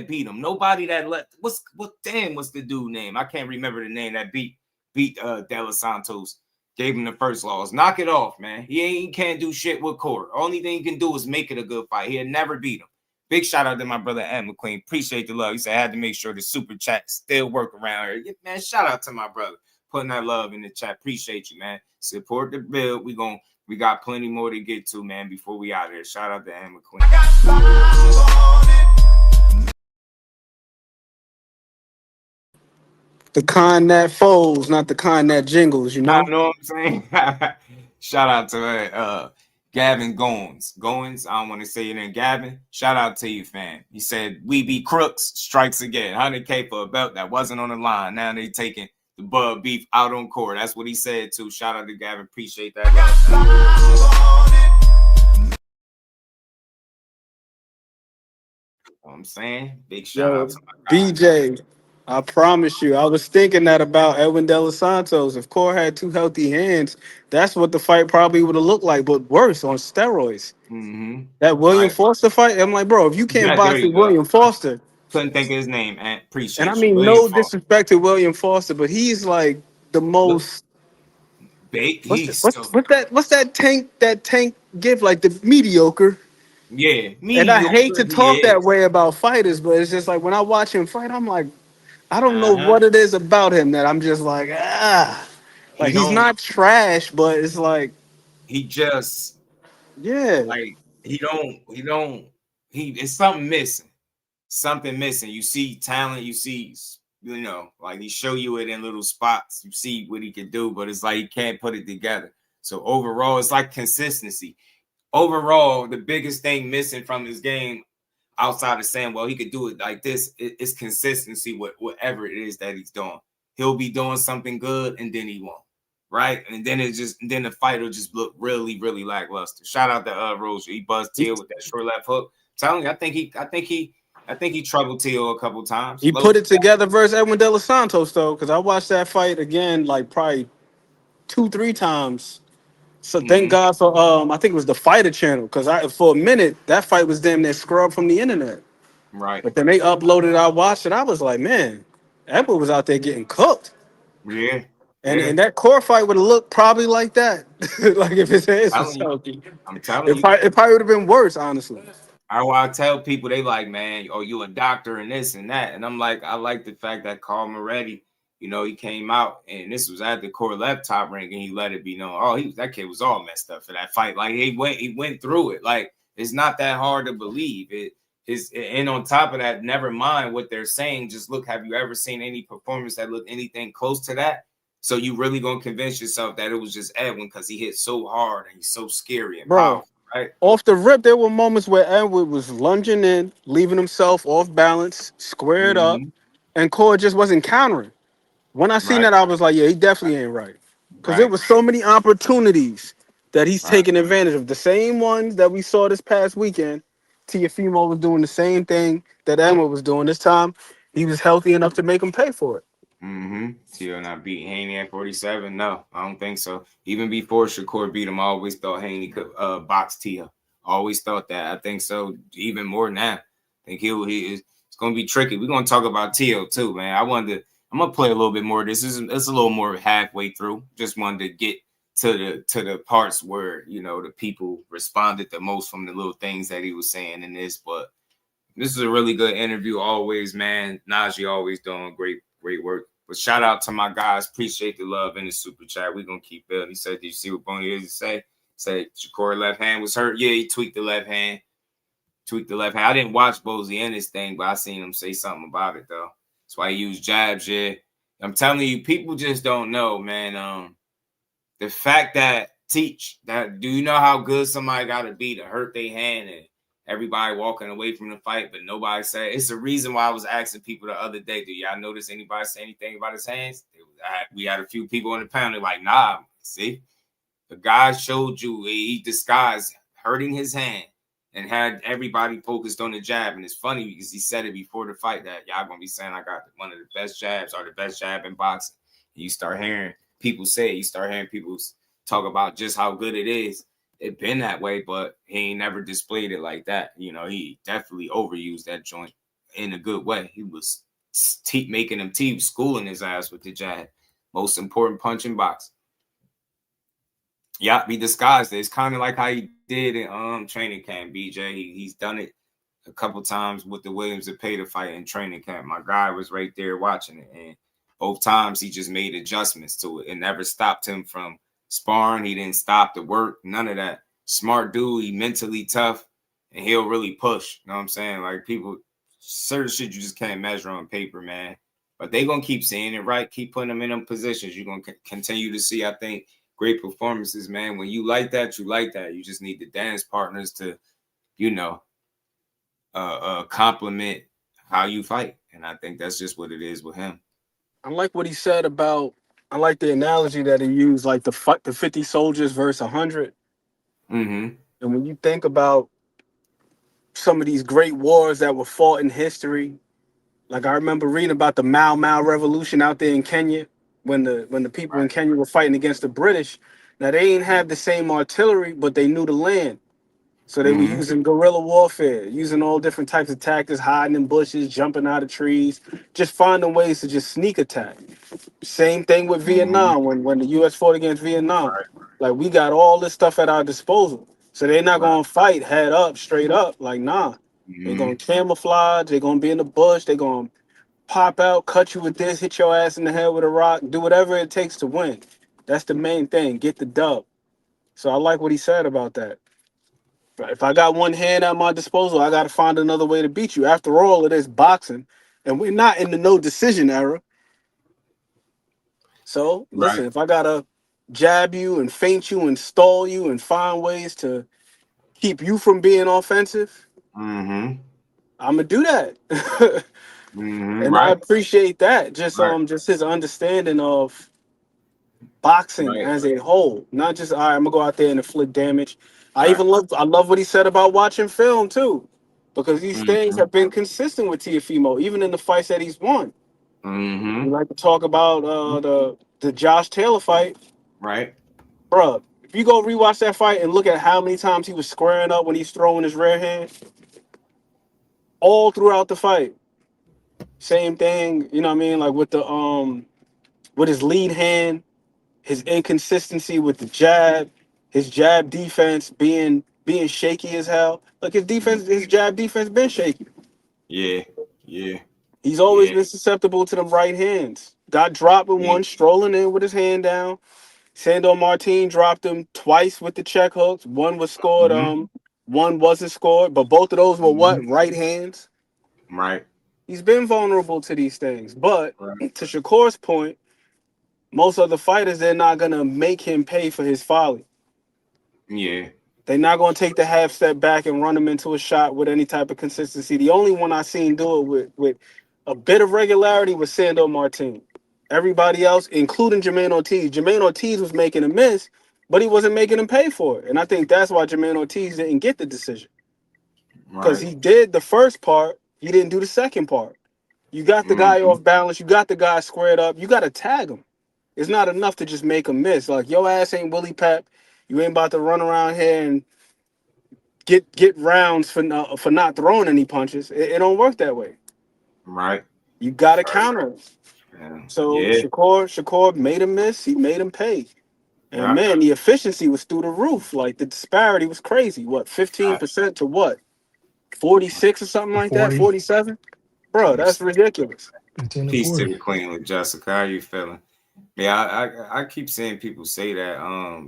beat him? Nobody that what's the dude name? I can't remember the name that beat De Los Santos. Gave him the first loss. Knock it off, man. He can't do shit with Core. Only thing he can do is make it a good fight. He'll never beat him. Big shout out to my brother Ed McQueen. Appreciate the love. He said I had to make sure the super chat still work around here. Yeah, man, shout out to my brother. Putting that love in the chat. Appreciate you, man. Support the build. We got plenty more to get to, man, before we out here. Shout out to Ed McQueen. The con that folds, not the con that jingles, you know? I know what I'm saying? Shout out to Gavin Goins. I don't want to say your name, Gavin. Shout out to you, fam. He said, we be crooks, strikes again. 100K for a belt that wasn't on the line. Now they taking the Bud Beef out on court. That's what he said, too. Shout out to Gavin. Appreciate that. What I'm saying? Big shout out to my guy. BJ, I promise you, I was thinking that about Edwin De Los Santos. If Core had 2 healthy hands, that's what the fight probably would have looked like, but worse on steroids. Mm-hmm. That William Foster fight, I'm like, bro, if you can't box with William Foster. Couldn't think of his name, and appreciate and I mean, no disrespect to William Foster, but he's like the most. What's that tank give, like the mediocre? Yeah, and I hate to talk that way about fighters, but it's just like when I watch him fight, I'm like, I don't know what it is about him that I'm just like, Like he's not trash, but it's like he just yeah. like he it's something missing. Something missing. You see talent, you see, like he show you it in little spots. You see what he can do, but it's like he can't put it together. So overall, it's like consistency. Overall, the biggest thing missing from his game, outside of saying, well, he could do it like this, is consistency with whatever it is that he's doing. He'll be doing something good and then he won't. Right. And then the fight will just look really, really lackluster. Shout out to Rozier. He buzzed Teal with that short left hook. Telling you, I think he troubled Teal a couple times. He put it together versus Edwin De Los Santos though, because I watched that fight again like probably 2-3 times. So thank God for I think it was the Fighter Channel, because for a minute that fight was damn near scrubbed from the internet. Right. But then they uploaded. I watched it. I was like, man, Edwin was out there getting cooked. Yeah. And that core fight would have looked probably like that. Like if his hands was healthy. I'm telling you. It probably would have been worse, honestly. I tell people, they like, man, oh, you a doctor and this and that. And I'm like, I like the fact that Carl Moretti, he came out, and this was at the Core top ring, and he let it be known. Oh, that kid was all messed up for that fight. Like he went through it. Like it's not that hard to believe it. And on top of that, never mind what they're saying. Just look, have you ever seen any performance that looked anything close to that? So you really gonna convince yourself that it was just Edwin because he hit so hard and he's so scary and powerful, right? Off the rip, there were moments where Edwin was lunging in, leaving himself off balance, squared up, and Core just wasn't countering. When I seen that, I was like, yeah, he definitely ain't right. Because there was so many opportunities that he's taking advantage of. The same ones that we saw this past weekend. Teofimo was doing the same thing that Edwin was doing. This time, he was healthy enough to make him pay for it. Tio not beat Haney at 47. No, I don't think so. Even before Shakur beat him, I always thought Haney could box Tio. Always thought that. I think so. Even more now. I think it's gonna be tricky. We're gonna talk about Tio too, man. I'm gonna play a little bit more. It's a little more halfway through. Just wanted to get to the parts where the people responded the most from the little things that he was saying in this. But this is a really good interview always, man. Najee always doing great work. But shout out to my guys. Appreciate the love in the super chat. We're going to keep building. He said, did you see what Boney is to say? Said Shakur left hand was hurt. Yeah, he tweaked the left hand. I didn't watch Bozy in this thing, but I seen him say something about it, though. That's why he used jabs, yeah. I'm telling you, people just don't know, man. The fact that do you know how good somebody got to be to hurt their hand and everybody walking away from the fight, but nobody said. It's the reason why I was asking people the other day, do y'all notice anybody say anything about his hands? We had a few people on the panel like, nah, see? The guy showed you he disguised hurting his hand and had everybody focused on the jab. And it's funny because he said it before the fight that y'all going to be saying I got one of the best jabs or the best jab in boxing. And you start hearing people say, you start hearing people talk about just how good it is. It been that way, but he ain't never displayed it like that. He definitely overused that joint in a good way. He was making him schooling his ass with the jab. Most important punch in boxing. Yeah, he disguised it. It's kind of like how he did in training camp, BJ. He's done it a couple times with the Williams Zepeda fight in training camp. My guy was right there watching it, and both times he just made adjustments to it. It never stopped him from sparring. He didn't stop the work, none of that. Smart dude, he mentally tough, and he'll really push. You know what I'm saying? Like people, certain shit you just can't measure on paper, man. But they gonna keep saying it right, keep putting them in them positions. You're gonna continue to see, I think, great performances, man. When you like that, you like that. You just need the dance partners to, compliment how you fight, and I think that's just what it is with him. I like what he said about. I like the analogy that he used, like the 50 soldiers versus 100. And when you think about some of these great wars that were fought in history, like I remember reading about the Mau Mau Revolution out there in Kenya, when the people in Kenya were fighting against the British. Now they didn't have the same artillery, but they knew the land. So they were using guerrilla warfare, using all different types of tactics, hiding in bushes, jumping out of trees, just finding ways to just sneak attack. Same thing with Vietnam, when the U.S. fought against Vietnam. Like, we got all this stuff at our disposal. So they're not going to fight head up, straight up. Like, nah. They're going to camouflage. They're going to be in the bush. They're going to pop out, cut you with this, hit your ass in the head with a rock, do whatever it takes to win. That's the main thing. Get the dub. So I like what he said about that. If I got one hand at my disposal, I got to find another way to beat you. After all, it is boxing, and we're not in the no decision era. So listen, if I gotta jab you and feint you and stall you and find ways to keep you from being offensive, I'm gonna do that. And I appreciate that. Just his understanding of boxing as a whole, not just all right, I'm gonna go out there and inflict damage. I love what he said about watching film too, because these things have been consistent with Teofimo, even in the fights that he's won. We like to talk about the Josh Taylor fight, bro. If you go rewatch that fight and look at how many times he was squaring up when he's throwing his rear hand, all throughout the fight, same thing. You know what I mean? Like with his lead hand, his inconsistency with the jab, his jab defense being shaky as hell. Like his jab defense been shaky. Yeah. He's always been susceptible to them right hands. Got dropped with one, strolling in with his hand down. Sandor Martin dropped him twice with the check hooks. One was scored, one wasn't scored, but both of those were what? Right hands. He's been vulnerable to these things. But to Shakur's point, most other fighters, they're not gonna make him pay for his folly. They're not gonna take the half step back and run him into a shot with any type of consistency. The only one I seen do it with a bit of regularity was Sandor Martin. Everybody else, including Jermaine Ortiz was making a miss, but he wasn't making him pay for it. And I think that's why Jermaine Ortiz didn't get the decision. Because he did the first part, he didn't do the second part. You got the guy off balance, you got the guy squared up, you got to tag him. It's not enough to just make him miss. Like, your ass ain't Willie Pep. You ain't about to run around here and get rounds for not throwing any punches. It don't work that way. You got to counter him. So Shakur made him miss. He made him pay. And man, the efficiency was through the roof. Like, the disparity was crazy. What, 15% to what? 46 or something like 40. that? 47? Bro, that's ridiculous. Peace to the queen with Jessica. How you feeling? Yeah, I keep seeing people say that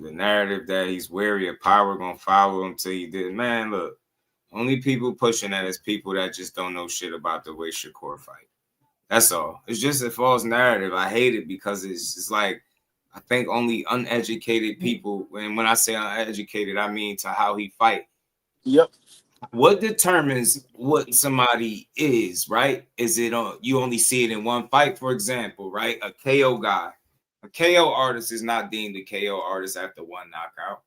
the narrative that he's wary of power gonna follow him till he did. Man, look, only people pushing that is people that just don't know shit about the way Shakur fight. That's all. It's just a false narrative. I hate it because it's just like, I think only uneducated people, and when I say uneducated, I mean to how he fight. Yep. What determines what somebody is, right? Is it you only see it in one fight, for example, right? A KO guy. A KO artist is not deemed a KO artist after one knockout.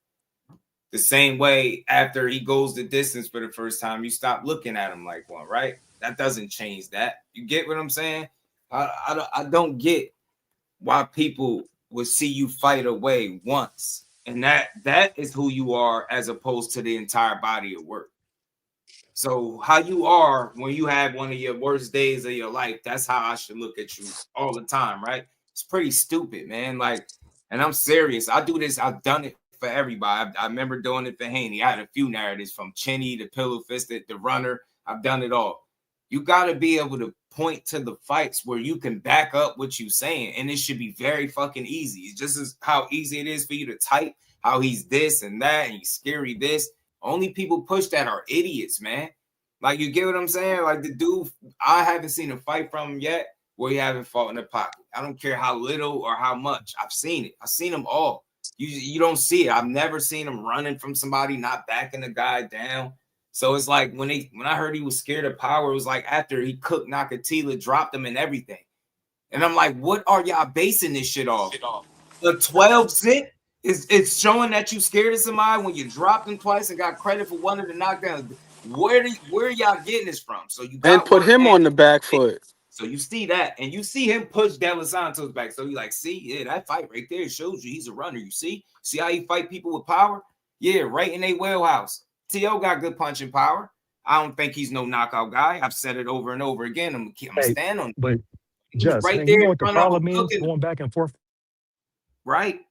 The same way after he goes the distance for the first time, you stop looking at him like one, right? That doesn't change that. You get what I'm saying? I don't get why people would see you fight away once. And that is who you are as opposed to the entire body of work. So how you are when you have one of your worst days of your life, that's how I should look at you all the time, right? It's pretty stupid, man. Like, and I'm serious. I do this. I've done it for everybody. I remember doing it for Haney. I had a few narratives from Chinny to Pillow Fisted, the runner. I've done it all. You got to be able to point to the fights where you can back up what you're saying. And it should be very fucking easy. It's just as how easy it is for you to type how he's this and that and he's scary this. Only people push that are idiots, man. Like, you get what I'm saying? Like, the dude, I haven't seen a fight from him yet where he haven't fought in the pocket. I don't care how little or how much. I've seen it. I've seen them all. You don't see it. I've never seen him running from somebody, not backing the guy down. So it's like when I heard he was scared of power, it was like after he cooked Nakatila, dropped him and everything. And I'm like, what are y'all basing this shit off? The 12 sit? It's showing that you scared of somebody when you dropped him twice and got credit for one of the knockdowns. Where are y'all getting this from? So you got and put him on the back foot. So you see that, and you see him push Della Santos back. So you like, see, yeah, that fight right there shows you he's a runner. You see how he fight people with power? Yeah, right in their wheelhouse. T.O. got good punching power. I don't think he's no knockout guy. I've said it over and over again. I'm gonna stand on it. But just right man, there, you know what the problem is, going back and forth. Right.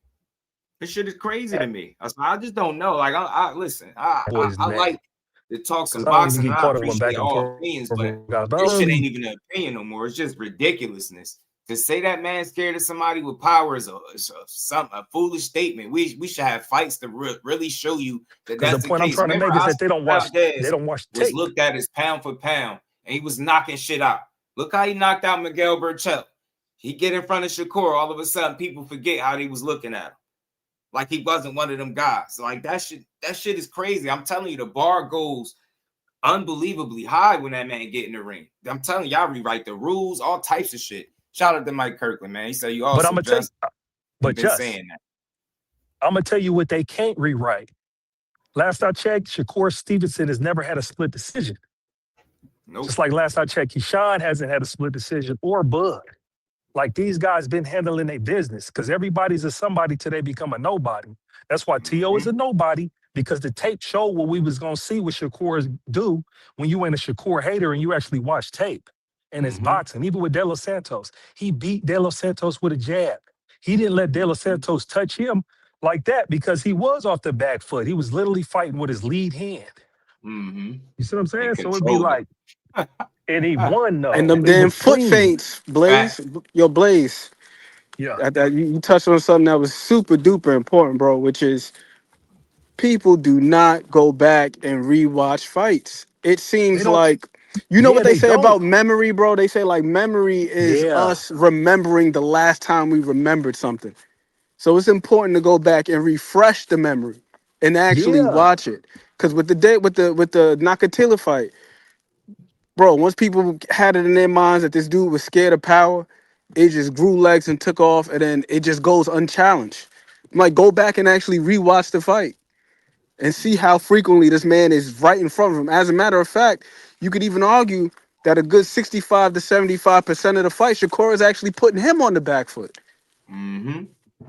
This shit is crazy to me. I just don't know. Like, I listen. I like to talk some boxing. I appreciate all opinions, but this shit ain't even an opinion no more. It's just ridiculousness. To say that man scared of somebody with power is a foolish statement. We should have fights to really show you that Because the that's the point I'm case. trying to Remember, make is that Oscar Valdez they don't watch was tape. looked at as pound for pound, and he was knocking shit out. Look how he knocked out Miguel Berchelt. He get in front of Shakur, all of a sudden people forget how he was looking at him, like he wasn't one of them guys. Like that shit is crazy. I'm telling you, the bar goes unbelievably high when that man get in the ring. I'm telling y'all, rewrite the rules, all types of shit. Shout out to Mike Kirkland, man. He said you also just been saying that. I'm gonna tell you what they can't rewrite. Last I checked, Shakur Stevenson has never had a split decision. Nope. Just like last I checked, Keyshawn hasn't had a split decision or Bud. Like these guys been handling their business because everybody's a somebody till they become a nobody. That's why T.O. is a nobody, because the tape showed what we was gonna see what Shakur do when you ain't a Shakur hater and you actually watch tape. And it's boxing. Even with De Los Santos, he beat De Los Santos with a jab. He didn't let De Los Santos touch him like that because he was off the back foot. He was literally fighting with his lead hand. You see what I'm saying? So it'd be like, and he won though. And them It damn was foot clean. feints, Blaze. Yo, Blaze. Yeah. You touched on something that was super duper important, bro, which is people do not go back and rewatch fights. It seems like, you know what they say about memory, bro? They say like memory is us remembering the last time we remembered something. So it's important to go back and refresh the memory and actually watch it. Because with the Nakatila fight, bro, once people had it in their minds that this dude was scared of power, it just grew legs and took off, and then it just goes unchallenged. I'm like, go back and actually rewatch the fight and see how frequently this man is right in front of him. As a matter of fact, you could even argue that a good 65 to 75% of the fight, Shakur is actually putting him on the back foot.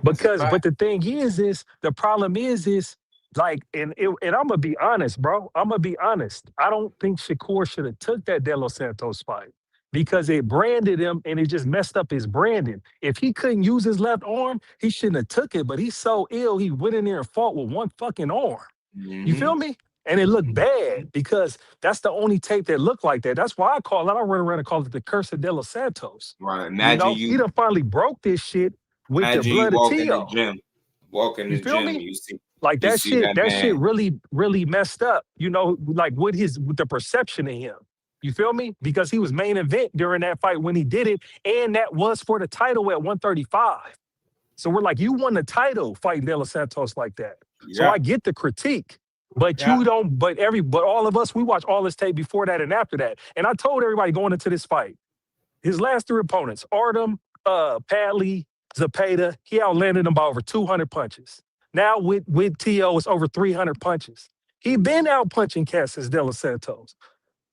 But the thing is the problem is like, and I'm gonna be honest, bro. I'm gonna be honest. I don't think Shakur should have took that De Los Santos fight because it branded him and it just messed up his branding. If he couldn't use his left arm, he shouldn't have took it. But he's so ill, he went in there and fought with one fucking arm. You feel me? And it looked bad because that's the only tape that looked like that. That's why I call it. I run around and call it the curse of De Los Santos. Right. Imagine he done finally broke this shit with the blood of Tio. Walk in the gym, you see, like that shit. That shit man. really messed up. You know, like with the perception of him. You feel me? Because he was main event during that fight when he did it, and that was for the title at 135. So we're like, you won the title fighting De Los Santos like that. So I get the critique, but you don't. But all of us, we watch all this tape before that and after that. And I told everybody going into this fight, his last three opponents, Artem, Padley, Zepeda, he outlanded him by over 200 punches. Now with T.O., it's over 300 punches. He been out punching cats since De Los Santos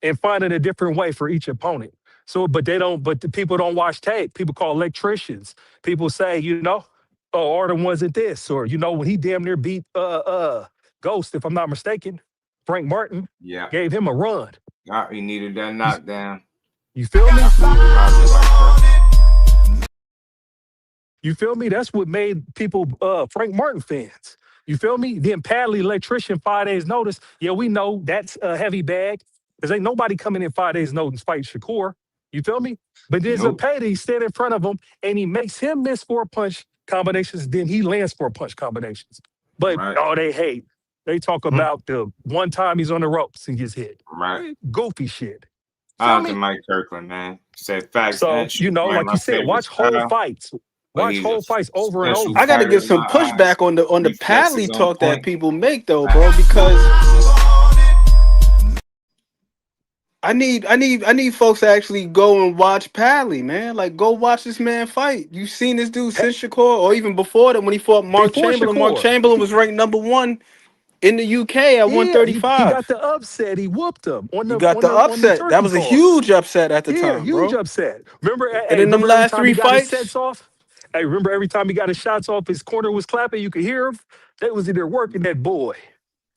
and finding a different way for each opponent. So, but the people don't watch tape. People call electricians. People say, you know, oh, Artem wasn't this, or you know, when he damn near beat Ghost, if I'm not mistaken, Frank Martin gave him a run. He needed that knockdown. You feel me? You feel me? That's what made people Frank Martin fans. You feel me? Then Padley electrician 5 days notice. Yeah, we know that's a heavy bag because ain't nobody coming in 5 days notice fight Shakur. You feel me? But there's a Zepeda, he stand in front of him and he makes him miss 4-punch combinations. Then he lands 4-punch combinations. But they hate. They talk about the one time he's on the ropes and gets hit. Goofy shit. Out to Mike Kirkland, man. Said facts. So, you know, like you said, watch whole fights. Watch whole fights over and over. I gotta give some pushback on the Padley talk that people make though, bro, because I need folks to actually go and watch Padley, man. Like, go watch this man fight. You seen this dude since Shakur, or even before that when he fought Mark Chamberlain. Mark Chamberlain was ranked #1 in the UK at 135. He got the upset. He whooped him on the. You got the upset. That was a huge upset at the time, bro. Huge upset. Remember? And in them last 3 fights, sets off. Hey, remember every time he got his shots off, his corner was clapping. You could hear him. They was in there working that boy.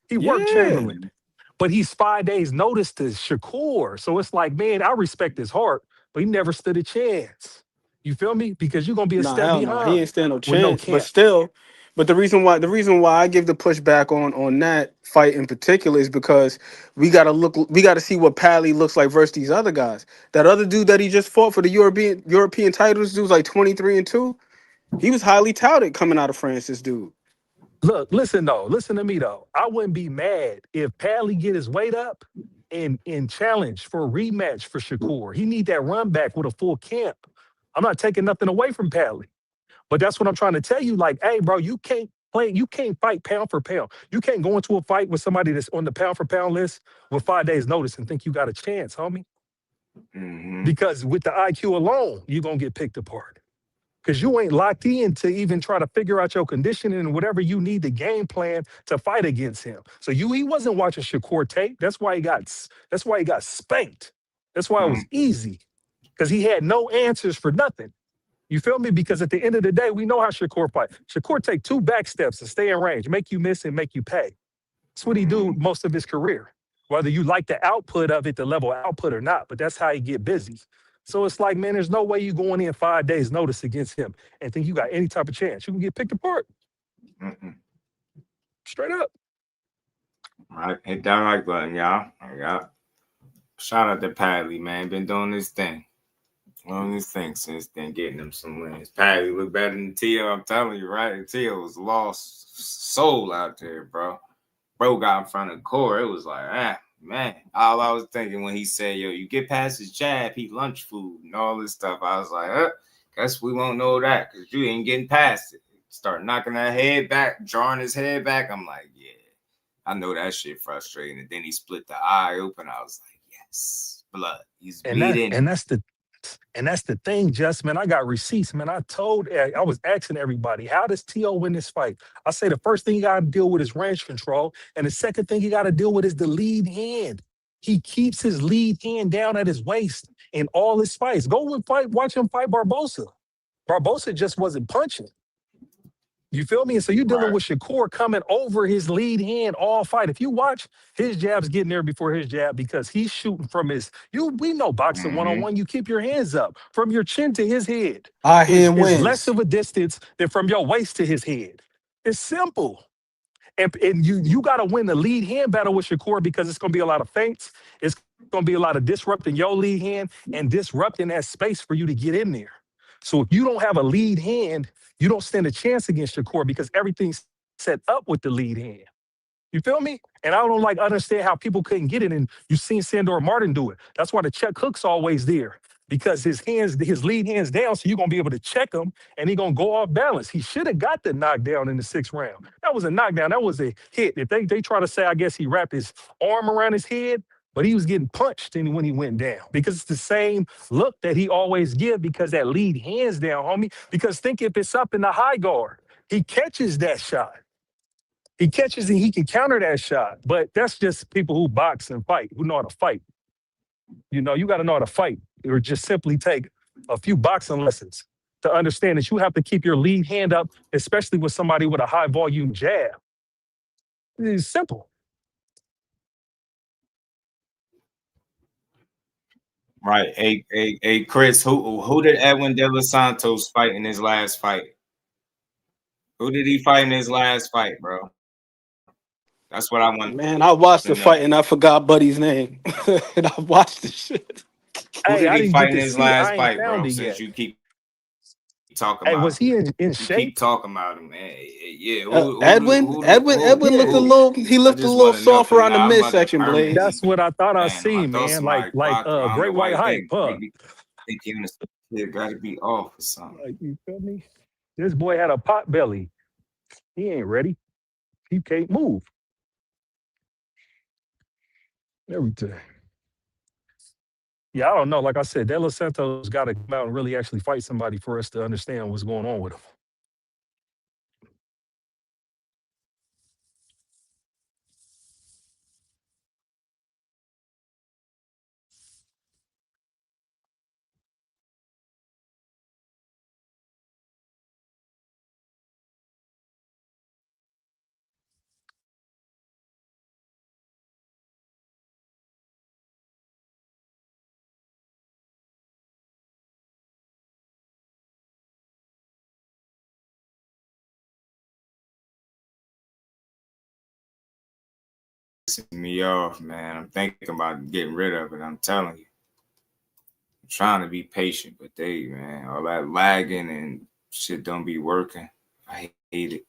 He worked Chamberlain, but he's 5 days notice to Shakur. So it's like, man, I respect his heart, but he never stood a chance. You feel me? Because you're gonna be a step behind. He ain't stand no chance. But still, But the reason why I give the pushback on that fight in particular is because we gotta see what Pally looks like versus these other guys. That other dude that he just fought for the European titles, dude was like 23-2. He was highly touted coming out of France. This dude. Look, listen though, listen to me though. I wouldn't be mad if Padley get his weight up and challenge for a rematch for Shakur. He need that run back with a full camp. I'm not taking nothing away from Padley, but that's what I'm trying to tell you. Like, hey, bro, you can't fight pound for pound. You can't go into a fight with somebody that's on the pound for pound list with 5 days notice and think you got a chance, homie. Because with the IQ alone, you're gonna get picked apart. Because you ain't locked in to even try to figure out your conditioning and whatever you need the game plan to fight against him. So he wasn't watching Shakur tape. That's why he got spanked. That's why it was easy. Because he had no answers for nothing. You feel me? Because at the end of the day, we know how Shakur fight. Shakur take 2 back steps to stay in range, make you miss and make you pay. That's what he do most of his career. Whether you like the output of it, the level of output or not, but that's how he get busy. So it's like, man, there's no way you going in 5 days notice against him and think you got any type of chance. You can get picked apart. Straight up. All right, hit that like button, y'all. Shout out to Padley, man. Been doing this thing. Doing this thing since then, getting him some wins. Padley look better than Tio, I'm telling you, right? Tio was lost soul out there, bro. Bro got in front of Core. It was like, man. All I was thinking when he said, yo, you get past his jab, he lunch food and all this stuff. I was like, guess we won't know that because you ain't getting past it. Start knocking that head back, drawing his head back. I'm like, yeah, I know that shit frustrating. And then he split the eye open. I was like, yes, blood. He's bleeding. And that's the thing, Just, man. I got receipts, man. I was asking everybody, how does T.O. win this fight? I say the first thing you got to deal with is range control. And the second thing you got to deal with is the lead hand. He keeps his lead hand down at his waist in all his fights. Watch him fight Barbosa. Barbosa just wasn't punching. You feel me? And so you're dealing with Shakur coming over his lead hand all fight. If you watch, his jab's getting there before his jab because he's shooting from we know boxing one-on-one, you keep your hands up. From your chin to his head Our is hand less wins. of a distance than from your waist to his head. It's simple. And you got to win the lead hand battle with Shakur because it's going to be a lot of feints. It's going to be a lot of disrupting your lead hand and disrupting that space for you to get in there. So if you don't have a lead hand, you don't stand a chance against Shakur because everything's set up with the lead hand. You feel me? And I don't understand how people couldn't get it. And you've seen Sandor Martin do it. That's why the check hook's always there because his lead hands down, so you're gonna be able to check him, and he's gonna go off balance. He should have got the knockdown in the 6th round. That was a knockdown. That was a hit. If they try to say, I guess he wrapped his arm around his head, but he was getting punched when he went down because it's the same look that he always give because that lead hands down, homie. Because think if it's up in the high guard, he catches that shot. He catches and he can counter that shot. But that's just people who box and fight, who know how to fight. You know, you got to know how to fight or just simply take a few boxing lessons to understand that you have to keep your lead hand up, especially with somebody with a high volume jab. It's simple. Right. Hey, Chris, who did Edwin De Los Santos fight in his last fight? Who did he fight in his last fight, bro? That's what I want Man, I watched to the fight know. and I forgot Buddy's name. And I watched the shit. Who Hey, did I he didn't fight get in to his see it. last I ain't fight, found bro? it Since yet. you keep talking Hey, about was him. he in You keep shape? talking about him, man. Yeah. Edwin looked a Yeah, little. He I looked a just little want to know soft because around the now I'm about to midsection, permanently Blaze. that's what I thought I ban him. I seen, thought man. somebody blocked him. I don't know Great why White you Hype, huh? make me think he got to be off or something. Like, you feel me? This boy had a pot belly. He ain't ready. He can't move. Everything. Yeah, I don't know. Like I said, De Los Santos got to come out and really actually fight somebody for us to understand what's going on with him. pissing me off, man. I'm thinking about getting rid of it. I'm telling you. I'm trying to be patient, but man, all that lagging and shit don't be working. I hate it.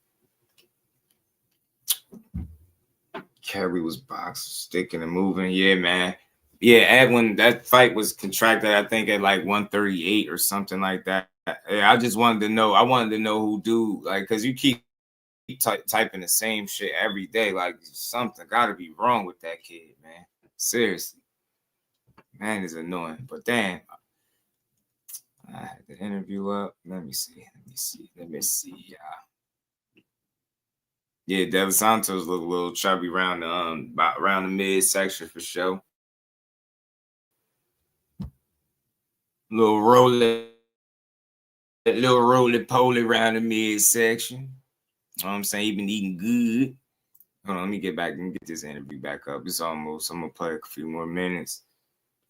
Kelly was boxing, sticking and moving. Yeah, man. Yeah, Edwin, that fight was contracted, I think, at like 138 or something like that. Yeah, I just wanted to know. I wanted to know who do, like, because you keep typing the same shit every day. Like, something got to be wrong with that kid, man. Seriously. Man, it's annoying. But damn, I had the interview up. Let me see. Yeah, Devin Santos look a little chubby around the midsection for sure. Little roly poly around the midsection. You know what I'm saying? He been eating good. Hold on, let me get this interview back up. It's almost, I'm gonna play a few more minutes.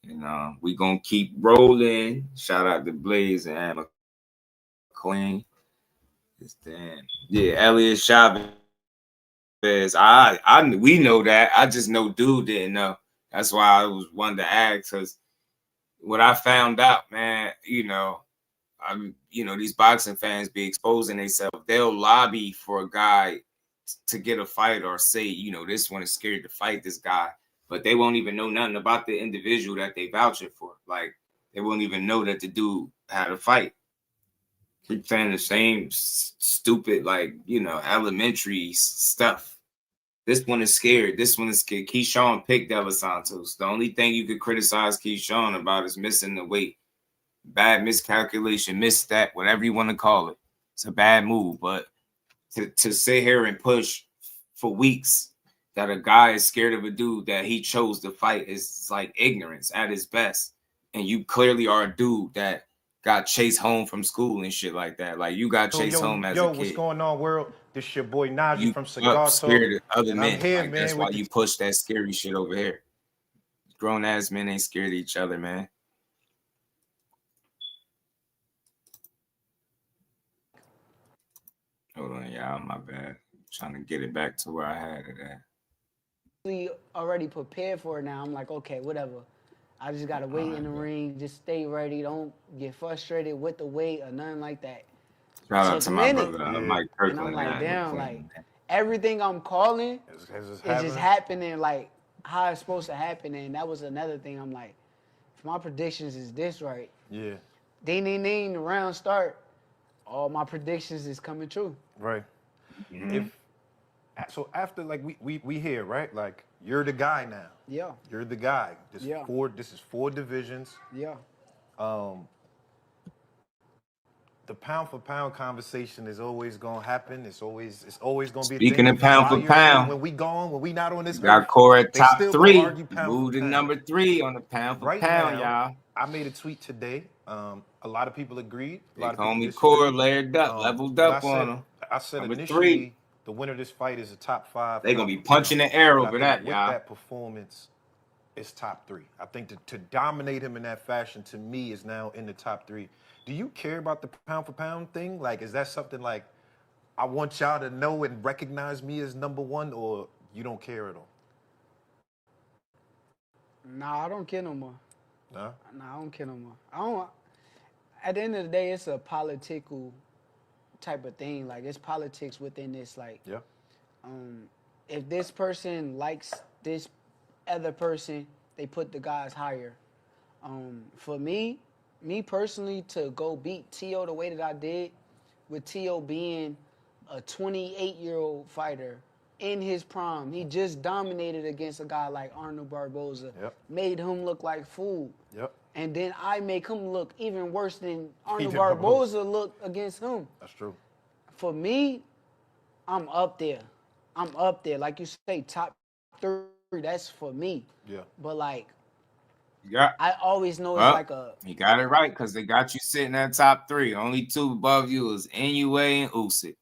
And we gonna keep rolling. Shout out to Blaze and Emma McLean. Yeah, Elliot Chavez. We know that. I just know dude didn't know. That's why I was wanting to ask, because what I found out, man, these boxing fans be exposing themselves. They'll lobby for a guy to get a fight or say, this one is scared to fight this guy, but they won't even know nothing about the individual that they vouching for. Like, they won't even know that the dude had a fight. Keep saying the same stupid, elementary stuff. This one is scared. This one is scared. Keyshawn picked Devin Santos. The only thing you could criticize Keyshawn about is missing the weight. Bad miscalculation, misstat, whatever you want to call it. It's a bad move. But to sit here and push for weeks that a guy is scared of a dude that he chose to fight is like ignorance at its best. And you clearly are a dude that got chased home from school and shit like that. Like, you got chased home as a kid. What's going on, world? This your boy Najee from Cigar Talk. Scared of other and men. I'm here, like, man. That's why you push that scary shit over here. Grown ass men ain't scared of each other, man. Hold on, y'all. My bad. I'm trying to get it back to where I had it at. Already prepared for it now. I'm like, okay, whatever. I just gotta wait in the ring. Just stay ready. Don't get frustrated with the weight or nothing like that. Shout out to my brother, Mike Kirkland. And I'm like, damn, like, everything I'm calling is just happening like how it's supposed to happen. And that was another thing. I'm like, if my predictions is this right, ding, the round start, all my predictions is coming true. Right. Mm-hmm. So after, like, we here, right? Like, you're the guy now. Yeah. You're the guy. This is four divisions. Yeah. The pound for pound conversation is always gonna happen. It's always gonna be. Speaking of pound for pound, when we gone, when we not on this, got Core at top 3. Moved to number 3 on the pound for pound, y'all. I made a tweet today. A lot of people agreed. A lot of homie Core layered up, leveled up on him. I said number initially, 3. The winner of this fight is a top 5. They're gonna be punching the air over that, y'all. With that performance, it's top 3. I think to dominate him in that fashion, to me, is now in the top 3. Do you care about the pound for pound thing? Like, is that something like, I want y'all to know and recognize me as number 1, or you don't care at all? Nah, I don't care no more. Nah? Nah, I don't care no more. At the end of the day, it's a political type of thing. Like, it's politics within this. Like, if this person likes this other person, they put the guys higher. For me personally, to go beat Tio the way that I did, with Tio being a 28-year-old fighter in his prime, he just dominated against a guy like Arnold Barboza, made him look like fool. And then I make him look even worse than Arnold Barboza looked against him. That's true. For me, I'm up there. Like you say, top 3, that's for me. Yeah. But, like, I always know it's like a... You got it right, because they got you sitting at top 3. Only 2 above you is NUA and Usyk.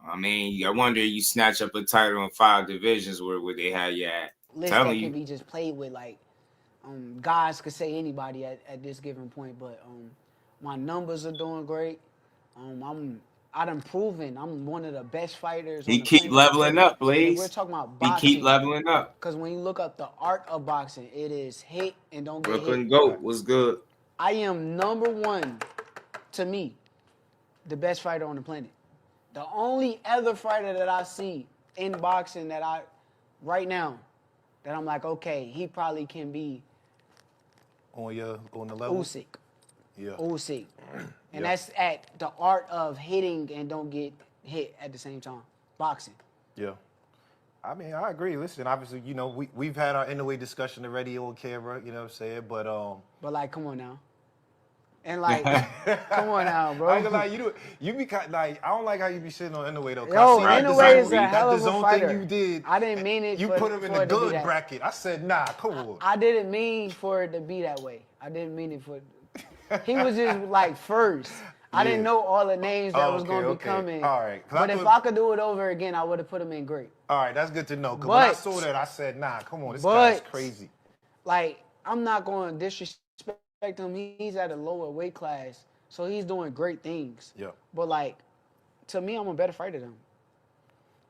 I mean, I wonder you snatch up a title in 5 divisions where they had you at. List that can be just played with, like, guys could say anybody at this given point, but my numbers are doing great. I'm I done proven I'm one of the best fighters on He the keep planet. leveling up, And if we're Blaze. talking about He boxing, keep leveling up. because when you look up the art of boxing, it is hit and don't get Brooklyn hit. Goat was good. I am number one, to me, the best fighter on the planet. The only other fighter that I see in boxing that right now, that I'm like, okay, he probably can be on the level. Usyk. Yeah. Usyk. And that's at the art of hitting and don't get hit at the same time. Boxing. Yeah. I mean, I agree. Listen, obviously, you know, we've had our in-the-way discussion already on camera, you know what I'm saying? But like, come on now. And like, come on now, bro. I ain't gonna lie, you be like, I don't like how you be sitting on in-the-way though. Yo, in-the-way is a hell of a fighter. Thing you did. I didn't mean it. You put him in the good bracket. I said, nah, come on. I didn't mean for it to be that way. I didn't mean it for. He was just like first. I didn't know all the names that was going to be coming. All right. But if I could do it over again, I would have put him in great. All right, that's good to know. Because when I saw that, I said, nah, come on, this guy's crazy. Like, I'm not going to disrespect him. He's at a lower weight class, so he's doing great things. Yeah. But, like, to me, I'm a better fighter than him.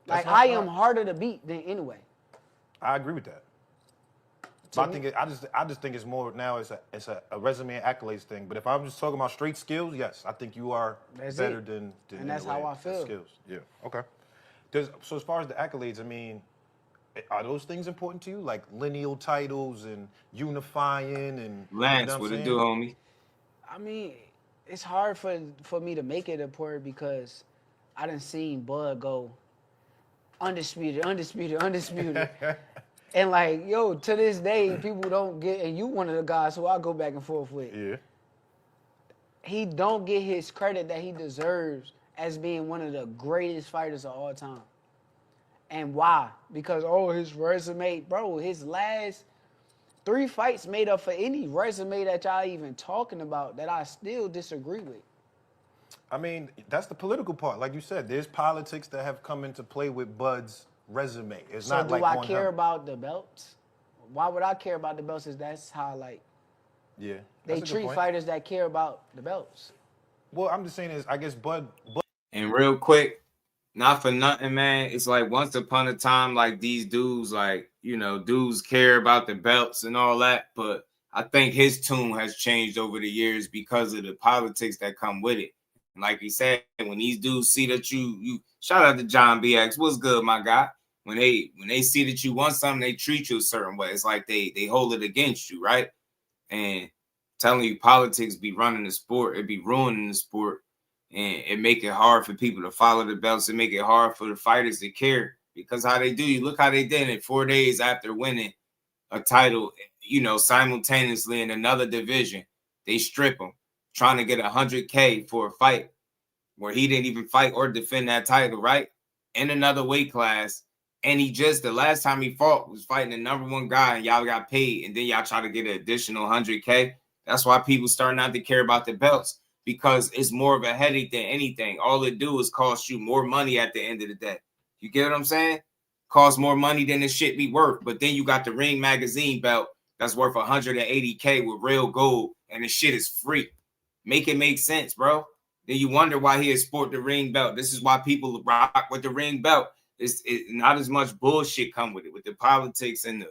Like, I am harder to beat than anyway. I agree with that. But I just think it's more now. It's a resume and accolades thing. But if I'm just talking about straight skills, yes, I think you are better than. And that's how I feel. Skills, yeah. Okay. So as far as the accolades, I mean, are those things important to you, like lineal titles and unifying and? Lance, you know what it do, homie? I mean, it's hard for me to make it important because I done seen Bud go undisputed. And like, yo, to this day, people don't get, and you one of the guys who I go back and forth with. Yeah. He don't get his credit that he deserves as being one of the greatest fighters of all time. And why? Because, his resume, bro, his last 3 fights made up for any resume that y'all even talking about that I still disagree with. I mean, that's the political part. Like you said, there's politics that have come into play with Bud's resume. It's not like do I care about the belts? Why would I care about the belts? Is that's how yeah, they treat fighters that care about the belts. Well, I'm just saying is I guess Bud. And real quick, not for nothing, man. It's like once upon a time, like these dudes, like dudes care about the belts and all that. But I think his tune has changed over the years because of the politics that come with it. And like he said, when these dudes see that you shout out to John BX, what's good, my guy? When they see that you want something, they treat you a certain way. It's like they hold it against you, right? And telling you politics be running the sport, it be ruining the sport, and it make it hard for people to follow the belts. It make it hard for the fighters to care because how they do. You look how they did it 4 days after winning a title, simultaneously in another division. They strip him, trying to get $100K for a fight where he didn't even fight or defend that title, right? In another weight class. And the last time he fought was fighting the #1 guy and y'all got paid. And then y'all try to get an additional $100K. That's why people start not to care about the belts because it's more of a headache than anything. All it do is cost you more money at the end of the day. You get what I'm saying? Cost more money than the shit be worth. But then you got the Ring Magazine belt that's worth $180K with real gold and the shit is free. Make it make sense, bro. Then you wonder why he has sport the ring belt. This is why people rock with the ring belt. It's not as much bullshit come with it, with the politics and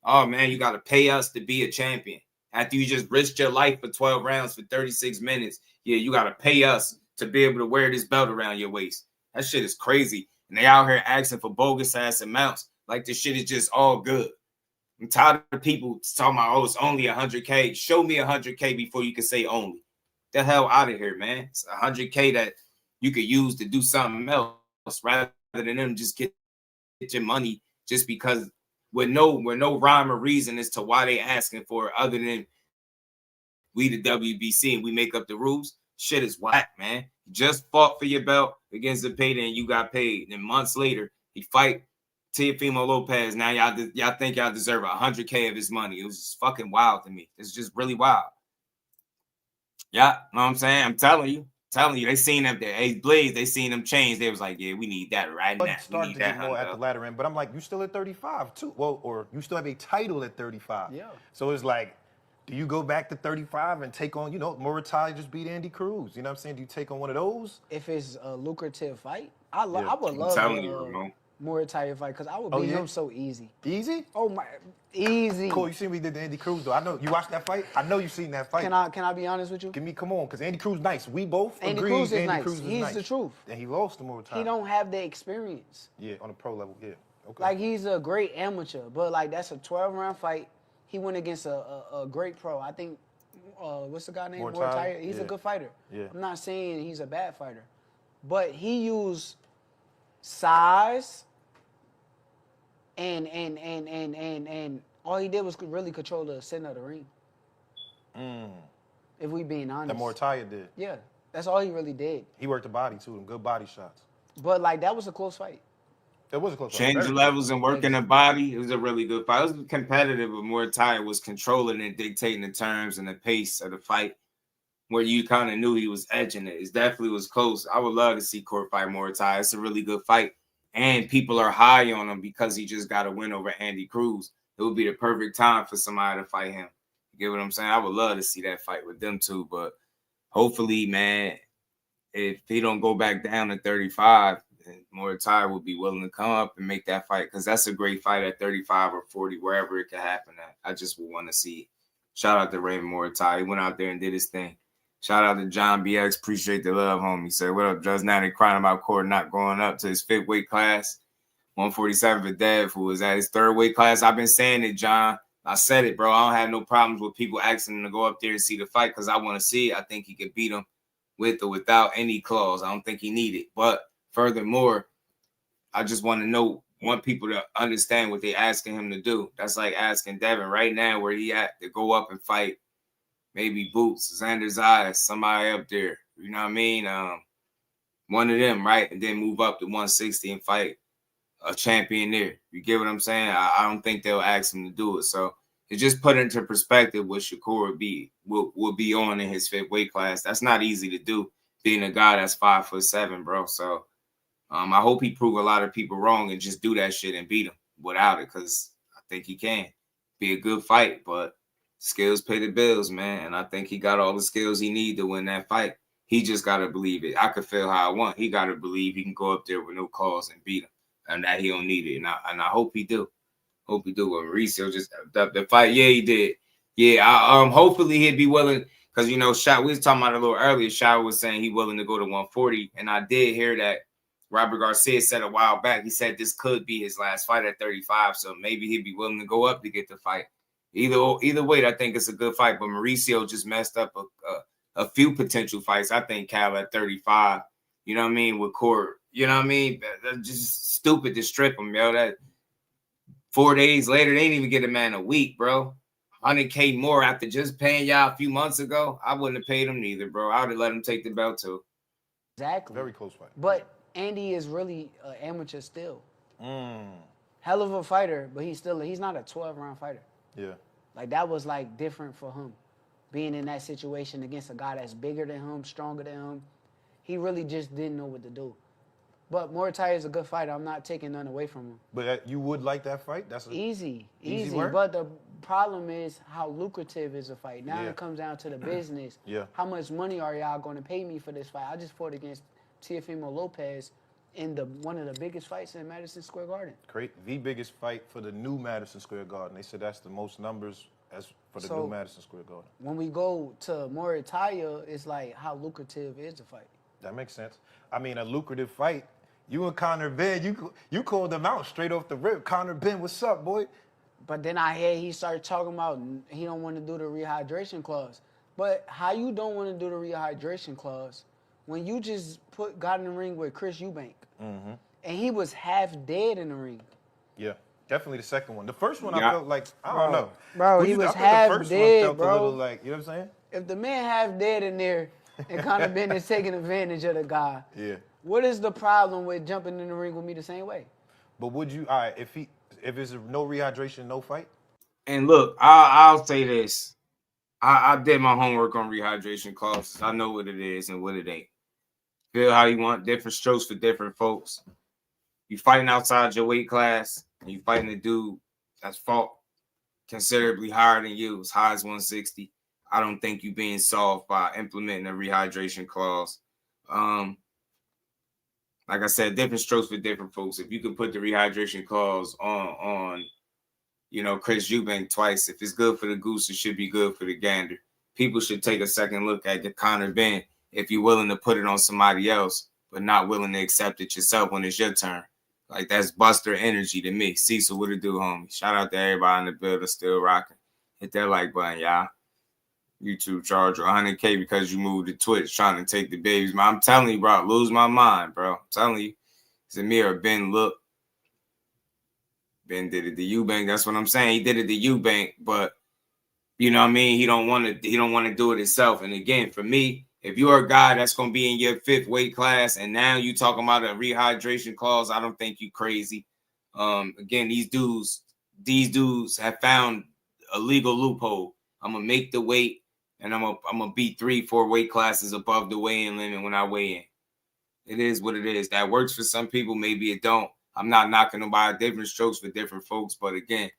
you got to pay us to be a champion. After you just risked your life for 12 rounds for 36 minutes, you got to pay us to be able to wear this belt around your waist. That shit is crazy. And they out here asking for bogus ass amounts like this shit is just all good. I'm tired of people talking about, it's only $100K. Show me $100K before you can say only. The hell out of here, man. It's $100K that you could use to do something else rather than them just get your money just because with no rhyme or reason as to why they asking for it other than we the WBC and we make up the rules. Shit is whack, man. You just fought for your belt against the payday and you got paid. And then months later, he fight Teofimo Lopez. Now y'all think y'all deserve $100K of his money. It was just fucking wild to me. It's just really wild. Yeah, know what I'm saying? I'm telling you, they seen them there. Hey, Blaze, they seen them change. They was like, yeah, we need that right now. Starting to get more at the latter end, but I'm like, you still at 35 too. Well, or you still have a title at 35. Yeah. So it's like, Do you go back to 35 and take on, Muay Thai just beat Andy Cruz? You know what I'm saying? Do you take on one of those? If it's a lucrative fight, I would I'm love telling you, the Ramon. Muay Thai fight because I would beat him so easy. Easy? Oh my, easy. Cool. You seen what he did to Andy Cruz though? I know you watched that fight. I know you seen that fight. Can I be honest with you? Come on, because Andy Cruz nice. We both Andy agree. Cruz is Andy nice. Cruz is He's nice. the truth. And he lost the Muay Thai. He don't have the experience. Yeah, on a pro level. Yeah. Okay. Like he's a great amateur, but like that's a 12-round fight. He went against a great pro. I think. What's the guy named Muay Muay Thai? Thai? He's a Yeah. good fighter. Yeah. I'm not saying he's a bad fighter, but he used size and all he did was really control the center of the ring. If we being honest. That Muay Thai did. Yeah, that's all he really did. He worked the body too. Them good body shots. But like that was a close fight. That was a close fight. Change the levels and working the body. It was a really good fight. It was competitive, but Muay Thai was controlling and dictating the terms and the pace of the fight, where you kind of knew he was edging it. It definitely was close. I would love to see Court fight Muay Thai. It's a really good fight, and people are high on him because he just got a win over Andy Cruz. It would be the perfect time for somebody to fight him. You get what I'm saying? I would love to see that fight with them two, but hopefully, man, if he don't go back down to 35, Muay Thai will be willing to come up and make that fight because that's a great fight at 35 or 40, wherever it could happen at. I just would want to see it. Shout out to Raymond Muay Thai. He went out there and did his thing. Shout out to John BX. Appreciate the love, homie. He said, what up, Just now they crying about Court not going up to his 5th weight class. 147 for Dev, who was at his 3rd weight class. I've been saying it, John. I said it, bro. I don't have no problems with people asking him to go up there and see the fight because I want to see it. I think he could beat him with or without any clause. I don't think he need it. But furthermore, I just want people to understand what they're asking him to do. That's like asking Devin right now where he at to go up and fight maybe Boots, Xander Zayas, somebody up there. You know what I mean? One of them, right? And then move up to 160 and fight a champion there. You get what I'm saying? I don't think they'll ask him to do it. So it just put into perspective what Shakur will be on in his 5th weight class. That's not easy to do, being a guy that's 5'7", bro. So I hope he prove a lot of people wrong and just do that shit and beat him without it, because I think he can. Be a good fight, but skills pay the bills, man. And I think he got all the skills he need to win that fight. He just got to believe it. I could feel how I want. He got to believe he can go up there with no calls and beat him, and that he don't need it. And I hope he do. Hope he do. Well, Mauricio just the fight. Yeah, he did. Yeah, hopefully he'd be willing, because, we was talking about it a little earlier. Shah was saying he willing to go to 140, and I did hear that Robert Garcia said a while back. He said this could be his last fight at 35, so maybe he'd be willing to go up to get the fight. Either way, I think it's a good fight. But Mauricio just messed up a few potential fights. I think Cal at 35, you know what I mean, with Court, you know what I mean? That's just stupid to strip him, yo. That 4 days later, they didn't even get a man a week, bro. 100K more after just paying y'all a few months ago. I wouldn't have paid him neither, bro. I would have let him take the belt too. Exactly. Very close fight. But Andy is really an amateur still. Hell of a fighter, but he's not a 12-round fighter. Yeah. Like, that was, like, different for him. Being in that situation against a guy that's bigger than him, stronger than him. He really just didn't know what to do. But Muay Thai is a good fighter. I'm not taking none away from him. But you would like that fight? That's easy. Work? But the problem is how lucrative is a fight. Now it comes down to the business. Yeah. How much money are y'all going to pay me for this fight? I just fought against Teofimo Lopez in one of the biggest fights in Madison Square Garden. Great. The biggest fight for the new Madison Square Garden. They said that's the most numbers as for the new Madison Square Garden. When we go to Muay Thai, it's like how lucrative is the fight. That makes sense. I mean, a lucrative fight. You and Conor Benn, you called them out straight off the rip. Conor Benn, what's up, boy? But then I hear he started talking about he don't want to do the rehydration clause. But how you don't want to do the rehydration clause when you just got in the ring with Chris Eubank and he was half dead in the ring? Yeah, definitely the second one. The first one, I felt like, I don't know. Bro, he was half the first dead, one felt bro. a little like, you know what I'm saying? If the man half dead in there and Conor Benn is taking advantage of the guy, yeah. What is the problem with jumping in the ring with me the same way? But would you, all right, if it's no rehydration, no fight? And look, I'll say this. I did my homework on rehydration clauses. I know what it is and what it ain't. Feel how you want, different strokes for different folks. You fighting outside your weight class and you fighting a dude that's fought considerably higher than you, as high as 160. I don't think you being solved by implementing a rehydration clause. Like I said, different strokes for different folks. If you could put the rehydration clause on Chris Eubank twice, if it's good for the goose, it should be good for the gander. People should take a second look at the Conor Benn if you're willing to put it on somebody else, but not willing to accept it yourself when it's your turn. Like, that's Buster energy to me. Cecil, what it do, homie? Shout out to everybody in the building still rocking. Hit that like button, y'all. YouTube charge 100K because you moved to Twitch trying to take the babies. I'm telling you, bro, lose my mind, bro. I'm telling you. Zamir, Ben, look. Ben did it to Eubank. That's what I'm saying. He did it to Eubank, but you know what I mean? He don't want to do it himself. And again, for me, if you're a guy that's going to be in your 5th weight class and now you talking about a rehydration clause, I don't think you crazy. Again, these dudes have found a legal loophole. I'm going to make the weight and I'm going to be 3-4 weight classes above the weigh-in limit when I weigh in. It is what it is. That works for some people. Maybe it don't. I'm not knocking nobody. Different strokes for different folks. But again,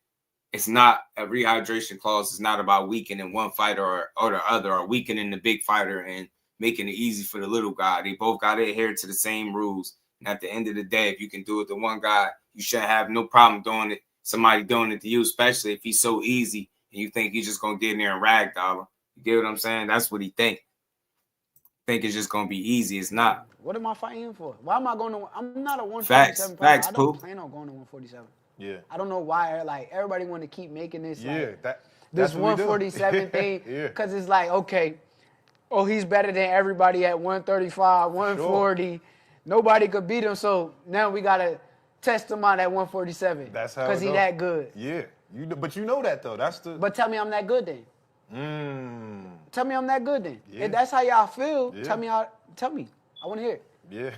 it's not a rehydration clause. It's not about weakening one fighter or the other, or weakening the big fighter and making it easy for the little guy. They both got to adhere to the same rules. And at the end of the day, if you can do it to one guy, you should have no problem doing it. Somebody doing it to you, especially if he's so easy and you think he's just going to get in there and ragdoll him. You get what I'm saying? That's what he think it's just going to be easy. It's not. What am I fighting for? Why am I going to? I'm not a 147 fighter. I don't plan on going to 147. Yeah. I don't know why. Like, everybody want to keep making this. Yeah. Like, this 147 thing. Yeah. Because it's like, okay, he's better than everybody at 135, 140. Sure. Nobody could beat him. So now we got to test him out at 147. That's how. Because he that good. Yeah. But you know that though. That's the. But tell me I'm that good then. Tell me I'm that good then. Yeah. If that's how y'all feel, Yeah. Tell me. I want to hear it. Yeah,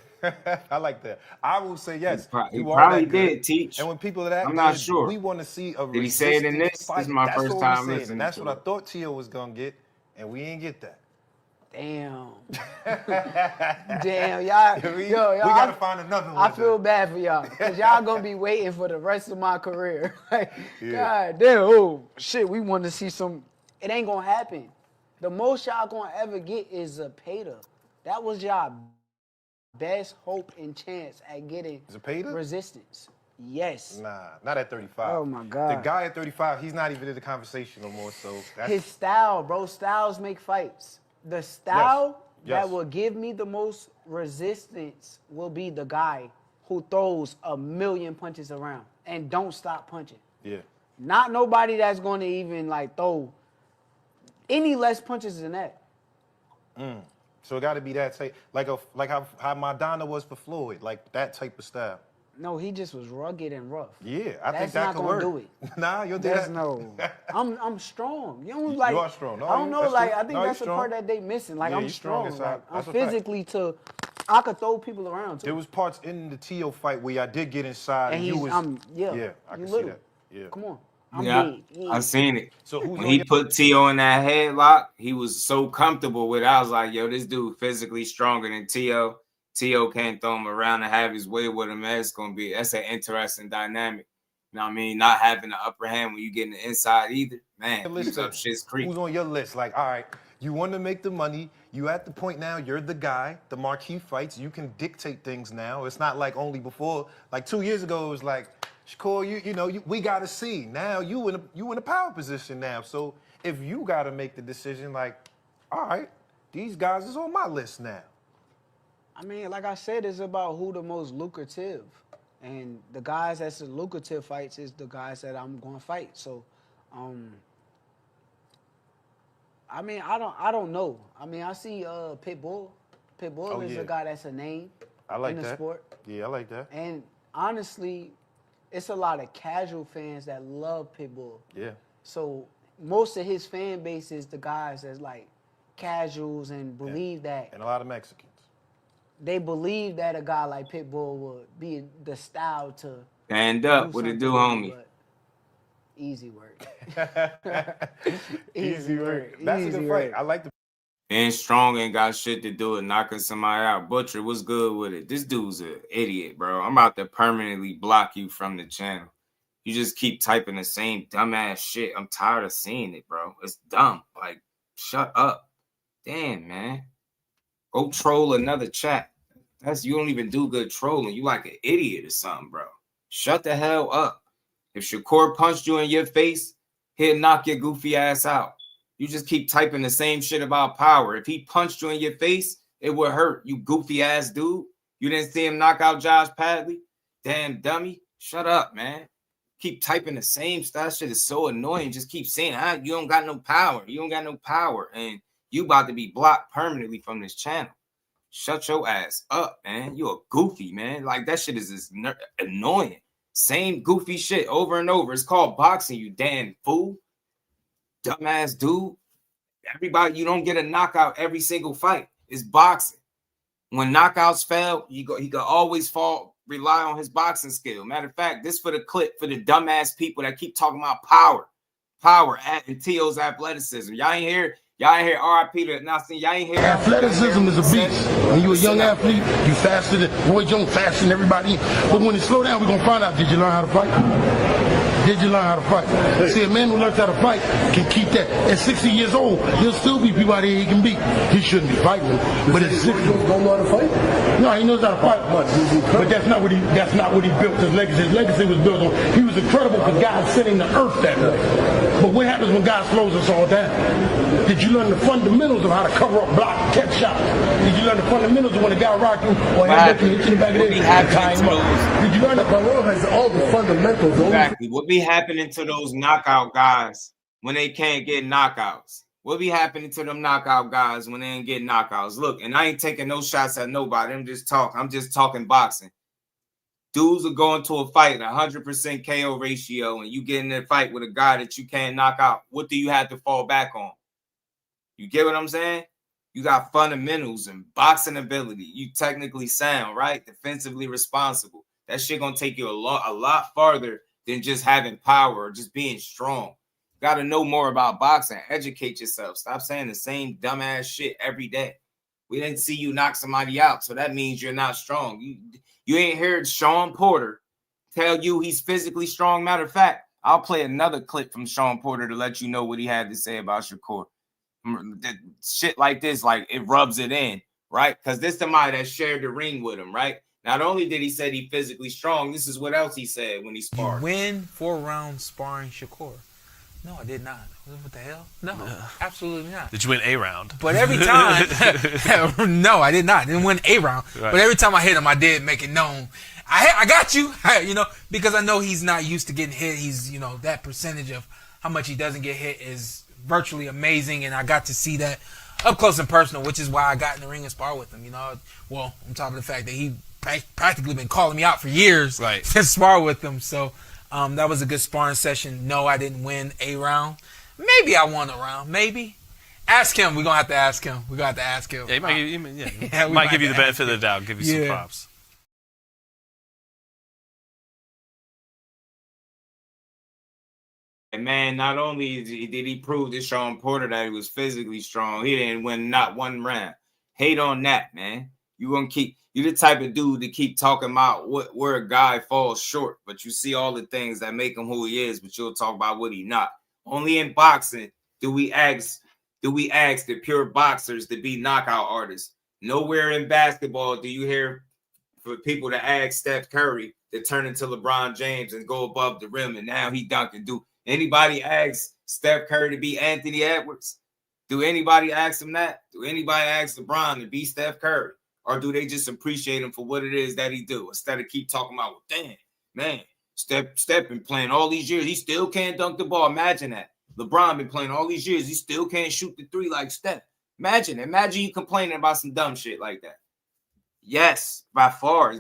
I like that. I will say yes. He probably did teach. And when people are that I'm not good, sure. we want to see a Did he say it in this? fight. This is my That's first what time we're listening. And that's to what it. I thought Tio was gonna get, and we ain't get that. Damn. Damn, y'all. We y'all, gotta find another one. I feel bad for y'all, because y'all gonna be waiting for the rest of my career. Like, Yeah. God damn, shit, we want to see some. It ain't gonna happen. The most y'all gonna ever get is a Zepeda. That was y'all best hope and chance at getting Zepeda? resistance. Yes. Nah, not at 35. Oh, my God. The guy at 35, he's not even in the conversation no more. So that's His style, bro. Styles make fights. The style Yes. that will give me the most resistance will be the guy who throws 1,000,000 punches around and don't stop punching. Yeah. Not nobody that's going to even like throw any less punches than that. So it got to be that type, like how Madonna was for Floyd, like that type of style. No, he just was rugged and rough. Yeah, I think That's that not could gonna work. do it. Nah, you'll do That's that. no. I'm strong. You know, like you are strong. No, I don't know. that's Like true. I think No, that's you're the part strong. that they missing. Like Yeah, I'm you're strong strong. Like, inside. I'm That's a fact. physically I could throw people around too. There was parts in the Tio fight where I did get inside, and you was yeah. I You can see little. that. Yeah. Come on. Yeah, I seen it. So who's when he put Tio in that headlock, he was so comfortable with it. I was like, yo, this dude physically stronger than Tio. Tio can't throw him around and have his way with him. That's an interesting dynamic. You know what I mean? Not having the upper hand when you get in the inside either. Man, he's up shit's creek. Who's on your list? Like, all right, you want to make the money. You at the point now, you're the guy, the marquee fights. You can dictate things now. It's not like only before. Like 2 years ago, it was like, Shakur, we got to see. Now you in a power position now. So if you got to make the decision, like, all right, these guys is on my list now. I mean, like I said, it's about who the most lucrative. And the guys that's the lucrative fights is the guys that I'm going to fight. So, I mean, I don't know. I mean, I see Pitbull. Pitbull is a guy that's a name in the sport. Yeah, I like that. And honestly, it's a lot of casual fans that love Pitbull. Yeah. So most of his fan base is the guys that's like casuals and believe that. And a lot of Mexicans. They believe that a guy like Pitbull would be the style to stand up. What it do, homie? Easy work. Easy work. That's a good fight. I like the. Being strong ain't got shit to do with knocking somebody out. Butcher, what's good with it? This dude's an idiot, bro. I'm about to permanently block you from the channel. You just keep typing the same dumbass shit. I'm tired of seeing it, bro. It's dumb. Like, shut up. Damn, man. Go troll another chat. You don't even do good trolling. You like an idiot or something, bro. Shut the hell up. If Shakur punched you in your face, he'll knock your goofy ass out. You just keep typing the same shit about power. If he punched you in your face, it would hurt, you goofy ass dude. You didn't see him knock out Josh Padley? Damn dummy. Shut up, man. Keep typing the same stuff. That shit is so annoying. Just keep saying, you don't got no power. You don't got no power. And you about to be blocked permanently from this channel. Shut your ass up, man. You a goofy, man. Like, that shit is just annoying. Same goofy shit over and over. It's called boxing, you damn fool. Dumbass dude. Everybody, you don't get a knockout every single fight. It's boxing. When knockouts fail, he can always rely on his boxing skill. Matter of fact, this for the clip for the dumbass people that keep talking about power and T.O.'s athleticism. Y'all ain't hear RIP to nothing. Y'all ain't hear. Athleticism is a beast. When you're a young athlete, you faster than Roy Jones, faster than everybody. But when it slow down, we're gonna find out, did you learn how to fight? Did you learn how to fight? See, a man who learns how to fight can keep that. At 60 years old, there'll still be people out here he can beat. He shouldn't be fighting them. But at 60, don't know how to fight? No, he knows how to fight much. But that's not what he built his legacy. His legacy was built on. He was incredible because God sent him to earth that way. But what happens when God slows us all down? Did you learn the fundamentals of how to cover up, block, catch shots? Did you learn the fundamentals of when a guy rock you or hit you in the back of the head? Did you learn that? Barrow has all the fundamentals. Exactly. What be happening to those knockout guys when they can't get knockouts? What be happening to them knockout guys when they ain't getting knockouts? Look, and I ain't taking no shots at nobody. I'm just talking boxing. Dudes are going to a fight at 100% KO ratio, and you get in that fight with a guy that you can't knock out. What do you have to fall back on? You get what I'm saying? You got fundamentals and boxing ability. You technically sound, right? Defensively responsible. That shit gonna take you a lot farther than just having power or just being strong. Got to know more about boxing. Educate yourself. Stop saying the same dumbass shit every day. We didn't see you knock somebody out, so that means you're not strong. You ain't heard Sean Porter tell you he's physically strong. Matter of fact, I'll play another clip from Sean Porter to let you know what he had to say about Shakur. Shit like this, like it rubs it in, right? Because this is somebody that shared the ring with him, right? Not only did he say he physically strong, this is what else he said when he sparred. You win 4 rounds sparring Shakur. No, I did not. What the hell? No, absolutely not. Did you win a round? But every time, no, I did not. I didn't win a round. Right. But every time I hit him, I did make it known. I got you, because I know he's not used to getting hit. He's, that percentage of how much he doesn't get hit is virtually amazing, and I got to see that up close and personal, which is why I got in the ring and spar with him. Well, on top of the fact that he practically been calling me out for years to spar with him. So that was a good sparring session. No, I didn't win a round. Maybe I won a round. Maybe. Ask him. We're going to have to ask him. Yeah, he might give you the benefit of the doubt. Give you some props. And man, not only did he prove to Sean Porter that he was physically strong, he didn't win not one round. Hate on that, man. You're the type of dude to keep talking about where a guy falls short, but you see all the things that make him who he is, but you'll talk about what he not. Only in boxing do we ask the pure boxers to be knockout artists. Nowhere in basketball do you hear for people to ask Steph Curry to turn into LeBron James and go above the rim, and now he dunking. Do anybody ask Steph Curry to be Anthony Edwards? Do anybody ask him that? Do anybody ask LeBron to be Steph Curry? Or do they just appreciate him for what it is that he do instead of keep talking about, well, damn, man, Steph been playing all these years. He still can't dunk the ball. Imagine that. LeBron been playing all these years. He still can't shoot the 3 like Steph. Imagine you complaining about some dumb shit like that. Yes, by far,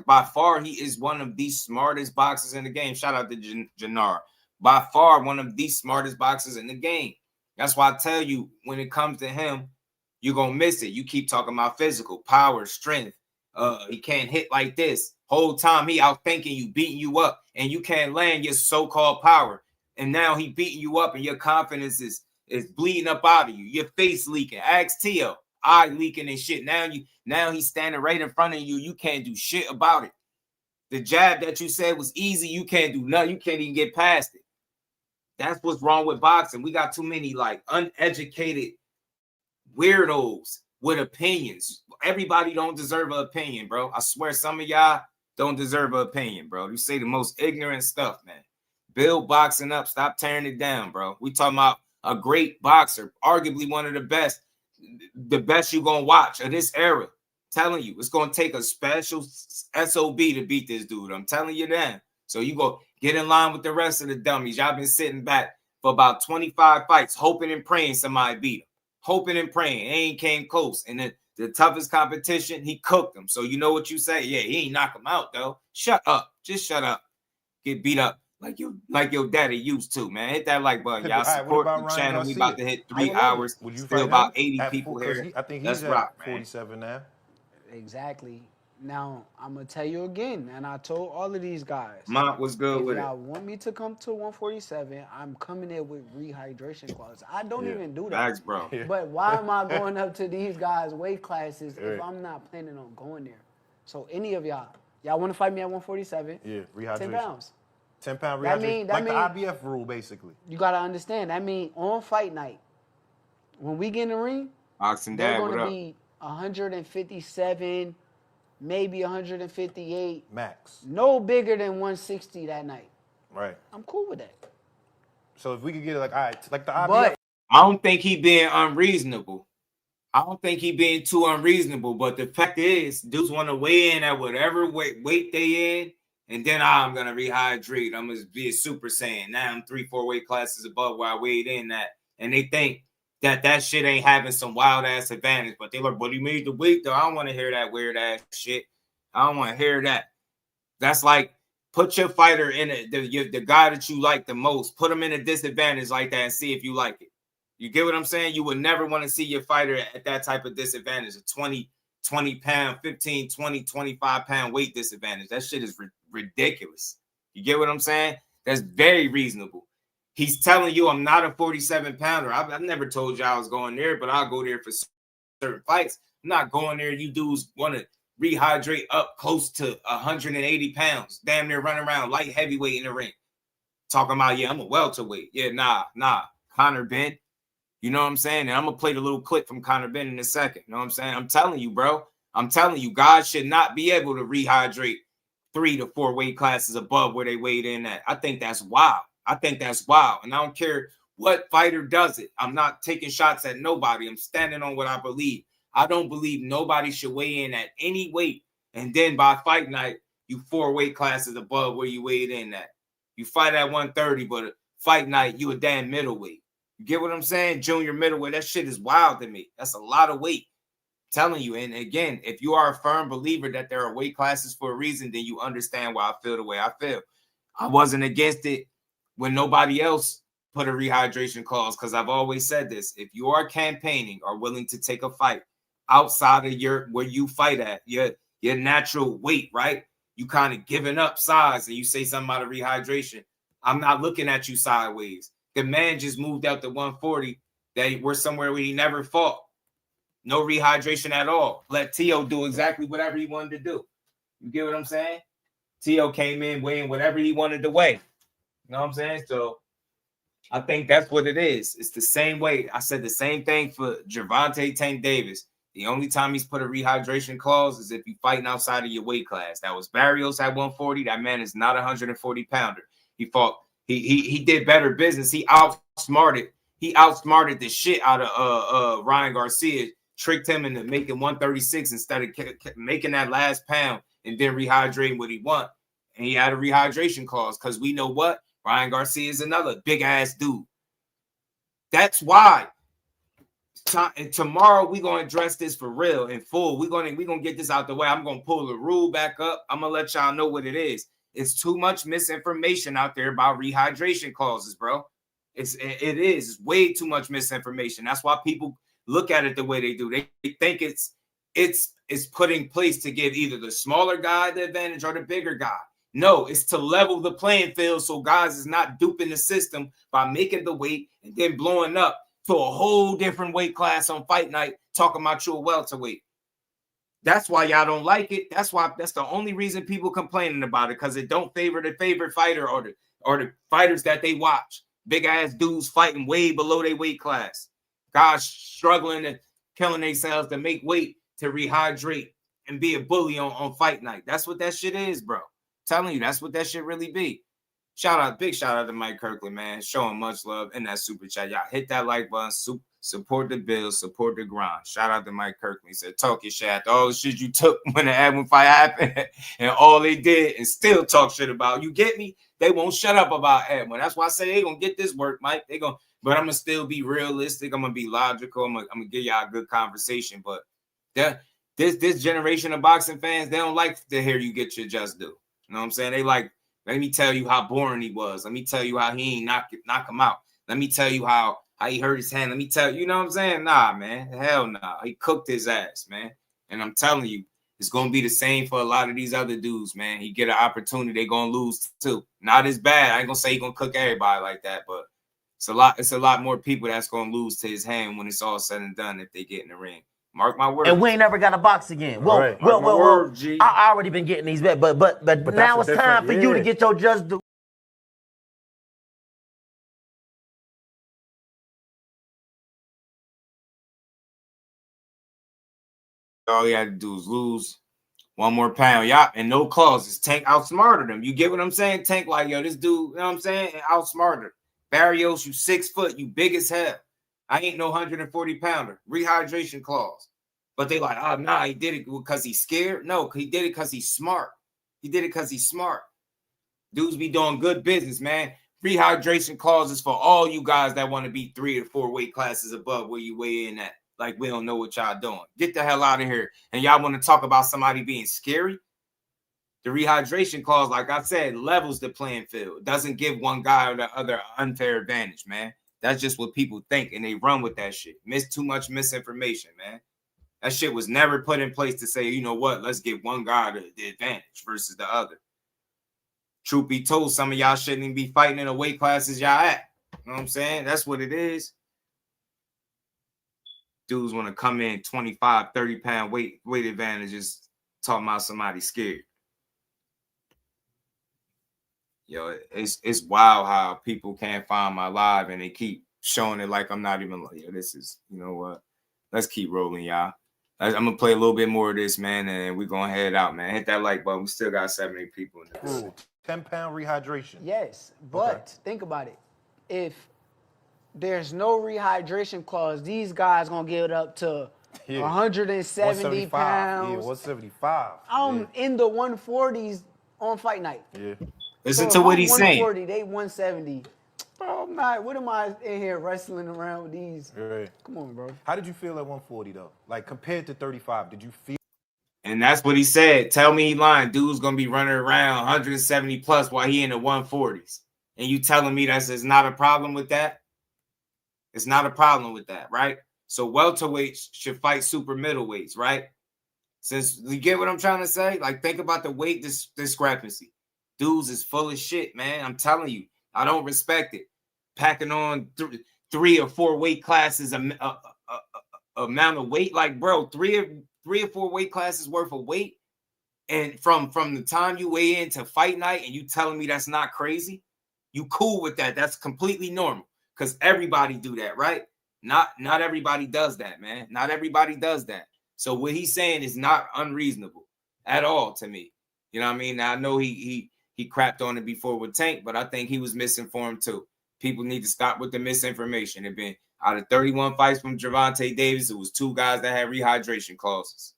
he is one of the smartest boxers in the game. Shout out to Jannar. By far, one of the smartest boxers in the game. That's why I tell you, when it comes to him, you're going to miss it. You keep talking about physical, power, strength. He can't hit like this. Whole time he out thinking you, beating you up, and you can't land your so-called power. And now he beating you up, and your confidence is bleeding up out of you. Your face leaking. Ask Tio. Eye leaking and shit. Now he's standing right in front of you. You can't do shit about it. The jab that you said was easy, you can't do nothing. You can't even get past it. That's what's wrong with boxing. We got too many like uneducated weirdos with opinions. Everybody don't deserve an opinion, bro. I swear some of y'all don't deserve an opinion, bro. You say the most ignorant stuff, man. Build boxing up. Stop tearing it down, bro. We talking about a great boxer, arguably one of the best you're going to watch of this era. Telling you, it's going to take a special SOB to beat this dude. I'm telling you that. So you go get in line with the rest of the dummies. Y'all been sitting back for about 25 fights, hoping and praying somebody beat him. Hoping and praying. Ain't came close. And the toughest competition, he cooked him. So you know what you say? Yeah, he ain't knock him out, though. Shut up. Just shut up. Get beat up like your daddy used to, man. Hit that like button. Y'all support the channel. We about to hit 3 hours. Would you Still about 80 people here. I think Let's he's rock, at 47 now. Exactly. Now, I'm going to tell you again, and I told all of these guys. Mont was good with it. If y'all want me to come to 147, I'm coming in with rehydration clause. I don't even do that. Thanks, bro. But why am I going up to these guys' weight classes if I'm not planning on going there? So any of y'all want to fight me at 147? Yeah, rehydration. 10 pounds. 10-pound rehydration. That like the IBF rule, basically. You got to understand. That means on fight night, when we get in the ring, they're going to be 157, maybe 158. Max. No bigger than 160 that night. Right. I'm cool with that. So if we could get it like, all right, like the IBF. But I don't think he being unreasonable. I don't think he being too unreasonable. But the fact is, dudes want to weigh in at whatever weight they in. And then I'm going to rehydrate. I'm going to be a Super Saiyan. Now I'm 3-4 weight classes above where I weighed in at. And they think that shit ain't having some wild-ass advantage. But they're like, but he made the weight, though. I don't want to hear that weird-ass shit. I don't want to hear that. That's like, put your fighter in the guy that you like the most. Put him in a disadvantage like that and see if you like it. You get what I'm saying? You would never want to see your fighter at that type of disadvantage, a 20 pound, 15, 20, 25 pound weight disadvantage. That shit is ridiculous. You get what I'm saying? That's very reasonable. He's telling you I'm not a 47 pounder. I've never told you I was going there, but I'll go there for certain fights. I'm not going there. You dudes want to rehydrate up close to 180 pounds. Damn near running around light heavyweight in the ring. Talking about, yeah, I'm a welterweight. Yeah, nah. Conor Benn. You know what I'm saying? And I'm going to play the little clip from Conor Benn in a second. You know what I'm saying? I'm telling you, bro. I'm telling you, guys should not be able to rehydrate 3 to 4 weight classes above where they weighed in at. I think that's wild. And I don't care what fighter does it. I'm not taking shots at nobody. I'm standing on what I believe. I don't believe nobody should weigh in at any weight. And then by fight night, you 4 weight classes above where you weighed in at. You fight at 130, but fight night, you a damn middleweight. You get what I'm saying? Junior middleweight, that shit is wild to me. That's a lot of weight. I'm telling you. And again, if you are a firm believer that there are weight classes for a reason, then you understand why I feel the way I feel. I wasn't against it when nobody else put a rehydration clause, because I've always said this. If you are campaigning or willing to take a fight outside of where you fight at, your natural weight, right? You kind of giving up size and you say something about a rehydration. I'm not looking at you sideways. The man just moved out to 140. That we're somewhere where he never fought. No rehydration at all. Let Teo do exactly whatever he wanted to do. You get what I'm saying? Teo came in weighing whatever he wanted to weigh. You know what I'm saying? So I think that's what it is. It's the same way. I said the same thing for Gervonta Tank Davis. The only time he's put a rehydration clause is if you're fighting outside of your weight class. That was Barrios at 140. That man is not a 140 pounder. He fought. He did better business. He outsmarted the shit out of Ryan Garcia, tricked him into making 136 instead of making that last pound and then rehydrating what he want. And he had a rehydration clause because we know what? Ryan Garcia is another big ass dude. That's why. And tomorrow we're gonna address this for real in full. We're gonna get this out the way. I'm gonna pull the rule back up. I'm gonna let y'all know what it is. It's too much misinformation out there about rehydration clauses, bro. It is way too much misinformation. That's why people look at it the way they do. They think it's put in place to give either the smaller guy the advantage or the bigger guy. No, it's to level the playing field so guys is not duping the system by making the weight and then blowing up to a whole different weight class on fight night talking about you a welterweight. That's why y'all don't like it. That's the only reason people complaining about it, because it don't favor the favorite fighter or the fighters that they watch. Big ass dudes fighting way below their weight class. Guys struggling and killing themselves to make weight to rehydrate and be a bully on fight night. That's what that shit is, bro. Telling you, that's what that shit really be. Big shout out to Mike Kirkland, man. Showing much love in that super chat. Y'all hit that like button. Support the Bills. Support the grind. Shout out to Mike Kirkland. He said, talk your shit after all the shit you took when the Admin fight happened and all they did and still talk shit about. You get me? They won't shut up about Admin. That's why I say they gonna get this work, Mike. But I'm gonna still be realistic. I'm gonna be logical. I'm gonna give y'all a good conversation. But this generation of boxing fans, they don't like to hear you get your just due. You know what I'm saying? They like, let me tell you how boring he was. Let me tell you how he ain't knock him out. Let me tell you how he hurt his hand. Let me tell you, you know what I'm saying? Nah, man. Hell nah. He cooked his ass, man. And I'm telling you, it's going to be the same for a lot of these other dudes, man. He get an opportunity, they're going to lose too. Not as bad. I ain't going to say he's going to cook everybody like that, but it's a lot more people that's going to lose to his hand when it's all said and done if they get in the ring. Mark my words. And we ain't never got to box again. Well, right. I already been getting these bets, but now it's time for you to get your just due. All he had to do is lose one more pound. Y'all, and no clauses. Tank outsmarted him. You get what I'm saying? Tank like, yo, this dude, you know what I'm saying? Outsmarted. Barrios, you 6 foot, you big as hell. I ain't no 140 pounder. Rehydration clause. But they like, oh, nah, he did it because he's scared. No, he did it because he's smart. Dudes be doing good business, man. Rehydration clauses for all you guys that want to be 3 or 4 weight classes above where you weigh in at. Like, we don't know what y'all doing. Get the hell out of here. And y'all want to talk about somebody being scary? The rehydration clause, like I said, levels the playing field. Doesn't give one guy or the other unfair advantage, man. That's just what people think, and they run with that shit. Too much misinformation, man. That shit was never put in place to say, you know what, let's give one guy the advantage versus the other. Truth be told, some of y'all shouldn't even be fighting in the weight classes y'all at. You know what I'm saying? That's what it is. Dudes want to come in 25, 30-pound weight advantages, talking about somebody scared. Yo, it's wild how people can't find my live and they keep showing it like I'm not even like, yo, this is, you know what? Let's keep rolling, y'all. I'm going to play a little bit more of this, man, and we're going to head out, man. Hit that like button. We still got 70 people in this. 10-pound rehydration. Yes, but think about it. If there's no rehydration clause, these guys going to give it up to 170 pounds. Yeah, 175. I'm in the 140s on fight night. Yeah. Listen to what he's saying. 140, they 170. Bro, I'm not. What am I in here wrestling around with these? Right. Come on, bro. How did you feel at 140 though? Like compared to 35, did you feel? And that's what he said. Tell me he lying. Dude's gonna be running around 170 plus while he in the 140s. And you telling me that's not a problem with that? It's not a problem with that, right? So welterweights should fight super middleweights, right? Since you get what I'm trying to say, like think about the weight discrepancy. Dudes is full of shit, man. I'm telling you. I don't respect it. Packing on 3 or 4 weight classes, amount of weight. Like, bro, 3 or 4 weight classes worth of weight. And from the time you weigh in to fight night and you telling me that's not crazy, you cool with that. That's completely normal because everybody do that, right? Not everybody does that, man. Not everybody does that. So what he's saying is not unreasonable at all to me. You know what I mean? Now, I know he crapped on it before with Tank, but I think he was misinformed too. People need to stop with the misinformation. It been out of 31 fights from Gervonta Davis, it was 2 guys that had rehydration clauses.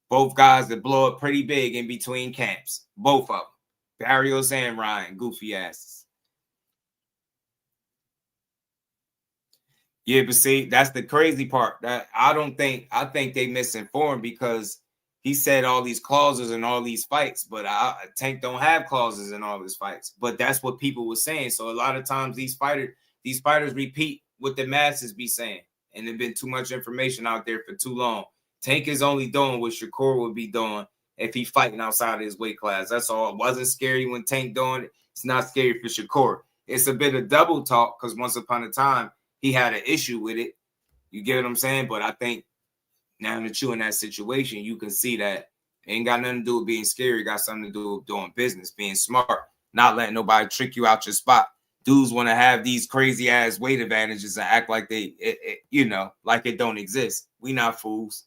Both guys that blow up pretty big in between camps. Both of them. Barrios and Ryan, goofy asses. Yeah, but see, that's the crazy part. That I think they misinformed because he said all these clauses in all these fights, but Tank don't have clauses in all his fights. But that's what people were saying. So a lot of times these fighters repeat what the masses be saying, and there's been too much information out there for too long. Tank is only doing what Shakur would be doing if he fighting outside of his weight class. That's all. It wasn't scary when Tank doing it. It's not scary for Shakur. It's a bit of double talk because once upon a time he had an issue with it. You get what I'm saying? But I think Now that you're in that situation, you can see that it ain't got nothing to do with being scary. It got something to do with doing business, being smart, not letting nobody trick you out your spot. Dudes want to have these crazy ass weight advantages and act like like it don't exist. We not fools.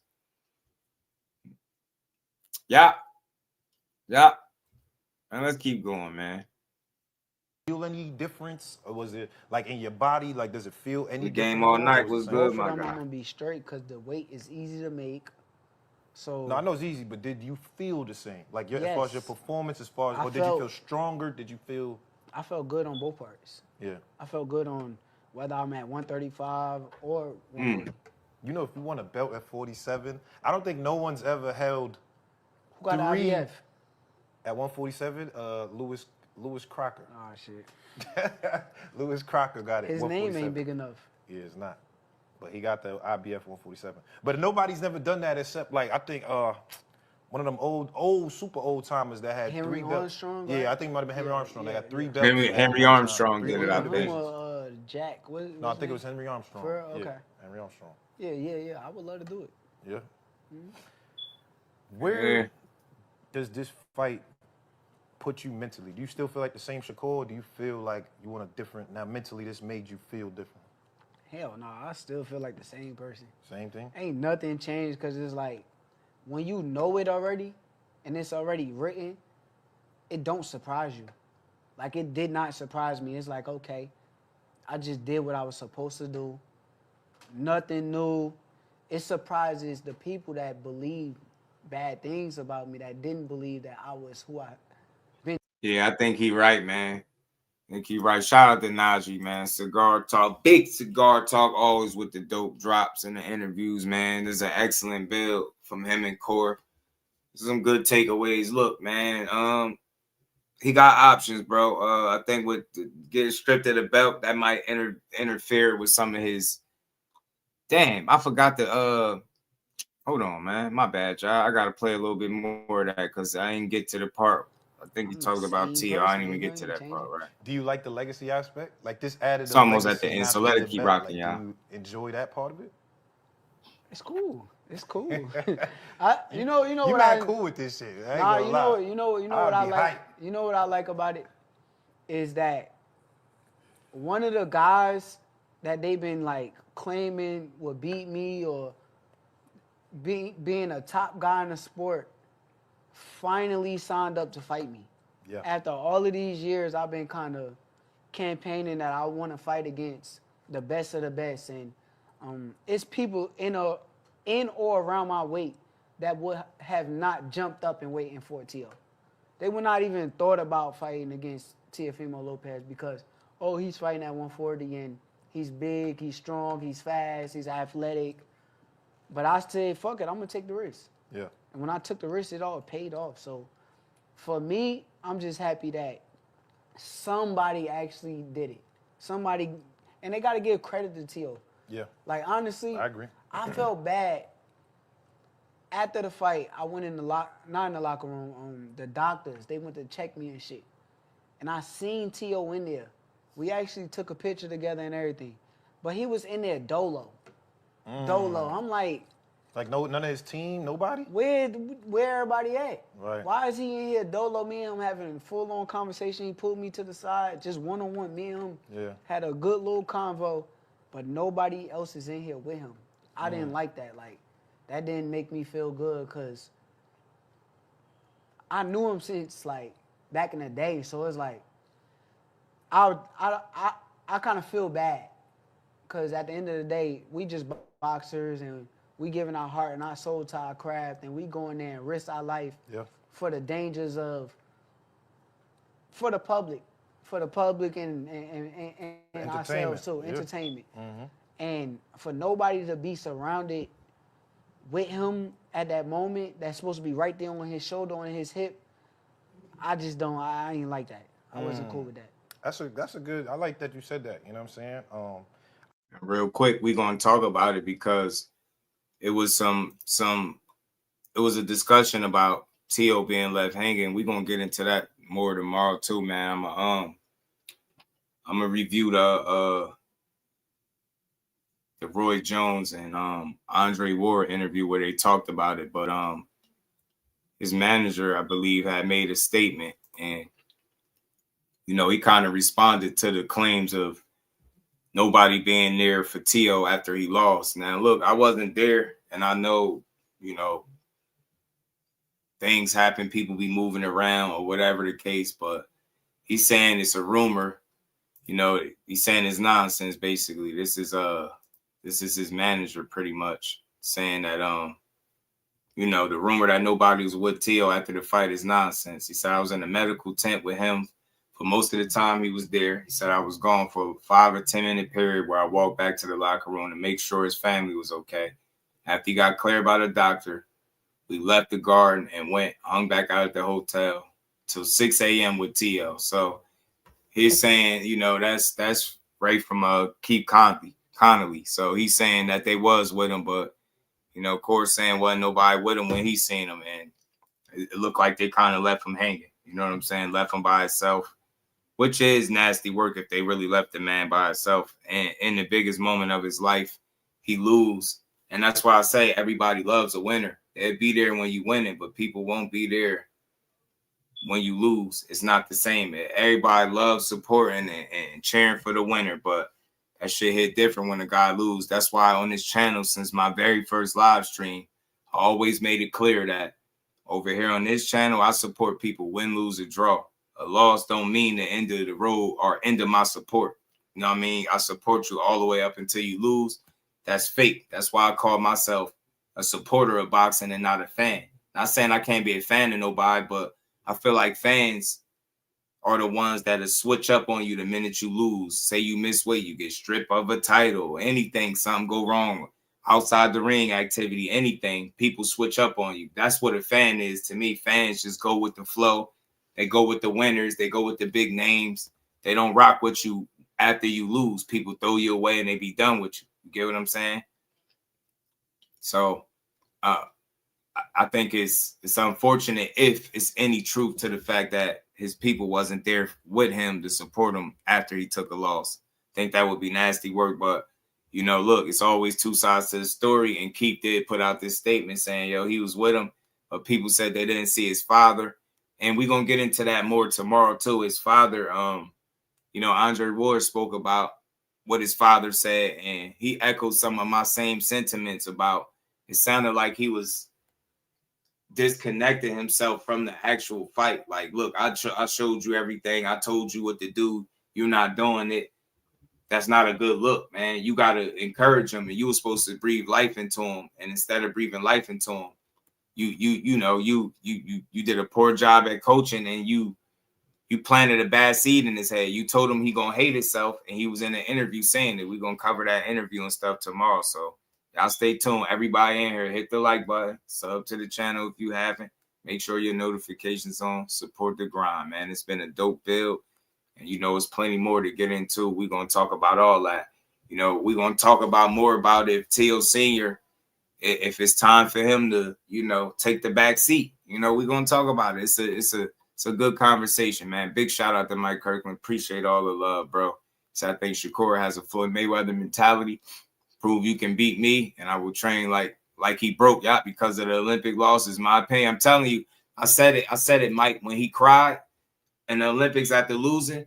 Yeah. And let's keep going, man. Feel any difference, or was it like in your body? Like, does it feel any The different? game all night was good, Both my of them, guy. I'm gonna be straight because the weight is easy to make. So No, I know it's easy, but did you feel the same? Like, as Yes. far as your performance, did you feel stronger? Did you feel? I felt good on both parts. Yeah. I felt good on whether I'm at 135 or 140. You know, if you want a belt at 47, I don't think no one's ever held. Who got the IBF? At 147? Lewis Crocker. Oh shit. Lewis Crocker got it. His name ain't big enough. Yeah, it's not. But he got the IBF 147. But nobody's never done that except, like, I think one of them old, super old timers that had Henry 3 belts. Armstrong, Yeah, right? I think it might have been Henry Yeah, Armstrong. They yeah, got 3 yeah. belts. Henry Armstrong did it, I Him think. or Jack. No, I think it was Henry Armstrong. For real? Okay. Yeah, Henry Armstrong. Yeah. I would love to do it. Yeah. Mm-hmm. Where does this fight put you mentally? Do you still feel like the same Shakur, or do you feel like you want a different? Now, mentally, this made you feel different. Hell no, I still feel like the same person. Same thing? Ain't nothing changed because it's like when you know it already and it's already written, it don't surprise you. Like, it did not surprise me. It's like, okay, I just did what I was supposed to do. Nothing new. It surprises the people that believe bad things about me, that didn't believe that I was who I been. Yeah, I think he right, man. I think he right. Shout out to Najee, man. Cigar Talk. Big Cigar Talk, always with the dope drops and the interviews, man. There's an excellent build from him and Core. Some good takeaways. Look, man, he got options, bro. I think with getting stripped of the belt, that might interfere with some of his. Damn, I forgot the hold on, man. My bad, y'all. I gotta play a little bit more of that because I didn't get to the part. I think you talked about T.O. I didn't even get to that part, right? Do you like the legacy aspect? Like, this added. It's almost at the end, so let it keep rocking, y'all. Do you enjoy that part of it? It's cool. It's cool. You what mad cool with this shit. I ain't Nah, gonna lie. you know what I like. You know what I like about it is that one of the guys that they've been like claiming would beat me or being a top guy in the sport finally signed up to fight me. Yeah. After all of these years, I've been kind of campaigning that I want to fight against the best of the best, and it's people in or around my weight that would have not jumped up and waiting for Teo. They would not even thought about fighting against Teofimo Lopez because, he's fighting at 140 and he's big, he's strong, he's fast, he's athletic. But I said, fuck it, I'm going to take the risk. Yeah. And when I took the risk, it all paid off. So for me, I'm just happy that somebody actually did it. Somebody, and they got to give credit to Teo. Yeah. Like, honestly, I agree. I felt bad. After the fight, I went in the not in the locker room, the doctors, they went to check me and shit. And I seen Teo in there. We actually took a picture together and everything. But he was in there dolo. Dolo. I'm like, none of his team, nobody? Where everybody at? Right. Why is he in here dolo? Me and him having a full-on conversation. He pulled me to the side, just one-on-one. Me and him had a good little convo, but nobody else is in here with him. I didn't like that. Like, that didn't make me feel good because I knew him since, like, back in the day. So it's like, I kind of feel bad because at the end of the day, we just boxers and we giving our heart and our soul to our craft, and we go in there and risk our life for the dangers of, for the public and ourselves too, entertainment. Mm-hmm. And for nobody to be surrounded with him at that moment, that's supposed to be right there on his shoulder, on his hip, I ain't like that. I wasn't cool with that. That's a good, I like that you said that, you know what I'm saying? Real quick, we're gonna talk about it because it was it was a discussion about Teo being left hanging. We're gonna get into that more tomorrow too, man. I'm gonna review the Roy Jones and Andre Ward interview where they talked about it, but his manager, I believe, had made a statement, and he kind of responded to the claims of nobody being there for Teo after he lost. Now, look, I wasn't there, and I know, things happen, people be moving around or whatever the case, but he's saying it's a rumor. He's saying it's nonsense, basically. This is his manager pretty much saying that the rumor that nobody was with Teo after the fight is nonsense. He said I was in a medical tent with him for most of the time he was there. He said I was gone for a 5 or 10 minute period where I walked back to the locker room to make sure his family was okay. After he got cleared by the doctor, we left the garden and hung back out at the hotel till 6 a.m. with Teo. So he's saying, that's right from Keith Connolly. So he's saying that they was with him, but of course, saying wasn't nobody with him when he seen him, and it looked like they kind of left him hanging. You know what I'm saying? Left him by himself, which is nasty work if they really left the man by himself. And in the biggest moment of his life, he lose. And that's why I say everybody loves a winner. They'll be there when you win it, but people won't be there when you lose. It's not the same. Everybody loves supporting and cheering for the winner, but that shit hit different when a guy lose. That's why on this channel, since my very first live stream, I always made it clear that over here on this channel, I support people win, lose, or draw. A loss don't mean the end of the road or end of my support. You know what I mean? I support you all the way up until you lose. That's fake. That's why I call myself a supporter of boxing and not a fan. Not saying I can't be a fan of nobody, but I feel like fans are the ones that'll switch up on you the minute you lose. Say you miss weight, you get stripped of a title, anything, something go wrong, outside the ring activity, anything, people switch up on you. That's what a fan is to me. Fans just go with the flow. They go with the winners. They go with the big names. They don't rock with you after you lose. People throw you away and they be done with you. You get what I'm saying? So I think it's unfortunate if it's any truth to the fact that his people wasn't there with him to support him after he took a loss. I think that would be nasty work, but look, it's always two sides to the story. And Keith did put out this statement saying, he was with him, but people said they didn't see his father. And we're going to get into that more tomorrow too. His father, Andre Ward spoke about what his father said, and he echoed some of my same sentiments about it. Sounded like he was disconnecting himself from the actual fight. Like, look, I showed you everything. I told you what to do. You're not doing it. That's not a good look, man. You got to encourage him, and you were supposed to breathe life into him. And instead of breathing life into him, you did a poor job at coaching, and you planted a bad seed in his head. You told him he gonna hate himself, and he was in an interview saying that we're gonna cover that interview and stuff tomorrow. So y'all stay tuned. Everybody in here, hit the like button, sub to the channel if you haven't. Make sure your notifications on. Support the grind, man. It's been a dope build. And it's plenty more to get into. We're going to talk about all that. We're going to talk about more about if Teo Sr., if it's time for him to, take the back seat. We're going to talk about it. It's a good conversation, man. Big shout out to Mike Kirkland. Appreciate all the love, bro. So I think Shakur has a Floyd Mayweather mentality. Prove you can beat me, and I will train like he broke y'all because of the Olympic losses. My opinion. I'm telling you, I said it, Mike, when he cried in the Olympics after losing,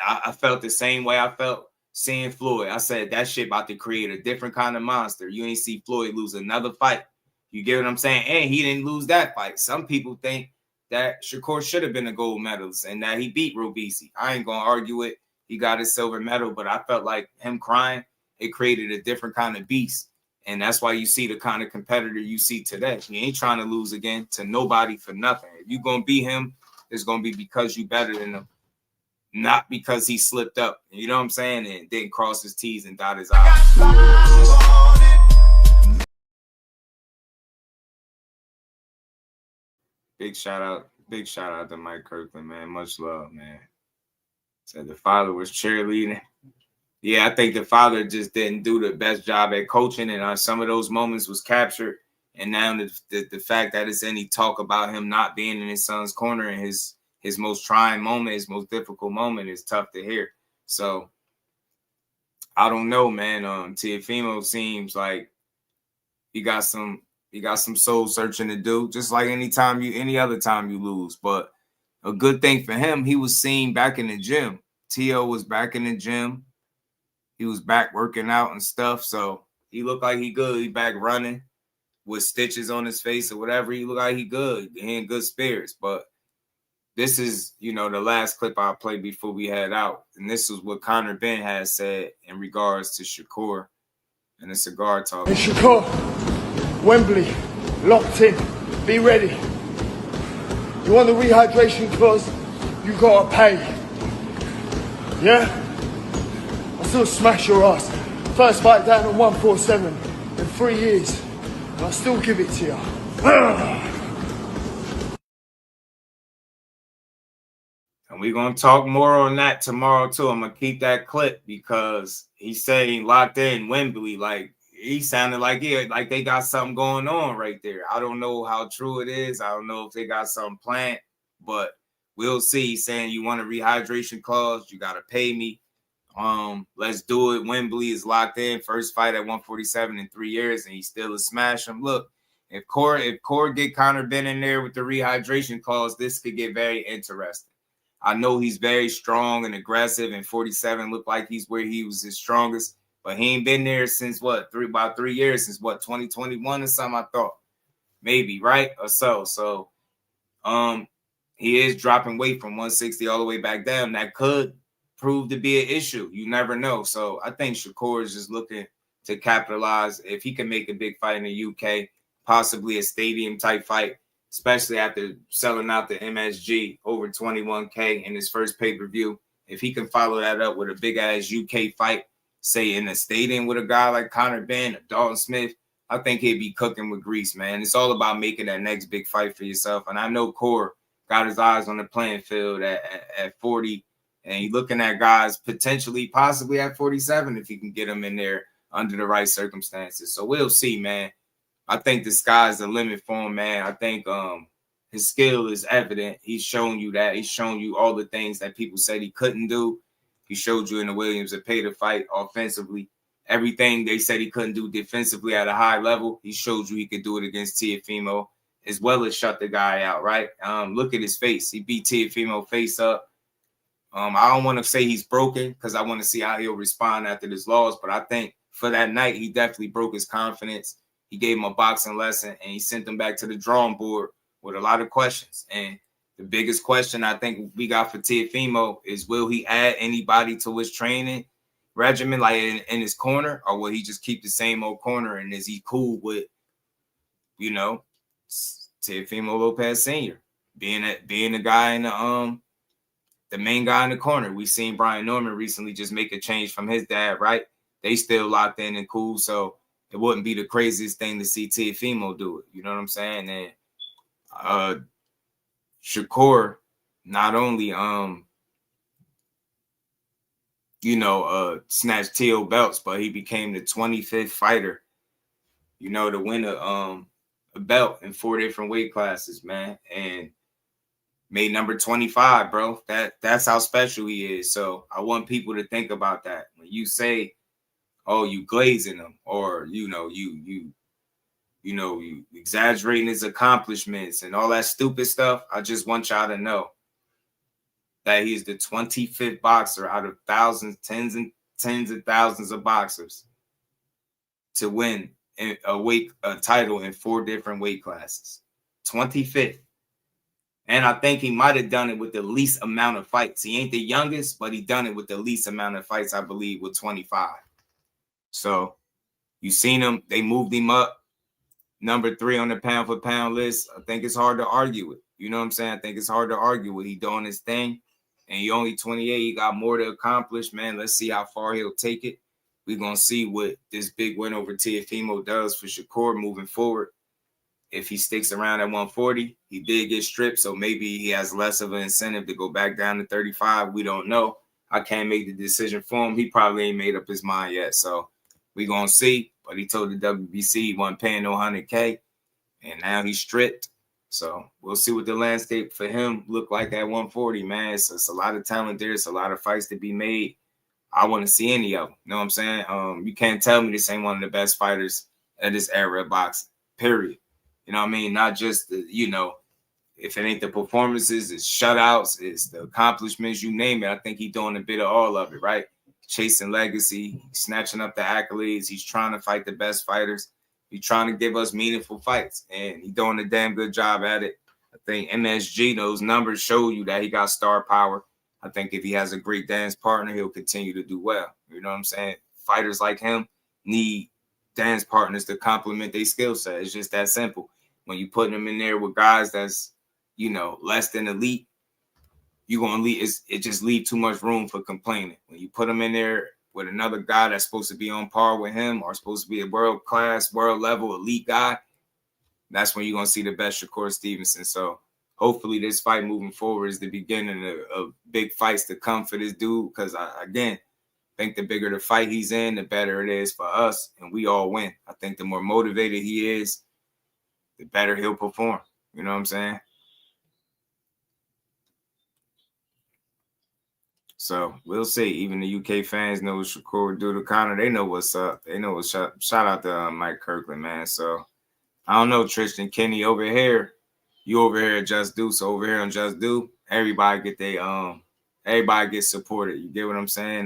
I felt the same way I felt seeing Floyd. I said that shit about to create a different kind of monster. You ain't see Floyd lose another fight. You get what I'm saying? And he didn't lose that fight. Some people think that Shakur should have been a gold medalist and that he beat Robisi. I ain't going to argue it. He got his silver medal, but I felt like him crying, it created a different kind of beast. And that's why you see the kind of competitor you see today. He ain't trying to lose again to nobody for nothing. If you're going to beat him, it's going to be because you better than him, not because he slipped up. You know what I'm saying? And didn't cross his T's and dot his I's. Big shout out to Mike Kirkland, man. Much love, man. Said the father was cheerleading. Yeah, I think the father just didn't do the best job at coaching, and some of those moments was captured. And now the fact that it's any talk about him not being in his son's corner in his most trying moment, his most difficult moment, is tough to hear. So I don't know, man. Teofimo seems like he got some soul searching to do, just like any other time you lose. But a good thing for him, he was seen back in the gym. Tio was back in the gym. He was back working out and stuff. So he looked like he good. He back running with stitches on his face or whatever. He looked like he good. He in good spirits. But this is, the last clip I played before we head out. And this is what Conor Benn has said in regards to Shakur and the Cigar Talk. And Shakur, Wembley, locked in, be ready. You want the rehydration clause? You gotta pay. Yeah? I'll still smash your ass. First fight down at 147 in 3 years. And I'll still give it to you. And we're going to talk more on that tomorrow, too. I'm going to keep that clip because he's saying locked in Wembley. Like, he sounded like they got something going on right there. I don't know how true it is. I don't know if they got something planned, but we'll see. He's saying you want a rehydration clause, you got to pay me. Let's do it. Wembley is locked in. First fight at 147 in 3 years, and he still a smash him. Look, if Core get Conor Benn in there with the rehydration clause, this could get very interesting. I know he's very strong and aggressive, and 47 looked like he's where he was his strongest, but he ain't been there since about 3 years, since 2021 or something, I thought. Maybe, right? Or so. So he is dropping weight from 160 all the way back down. That could prove to be an issue. You never know. So I think Shakur is just looking to capitalize. If he can make a big fight in the UK, possibly a stadium type fight, especially after selling out the MSG over 21K in his first pay-per-view. If he can follow that up with a big-ass UK fight, say in a stadium with a guy like Conor Benn or Dalton Smith, I think he'd be cooking with grease, man. It's all about making that next big fight for yourself. And I know Core got his eyes on the playing field at 40, and he's looking at guys potentially, possibly at 47 if he can get them in there under the right circumstances. So we'll see, man. I think the sky's the limit for him, man. I think his skill is evident. He's shown you that. He's shown you all the things that people said he couldn't do. He showed you in the Williams to pay to fight offensively. Everything they said he couldn't do defensively at a high level, he showed you he could do it against Teofimo, as well as shut the guy out, right? Look at his face. He beat Teofimo face up. I don't want to say he's broken because I want to see how he'll respond after this loss, but I think for that night, he definitely broke his confidence. He gave him a boxing lesson, and he sent him back to the drawing board with a lot of questions. And the biggest question I think we got for Teofimo is, will he add anybody to his training regimen, like in his corner, or will he just keep the same old corner? And is he cool with, Teofimo Lopez Sr. being the guy in the main guy in the corner? We seen Brian Norman recently just make a change from his dad, right? They still locked in and cool, so it wouldn't be the craziest thing to see Teofimo do it. You know what I'm saying? And Shakur not only snatched Teo belts, but he became the 25th fighter, to win a belt in 4 different weight classes, man. And made number 25, bro. That's how special he is. So I want people to think about that. When you say, oh, you glazing him, or you exaggerating his accomplishments and all that stupid stuff, I just want y'all to know that he's the 25th boxer out of thousands, tens of thousands of boxers to win a title in 4 different weight classes. 25th. And I think he might have done it with the least amount of fights. He ain't the youngest, but he done it with the least amount of fights, I believe, with 25. So you seen him. They moved him up. Number 3 on the pound for pound list. I think it's hard to argue with. You know what I'm saying? I think it's hard to argue with. He doing his thing. And he only 28. He got more to accomplish, man. Let's see how far he'll take it. We're going to see what this big win over Teofimo does for Shakur moving forward. If he sticks around at 140, he did get stripped, so maybe he has less of an incentive to go back down to 35. We don't know. I can't make the decision for him. He probably ain't made up his mind yet, so we're going to see. But he told the WBC he wasn't paying no 100K, and now he's stripped. So we'll see what the landscape for him look like at 140, man. It's a lot of talent there. It's a lot of fights to be made. I want to see any of them. You know what I'm saying? You can't tell me this ain't one of the best fighters of this era of boxing, period. You know what I mean? Not just, if it ain't the performances, it's shutouts, it's the accomplishments, you name it. I think he's doing a bit of all of it, right? Chasing legacy, snatching up the accolades. He's trying to fight the best fighters. He's trying to give us meaningful fights, and he's doing a damn good job at it. I think MSG, those numbers show you that he got star power. I think if he has a great dance partner, he'll continue to do well. You know what I'm saying? Fighters like him need dance partners to complement their skill set. It's just that simple. When you put them in there with guys that's, less than elite, you're going to leave. It just leave too much room for complaining. When you put them in there with another guy that's supposed to be on par with him or supposed to be a world-class, world-level elite guy, that's when you're going to see the best Shakur Stevenson. So hopefully this fight moving forward is the beginning of big fights to come for this dude, because, again, I think the bigger the fight he's in, the better it is for us, and we all win. I think the more motivated he is, the better he'll perform. You know what I'm saying? So we'll see. Even the UK fans know what Shakur would do to Conor. They know what's up. They know what's up. Shout out to Mike Kirkland, man. So I don't know, Tristan Kenny over here. You over here at Just Do. So over here on Just Do, everybody gets supported. You get what I'm saying?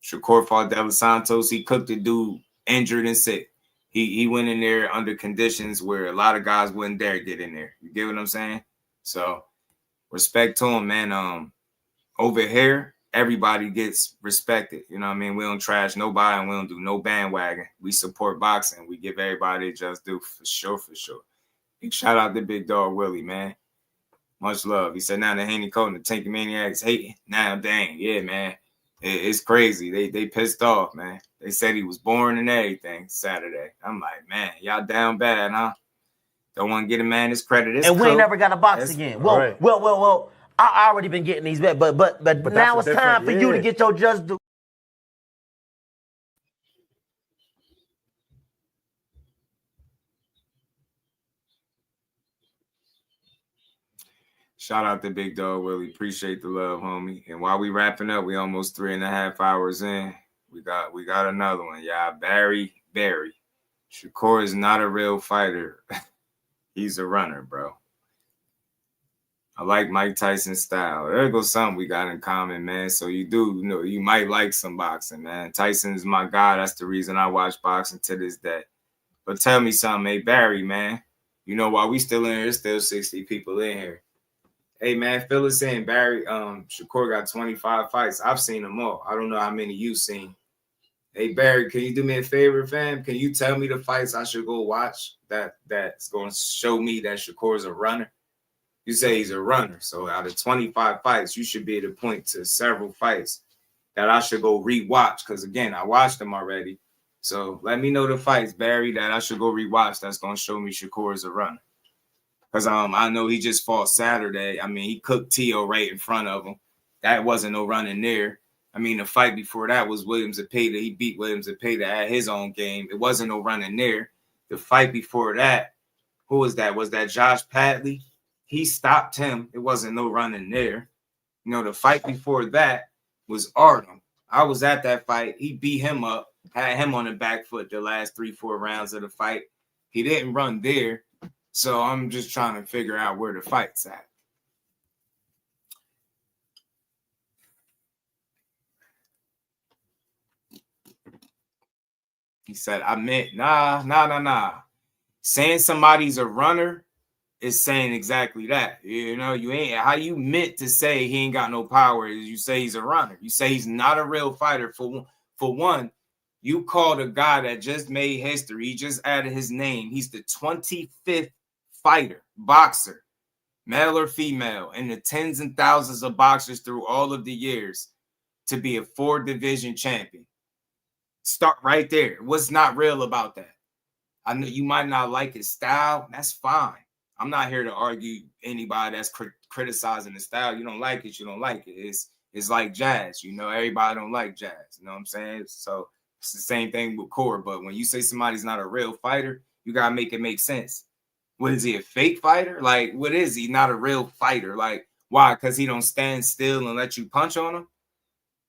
Shakur fought Devin Santos. He cooked the dude injured and sick. He went in there under conditions where a lot of guys wouldn't dare get in there. You get what I'm saying? So respect to him, man. Over here, everybody gets respected. You know what I mean? We don't trash nobody and we don't do no bandwagon. We support boxing. We give everybody a Just Do for sure, for sure. Big shout out to Big Dog Willie, man. Much love. He said now the Haney Cole and the Tanky Maniacs hating. Now, dang, yeah, man. It's crazy. They pissed off, man. They said he was born and everything Saturday. I'm like, man, y'all down bad, huh? Don't want to get a man his credit. It's and we cool. ain't never got a box again. Well. I already been getting these bet, but now it's time for you to get your Just Do. Shout out to Big Dog Willie. Appreciate the love, homie. And while we wrapping up, we almost 3.5 hours in. We got another one. Yeah, Barry. Shakur is not a real fighter. He's a runner, bro. I like Mike Tyson's style. There goes something we got in common, man. So you might like some boxing, man. Tyson is my guy. That's the reason I watch boxing to this day. But tell me something, hey, Barry, man. While we still in here, there's still 60 people in here. Hey, man, fill us in, Barry. Shakur got 25 fights. I've seen them all. I don't know how many you've seen. Hey, Barry, can you do me a favor, fam? Can you tell me the fights I should go watch that's going to show me that Shakur's a runner? You say he's a runner. So out of 25 fights, you should be able to point to several fights that I should go rewatch. Because, again, I watched them already. So let me know the fights, Barry, that I should go rewatch that's going to show me Shakur is a runner. Because I know he just fought Saturday. I mean, he cooked Teo right in front of him. That wasn't no running there. I mean, the fight before that was Williams Zepeda. He beat Williams Zepeda at his own game. It wasn't no running there. The fight before that, who was that? Was that Josh Padley? He stopped him. It wasn't no running there. The fight before that was Artem. I was at that fight. He beat him up, had him on the back foot the last 3-4 rounds of the fight. He didn't run there. So I'm just trying to figure out where the fight's at. He said, I meant, nah. Saying somebody's a runner is saying exactly that. You ain't, how you meant to say he ain't got no power is you say he's a runner. You say he's not a real fighter. For one, you called a guy that just made history. He just added his name. He's the 25th fighter, boxer, male or female, in the tens and thousands of boxers through all of the years to be a 4-division champion. Start right there. What's not real about that? I know you might not like his style. That's fine. I'm not here to argue anybody that's criticizing the style. You don't like it, you don't like it. It's like jazz. Everybody don't like jazz. You know what I'm saying? So it's the same thing with core. But when you say somebody's not a real fighter, you got to make it make sense. What is he, a fake fighter? Like, what is he? Not a real fighter. Like, why? Because he don't stand still and let you punch on him?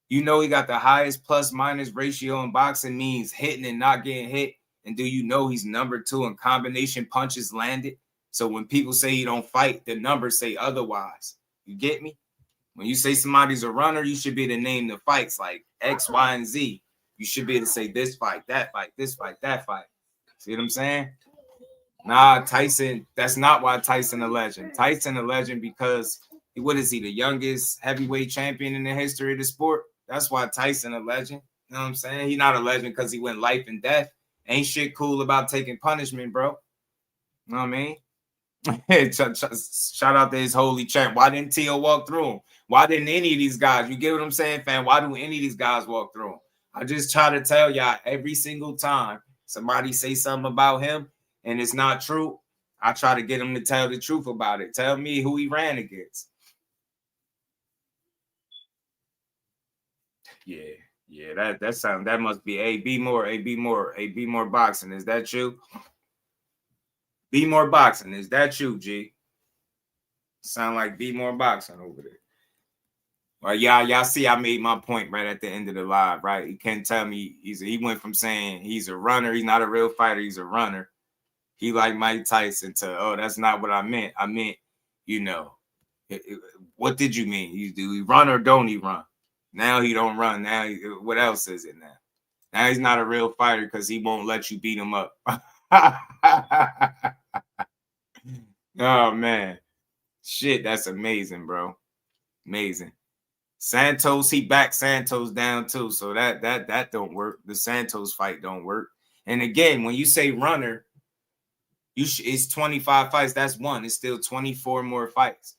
You know he got the highest plus-minus ratio in boxing, means hitting and not getting hit. And do you know he's number 2 in combination punches landed? So when people say he don't fight, the numbers say otherwise. You get me? When you say somebody's a runner, you should be able to name the fights like X, Y, and Z. You should be able to say this fight, that fight, this fight, that fight. See what I'm saying? Nah, Tyson, that's not why Tyson a legend. Tyson a legend because what is he, the youngest heavyweight champion in the history of the sport? That's why Tyson a legend. You know what I'm saying? He's not a legend because he went life and death. Ain't shit cool about taking punishment, bro. You know what I mean? Shout out to his holy champ. Why didn't Tio walk through him? Why didn't any of these guys? You get what I'm saying, fam? Why do any of these guys walk through him? I just try to tell y'all every single time somebody say something about him and it's not true, I try to get him to tell the truth about it. Tell me who he ran against. Yeah, that must be A.B. More boxing. Is that you? B more boxing. Is that you, G? Sound like B more boxing over there. Well, y'all see I made my point right at the end of the live, right? You can't tell me he went from saying he's a runner, he's not a real fighter, he's a runner. He like Mike Tyson to, oh, that's not what I meant. I meant, what did you mean? Do he run or don't he run? Now he don't run. Now what else is it now? Now he's not a real fighter because he won't let you beat him up. Oh man. Shit, that's amazing, bro. Amazing. Santos, he backed Santos down too. So that don't work. The Santos fight don't work. And again, when you say runner, it's 25 fights. That's one. It's still 24 more fights.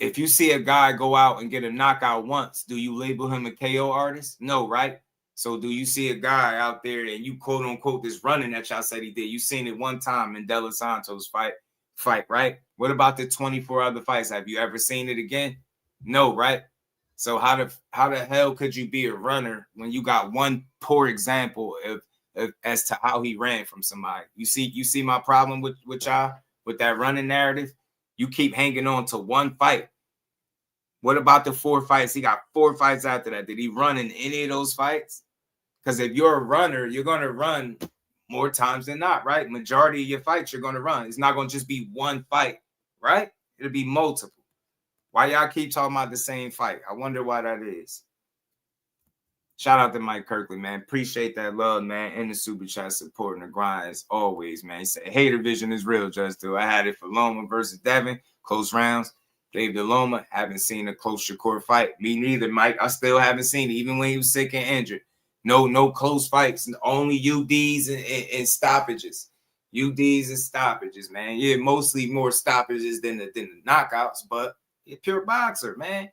If you see a guy go out and get a knockout once, do you label him a KO artist? No, right? So do you see a guy out there and you quote unquote this running that y'all said he did? You seen it one time in De Los Santos fight, right? What about the 24 other fights? Have you ever seen it again? No, right? So how the hell could you be a runner when you got one poor example of as to how he ran from somebody? You see my problem with y'all with that running narrative? You keep hanging on to one fight. What about the 4 fights? He got 4 fights after that. Did he run in any of those fights? Because if you're a runner, you're going to run more times than not, right? Majority of your fights you're going to run. It's not going to just be one fight, right? It'll be multiple. Why y'all keep talking about the same fight? I wonder why that is. Shout out to Mike Kirkley, man. Appreciate that love, man. And the super chat supporting the grind as always, man. He said, hater vision is real, Just Do. I had it for Loma versus Devin. Close rounds. Dave DeLoma, haven't seen a close Shakur fight. Me neither, Mike. I still haven't seen it, even when he was sick and injured. No close fights. Only UDs and stoppages. UDs and stoppages, man. Yeah, mostly more stoppages than the knockouts, but a pure boxer, man.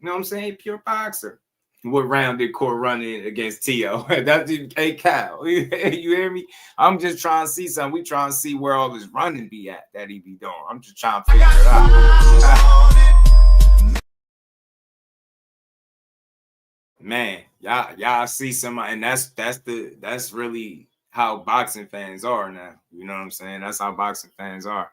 You know what I'm saying? Pure boxer. What round did Core run in against Tio? That's hey Cal. You hear me? I'm just trying to see something. We trying to see where all his running be at that he be doing. I'm just trying to figure it out. Man, y'all see somebody, and that's really how boxing fans are now. You know what I'm saying? That's how boxing fans are.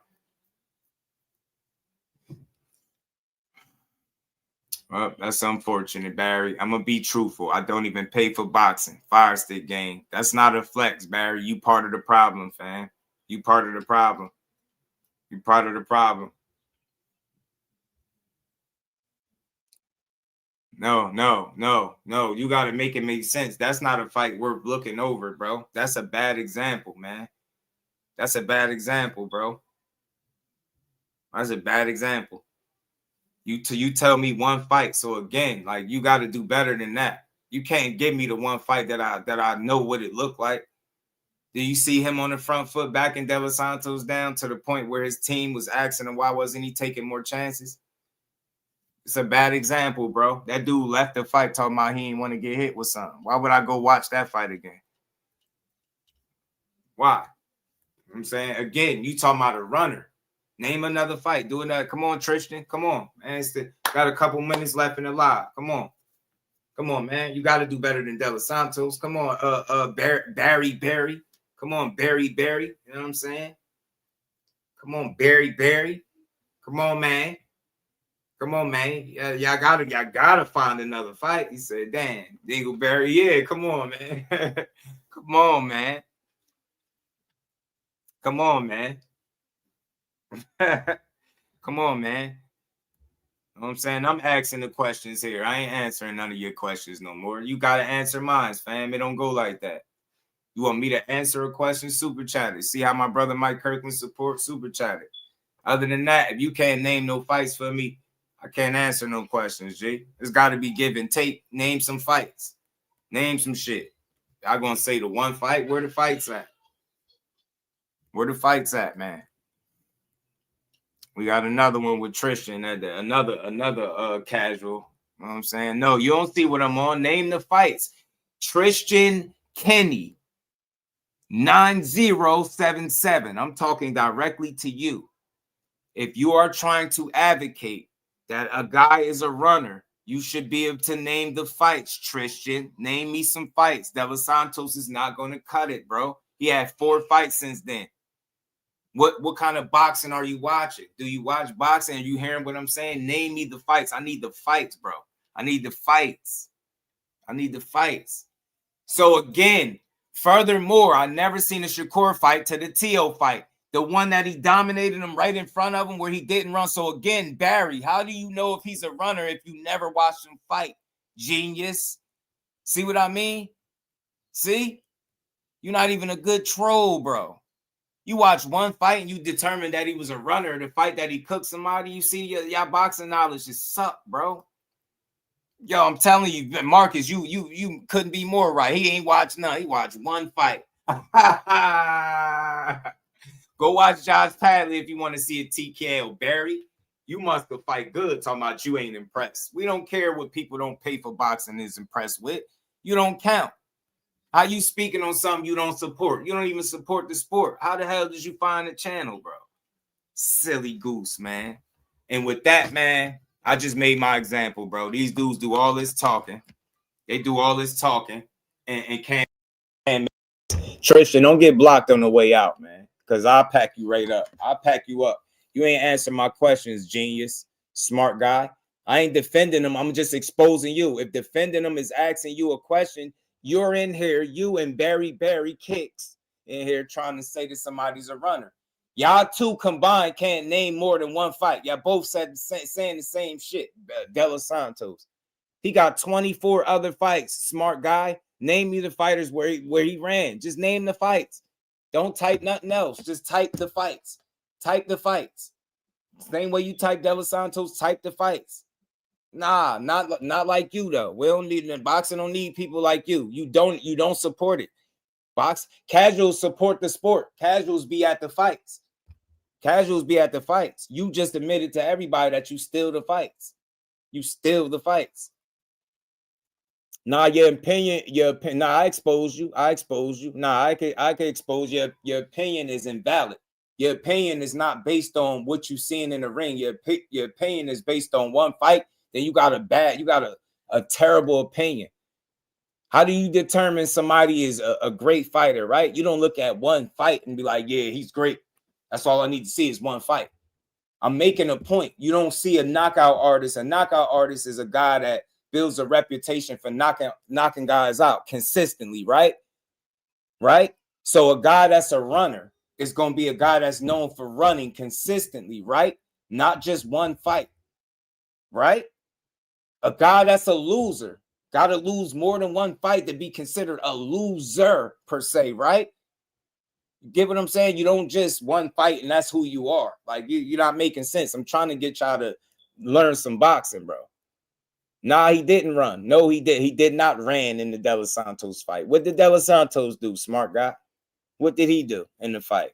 Well, that's unfortunate, Barry. I'm going to be truthful. I don't even pay for boxing. Fire stick game. That's not a flex, Barry. You part of the problem, fam. You part of the problem. You part of the problem. No. You got to make it make sense. That's not a fight worth looking over, bro. That's a bad example, man. That's a bad example, bro. That's a bad example. You tell me one fight. So again, like you got to do better than that. You can't give me the one fight that I know what it looked like. Did you see him on the front foot backing De Los Santos down to the point where his team was asking him why wasn't he taking more chances? It's a bad example, bro. That dude left the fight talking about he didn't want to get hit with something. Why would I go watch that fight again? Why? You know what I'm saying? Again, you talking about a runner. Name another fight. Do another. Come on, Tristan. Come on, man. Got a couple minutes left in the live. Come on, man. You got to do better than De Los Santos. Come on, Barry. Come on, Barry. You know what I'm saying? Come on, Barry. Come on, man. Come on, man. Y'all gotta find another fight. He said, damn, Dingleberry, yeah, come on, man. Come on, man. Come on, man. Come on, man. You know what I'm saying? I'm asking the questions here. I ain't answering none of your questions no more. You gotta answer mine, fam. It don't go like that. You want me to answer a question? Super chat it. See how my brother Mike Kirkland support? Super chat it. Other than that, if you can't name no fights for me, I can't answer no questions, G. It's got to be give and take. Name some fights. Name some shit. I'm going to say the one fight. Where the fight's at? Where the fight's at, man? We got another one with Tristan. Another casual. You know what I'm saying? No, you don't see what I'm on. Name the fights. Tristan Kenny. 9077. I'm talking directly to you. If you are trying to advocate that a guy is a runner, you should be able to name the fights, Tristan. Name me some fights. Devin Santos is not going to cut it, bro. He had 4 fights since then. What kind of boxing are you watching? Do you watch boxing? Are you hearing what I'm saying? Name me the fights. I need the fights, bro. I need the fights. I need the fights. So again, furthermore, I never seen a Shakur fight to the Teo fight. The one that he dominated him right in front of him where he didn't run. So again, Barry, how do you know if he's a runner if you never watched him fight? Genius. See what I mean? See? You're not even a good troll, bro. You watch one fight and you determine that he was a runner. The fight that he cooked somebody, you see your boxing knowledge just suck, bro. Yo, I'm telling you, Marcus, you couldn't be more right. He ain't watched none. He watched one fight. Go watch Josh Padley if you want to see a TKO. Barry, you must have fight good talking about you ain't impressed. We don't care what people don't pay for boxing is impressed with. You don't count. How you speaking on something you don't support? You don't even support the sport. How the hell did you find the channel, bro? Silly goose, man. And with that, man, I just made my example, bro. These dudes do all this talking. They do all this talking and can't. Tristan, don't get blocked on the way out, man, because I'll pack you right up. I'll pack you up. You ain't answer my questions, genius, smart guy. I ain't defending them. I'm just exposing you. If defending them is asking you a question, you're in here, you and Barry Kicks in here trying to say that somebody's a runner. Y'all two combined can't name more than one fight. Y'all both saying the same shit. Dela Santos. He got 24 other fights. Smart guy. Name me the fighters where he ran. Just name the fights. Don't type nothing else. Just type the fights. Type the fights. Same way you type Dela Santos, type the fights. Nah, not like you though. We don't need boxing. Don't need people like you. You don't support it. Casuals support the sport. Casuals be at the fights. Casuals be at the fights. You just admitted to everybody that you steal the fights. You steal the fights. Nah, your opinion. Nah, I expose you. Nah, I could expose you. Your opinion is invalid. Your opinion is not based on what you seeing in the ring. Your opinion is based on one fight. Then you got a terrible opinion. How do you determine somebody is a great fighter, right? You don't look at one fight and be like, yeah, he's great. That's all I need to see is one fight. I'm making a point. You don't see a knockout artist. A knockout artist is a guy that builds a reputation for knocking guys out consistently, right? Right? So a guy that's a runner is going to be a guy that's known for running consistently, right? Not just one fight, right? A guy that's a loser got to lose more than one fight to be considered a loser per se, right? You get what I'm saying? You don't just one fight and that's who you are. Like you're not making sense. I'm trying to get y'all to learn some boxing, bro. Nah, he didn't run. No, he did. He did not ran in the Dela Santos fight. What did Dela Santos do, smart guy? What did he do in the fight?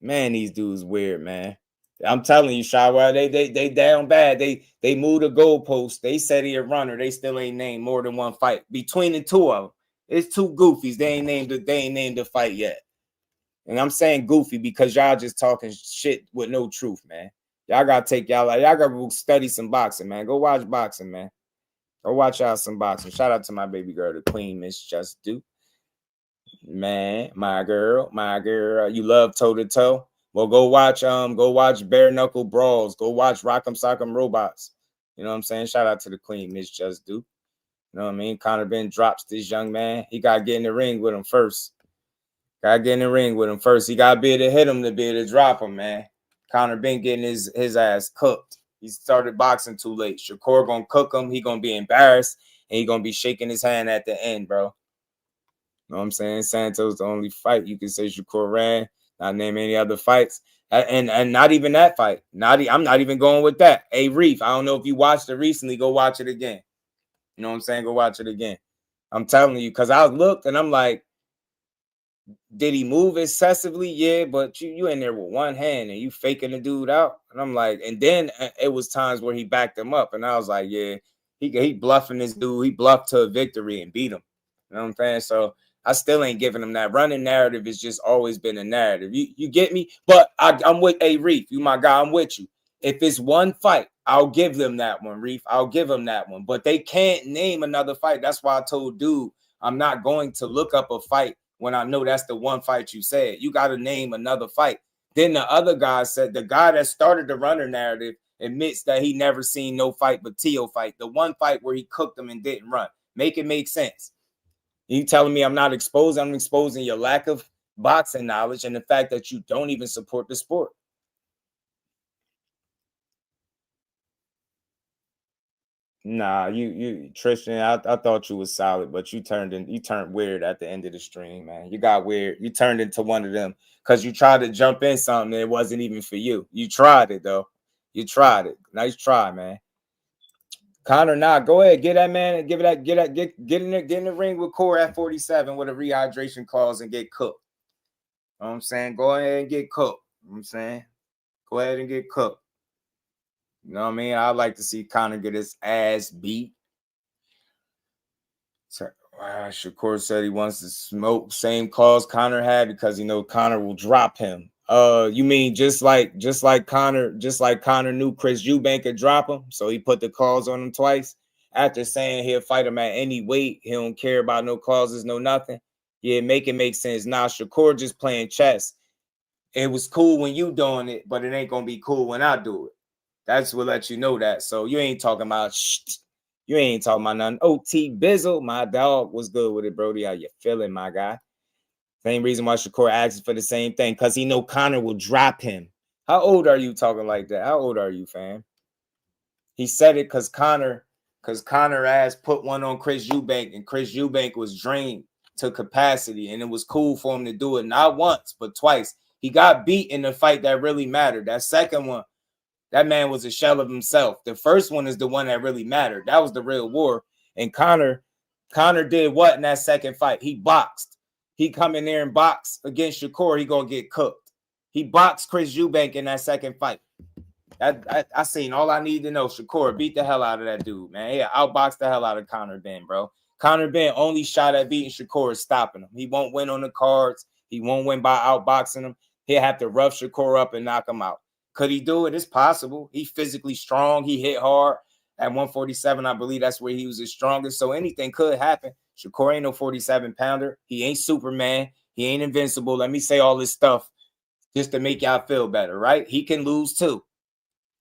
Man, these dudes weird, man. I'm telling you, Shawar, they down bad. They moved the goalpost. They said he a runner. They still ain't named more than one fight. Between the two of them, it's two goofies. They ain't named the fight yet. And I'm saying goofy because y'all just talking shit with no truth, man. Y'all gotta take y'all gotta go study some boxing, man. Go watch boxing, man. Go watch y'all some boxing. Shout out to my baby girl, the queen, Miss Just Do. Man, my girl, you love toe to toe. Well, go watch Bare Knuckle Brawls. Go watch Rock'em Sock'em Robots. You know what I'm saying? Shout out to the Queen, Miss Just Do. You know what I mean? Conor Benn drops this young man. He got to get in the ring with him first. He got to be able to hit him to be able to drop him, man. Conor Benn getting his ass cooked. He started boxing too late. Shakur going to cook him. He going to be embarrassed, and he going to be shaking his hand at the end, bro. You know what I'm saying? Santos, the only fight you can say Shakur ran. Not name any other fights. And not even that fight. I'm not even going with that. Hey, Reef, I don't know if you watched it recently. Go watch it again. You know what I'm saying? Go watch it again. I'm telling you, because I looked and I'm like, did he move excessively? Yeah, but you in there with one hand and you faking the dude out. And I'm like, and then it was times where he backed him up. And I was like, yeah, he bluffing this dude. He bluffed to a victory and beat him. You know what I'm saying? So I still ain't giving him that. Running narrative has just always been a narrative. You get me? But I'm with Reef. You my guy. I'm with you. If it's one fight, I'll give them that one, Reef. I'll give them that one. But they can't name another fight. That's why I told dude I'm not going to look up a fight when I know that's the one fight you said. You got to name another fight. Then the other guy said, the guy that started the runner narrative admits that he never seen no fight but Teo fight. The one fight where he cooked him and didn't run. Make it make sense. You telling me I'm exposing your lack of boxing knowledge and the fact that you don't even support the sport. Nah, you Tristan, I thought you was solid, but you turned weird at the end of the stream, man. You got weird. You turned into one of them because you tried to jump in something that it wasn't even for you. You tried it though. You tried it. Nice try, man. Conor, go ahead, get that man, get in the ring with Core at 47 with a rehydration clause and get cooked. You know what I'm saying? Go ahead and get cooked. You know what I'm saying? Go ahead and get cooked. You know what I mean? I'd like to see Conor get his ass beat. So, Shakur said he wants to smoke same clause Conor had because Conor will drop him. You mean just like Conor knew Chris Eubank could drop him, so he put the clause on him twice after saying he'll fight him at any weight. He don't care about no clauses, no nothing. Yeah, make it make sense. Nah, Shakur just playing chess. It was cool when you doing it, but it ain't gonna be cool when I do it. That's what let you know that. So you ain't talking about you ain't talking about nothing. OT Bizzle, my dog, was good with it, Brody. How you feeling, my guy? Same reason why Shakur asks for the same thing, because he know Conor will drop him. How old are you talking like that? How old are you, fam? He said it because Conor ass put one on Chris Eubank, and Chris Eubank was drained to capacity, and it was cool for him to do it not once, but twice. He got beat in the fight that really mattered. That second one, that man was a shell of himself. The first one is the one that really mattered. That was the real war. And Conor did what in that second fight? He boxed. He come in there and box against Shakur, he gonna get cooked. He boxed Chris Eubank in that second fight. I seen all I need to know. Shakur beat the hell out of that dude, man. He outboxed the hell out of Conor Benn, bro. Conor Benn only shot at beating Shakur is stopping him. He won't win on the cards. He won't win by outboxing him. He'll have to rough Shakur up and knock him out. Could he do it? It's possible. He's physically strong. He hit hard. At 147, I believe that's where he was his strongest. So anything could happen. Shakur ain't no 47-pounder. He ain't Superman. He ain't invincible. Let me say all this stuff just to make y'all feel better, right? He can lose too.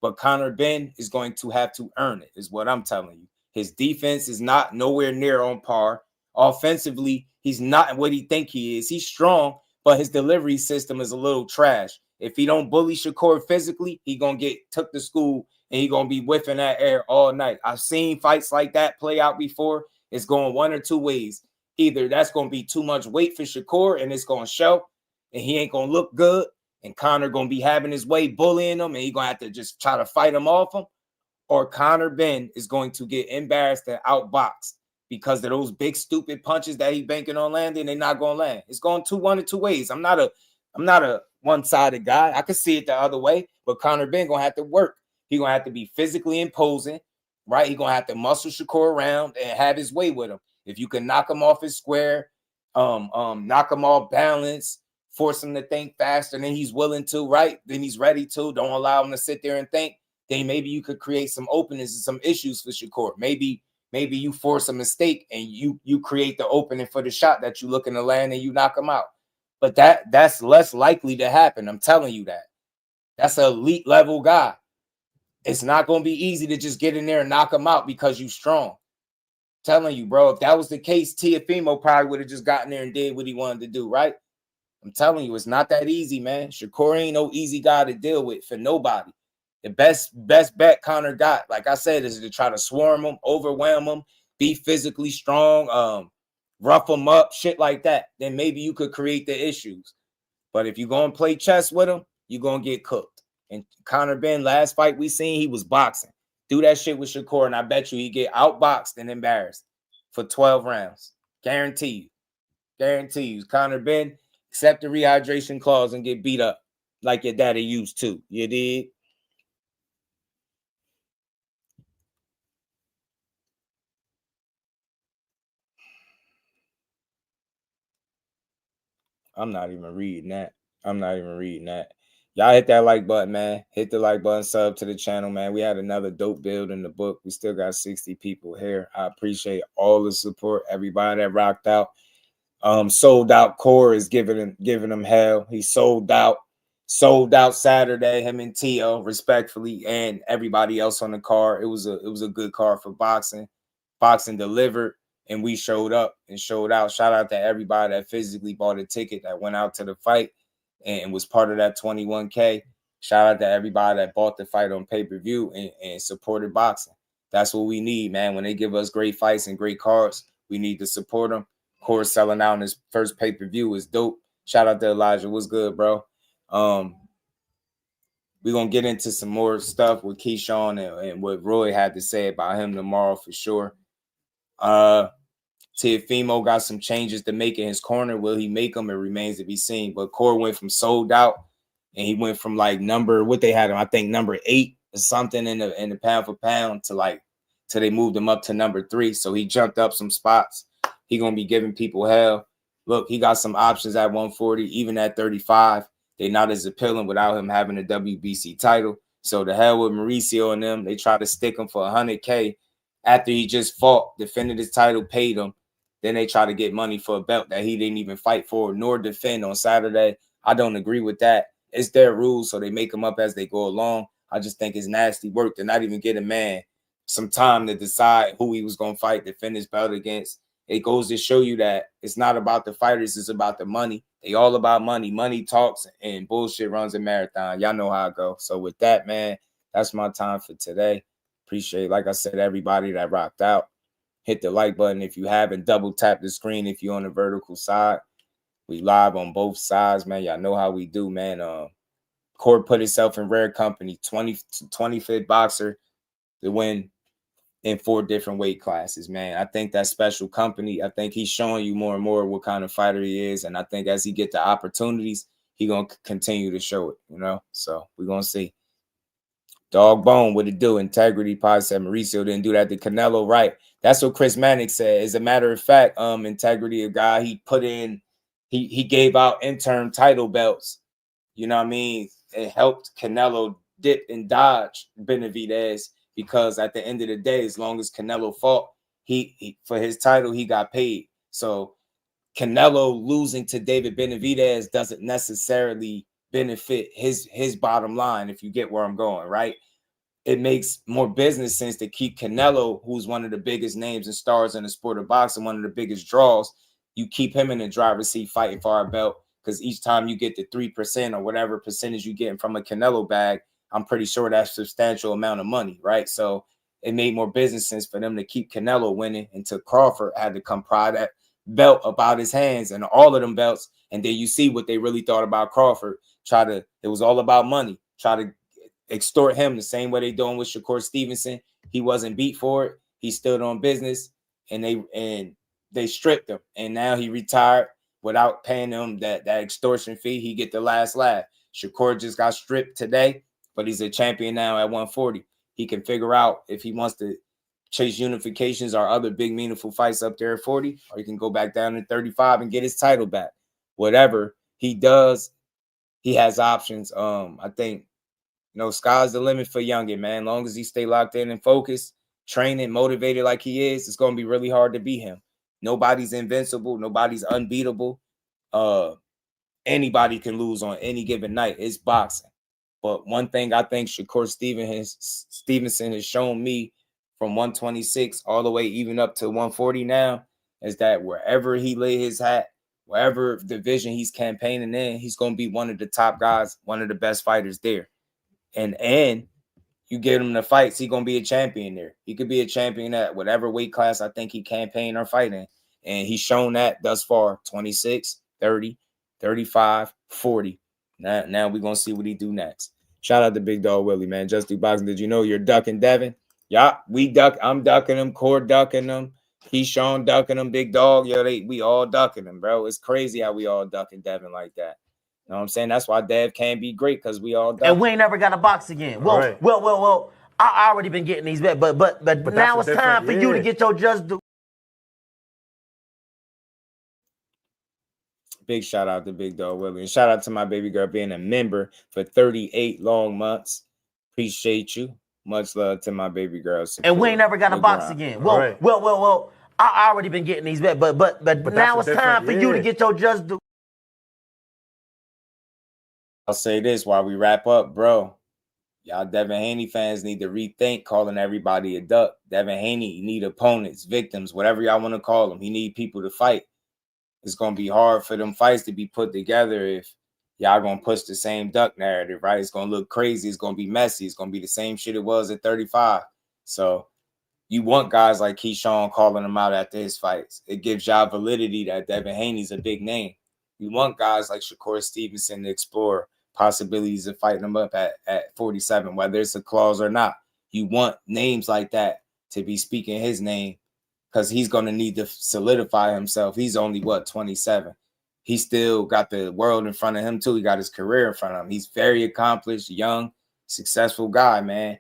But Conor Benn is going to have to earn it, is what I'm telling you. His defense is not nowhere near on par. Offensively, he's not what he think he is. He's strong, but his delivery system is a little trash. If he don't bully Shakur physically, he going to get took to school and he going to be whiffing that air all night. I've seen fights like that play out before. It's going one or two ways. Either that's going to be too much weight for Shakur and it's going to show and he ain't going to look good and Conor going to be having his way bullying him and he going to have to just try to fight him off him. Or Conor Benn is going to get embarrassed and outboxed because of those big stupid punches that he banking on landing. They're not going to land. It's going one or two ways. I'm not a one-sided guy. I could see it the other way, but Conor Benn going to have to work. He's going to have to be physically imposing, right? He's going to have to muscle Shakur around and have his way with him. If you can knock him off his square, knock him off balance, force him to think faster than he's willing to, right? Then he's ready to. Don't allow him to sit there and think. Then maybe you could create some openings and some issues for Shakur. Maybe you force a mistake and you create the opening for the shot that you're looking to land and you knock him out. But that's less likely to happen. I'm telling you that. That's an elite level guy. It's not going to be easy to just get in there and knock him out because you strong. I'm telling you, bro, if that was the case, Teofimo probably would have just gotten there and did what he wanted to do, right? I'm telling you, it's not that easy, man. Shakur ain't no easy guy to deal with for nobody. The best bet Conor got, like I said, is to try to swarm him, overwhelm him, be physically strong, rough him up, shit like that. Then maybe you could create the issues. But if you're going to play chess with him, you're going to get cooked. And Conor Benn, last fight we seen, he was boxing. Do that shit with Shakur, and I bet you he get outboxed and embarrassed for 12 rounds. Guarantee you. Guarantee you. Conor Benn, accept the rehydration clause and get beat up like your daddy used to. You did? I'm not even reading that. Y'all hit that like button, man. Hit the like button, sub to the channel, man. We had another dope build in the book. We still got 60 people here. I appreciate all the support. Everybody that rocked out. Sold out core is giving him hell. He sold out Saturday, him and Tio, respectfully, and everybody else on the card. It was a good card for boxing. Boxing delivered, and we showed up and showed out. Shout out to everybody that physically bought a ticket, that went out to the fight and was part of that 21K. Shout out to everybody that bought the fight on pay-per-view and supported boxing. That's what we need, man. When they give us great fights and great cards, we need to support them. Of course, selling out in his first pay-per-view is dope. Shout out to Elijah. What's good, bro? We're going to get into some more stuff with Keyshawn and what Roy had to say about him tomorrow for sure. Teofimo got some changes to make in his corner. Will he make them? It remains to be seen. But Core went from sold out, and he went from like what they had him, I think number 8 or something in the pound for pound till they moved him up to number 3. So he jumped up some spots. He gonna be giving people hell. Look, he got some options at 140, even at 35. They're not as appealing without him having a WBC title. So the hell with Mauricio and them. They try to stick him for 100K after he just fought, defended his title, paid him. Then they try to get money for a belt that he didn't even fight for nor defend on Saturday. I don't agree with that. It's their rules, so they make them up as they go along. I just think it's nasty work to not even get a man some time to decide who he was going to fight, defend his belt against. It goes to show you that it's not about the fighters, it's about the money. They all about money. Money talks and bullshit runs a marathon. Y'all know how it goes. So with that, man, that's my time for today. Appreciate, like I said, everybody that rocked out. Hit the like button if you haven't. Double tap the screen if you're on the vertical side. We live on both sides, man. Y'all know how we do, man. Core put himself in rare company. 25th boxer to win in 4 different weight classes, man. I think that's special company. I think he's showing you more and more what kind of fighter he is. And I think as he get the opportunities, he going to continue to show it, you know? So we're going to see. Dog Bone, what it do? Integrity Pod said Mauricio didn't do that to Canelo, right? That's what Chris Mannix said. As a matter of fact, Integrity, a guy he put in, he gave out interim title belts. You know what I mean? It helped Canelo dip and dodge Benavidez because at the end of the day, as long as Canelo fought, he for his title, he got paid. So Canelo losing to David Benavidez doesn't necessarily benefit his bottom line, if you get where I'm going, right? It makes more business sense to keep Canelo, who's one of the biggest names and stars in the sport of boxing, one of the biggest draws. You keep him in the driver's seat fighting for our belt, because each time you get the 3% or whatever percentage you get from a Canelo bag, I'm pretty sure that's a substantial amount of money, right? So it made more business sense for them to keep Canelo winning until Crawford had to come pry that belt about his hands and all of them belts. And then you see what they really thought about Crawford. It was all about money. Try to extort him the same way they doing with Shakur Stevenson. He wasn't beat for it. He stood on business, and they stripped him. And now he retired without paying him that extortion fee. He get the last laugh. Shakur just got stripped today, but he's a champion now at 140. He can figure out if he wants to chase unifications or other big meaningful fights up there at 40, or he can go back down to 35 and get his title back. Whatever he does, he has options. I think, sky's the limit for Youngin, man. As long as he stay locked in and focused, training, motivated like he is, it's going to be really hard to beat him. Nobody's invincible. Nobody's unbeatable. anybody can lose on any given night. It's boxing. But one thing I think Shakur Stevenson has shown me from 126 all the way even up to 140 now is that wherever he lay his hat, wherever division he's campaigning in, he's going to be one of the top guys, one of the best fighters there. And you get him the fights, he's going to be a champion there. He could be a champion at whatever weight class I think he campaign or fight in. And he's shown that thus far, 26, 30, 35, 40. Now we're going to see what he do next. Shout out to Big Dog Willie, man. Just Do Boxing. Did you know you're ducking Devin? Yeah, we duck. I'm ducking him. Core ducking him. Keyshawn ducking him. Big Dog. Yo, we all ducking him, bro. It's crazy how we all ducking Devin like that. You know what I'm saying? That's why Dev can't be great, because we all ducking. And we ain't never got to box again. Well. I already been getting these bets, but now it's time for you to get your just do. Big shout out to Big Dog Willie. And shout out to my baby girl being a member for 38 long months. Appreciate you. Much love to my baby girl. And we ain't never got to box again. Well. I already been getting these bets, but now it's time for you to get your just do. I'll say this while we wrap up, bro. Y'all Devin Haney fans need to rethink calling everybody a duck. Devin Haney need opponents, victims, whatever y'all want to call them. He need people to fight. It's going to be hard for them fights to be put together if y'all going to push the same duck narrative, right? It's going to look crazy. It's going to be messy. It's going to be the same shit it was at 35. So you want guys like Keyshawn calling them out after his fights. It gives y'all validity that Devin Haney's a big name. You want guys like Shakur Stevenson to explore possibilities of fighting them up at 47, whether it's a clause or not. You want names like that to be speaking his name, because he's going to need to solidify himself. He's only, 27. He still got the world in front of him, too. He got his career in front of him. He's very accomplished, young, successful guy, man.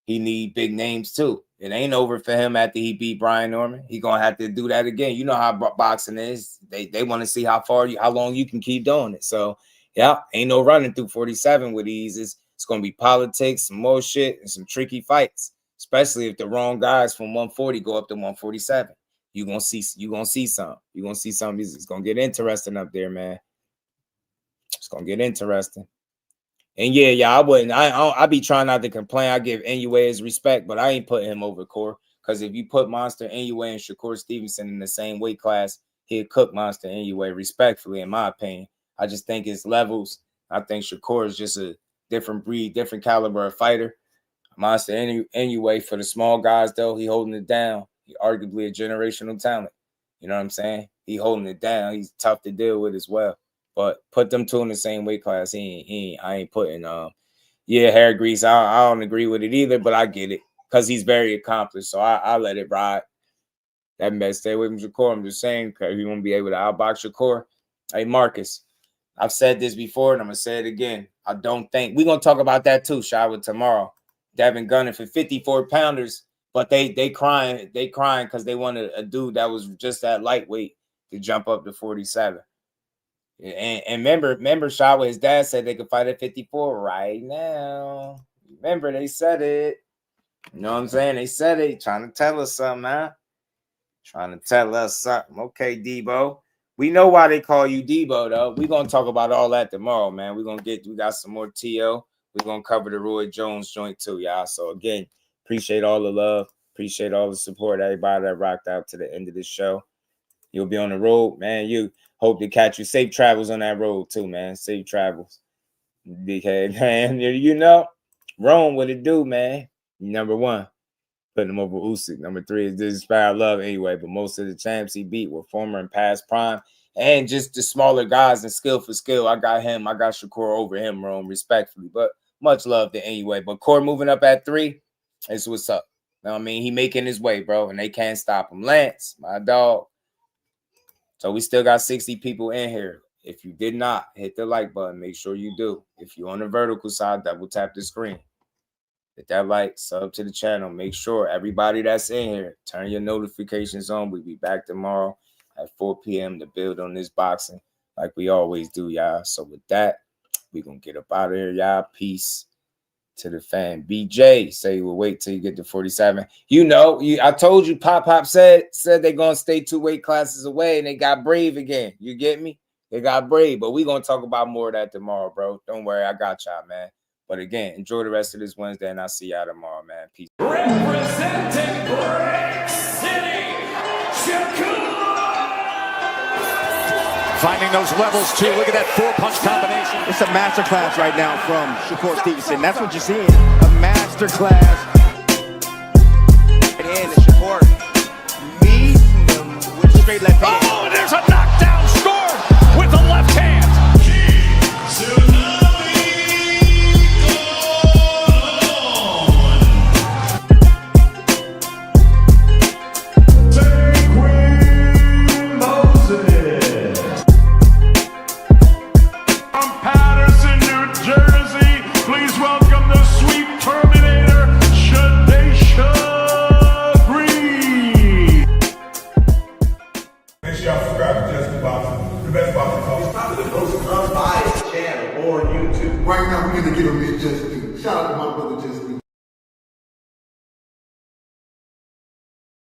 He need big names, too. It ain't over for him after he beat Brian Norman. He going to have to do that again. You know how boxing is. They want to see how long you can keep doing it. So, yeah, ain't no running through 47 with ease. It's going to be politics, some more shit, and some tricky fights, especially if the wrong guys from 140 go up to 147. You're going to see something. You're going to see something. It's going to get interesting up there, man. It's going to get interesting. And yeah, I be trying not to complain. I give Inoue his respect, but I ain't putting him over Core, because if you put Monster Inoue and Shakur Stevenson in the same weight class, he'd cook Monster Inoue respectfully, in my opinion. I just think it's levels. I think Shakur is just a different breed, different caliber of fighter. Monster Inoue, for the small guys, though, he holding it down. He arguably a generational talent. You know what I'm saying? He holding it down. He's tough to deal with as well. But put them two in the same weight class. I ain't putting hair grease. I don't agree with it either, but I get it, because he's very accomplished. So I let it ride. That best stay away from Shakur. I'm just saying, because you won't be able to outbox Shakur. Hey, Marcus, I've said this before, and I'm going to say it again. I don't think we're going to talk about that too, Shawwood, tomorrow. Devin gunning for 54 pounders, but they crying because they wanted a dude that was just that lightweight to jump up to 47. And remember, Shawwood, his dad said they could fight at 54 right now. Remember, they said it. You know what I'm saying? They said it. Trying to tell us something, man. Trying to tell us something. Okay, Debo. We know why they call you Debo, though. We're going to talk about all that tomorrow, man. We got some more TO. We're going to cover the Roy Jones joint, too, y'all. So, again, appreciate all the love. Appreciate all the support, everybody that rocked out to the end of the show. You'll be on the road, man. You hope to catch you. Safe travels on that road, too, man. Safe travels. Big head, man. You know, Rome, what it do, man? Number one. Putting him over Usyk. Number 3 is Inspired Love anyway, but most of the champs he beat were former and past prime, and just the smaller guys and skill for skill. I got Shakur over him, Rome, respectfully, but much love to anyway. But Core moving up at 3 is what's up. You know what I mean? He making his way, bro, and they can't stop him. Lance, my dog. So we still got 60 people in here. If you did not, hit the like button. Make sure you do. If you're on the vertical side, double tap the screen. Hit that like, sub to the channel. Make sure everybody that's in here, turn your notifications on. We'll be back tomorrow at 4 p.m. to build on this boxing like we always do, y'all. So with that, we're going to get up out of here, y'all. Peace to the fan. BJ, say we'll wait till you get to 47. You know, I told you Pop said they're going to stay 2 weight classes away, and they got brave again. You get me? They got brave, but we're going to talk about more of that tomorrow, bro. Don't worry. I got y'all, man. But again, enjoy the rest of this Wednesday, and I'll see y'all tomorrow, man. Peace. Representing Brick City, Shakur! Finding those levels, too. Look at that four-punch combination. It's a masterclass right now from Shakur Stevenson. That's what you're seeing. A masterclass. And Shakur meeting him with a straight left hand. Oh, and there's a knockdown score with the left hand. Right now, we're going to give him his just due. Shout out to my brother, Just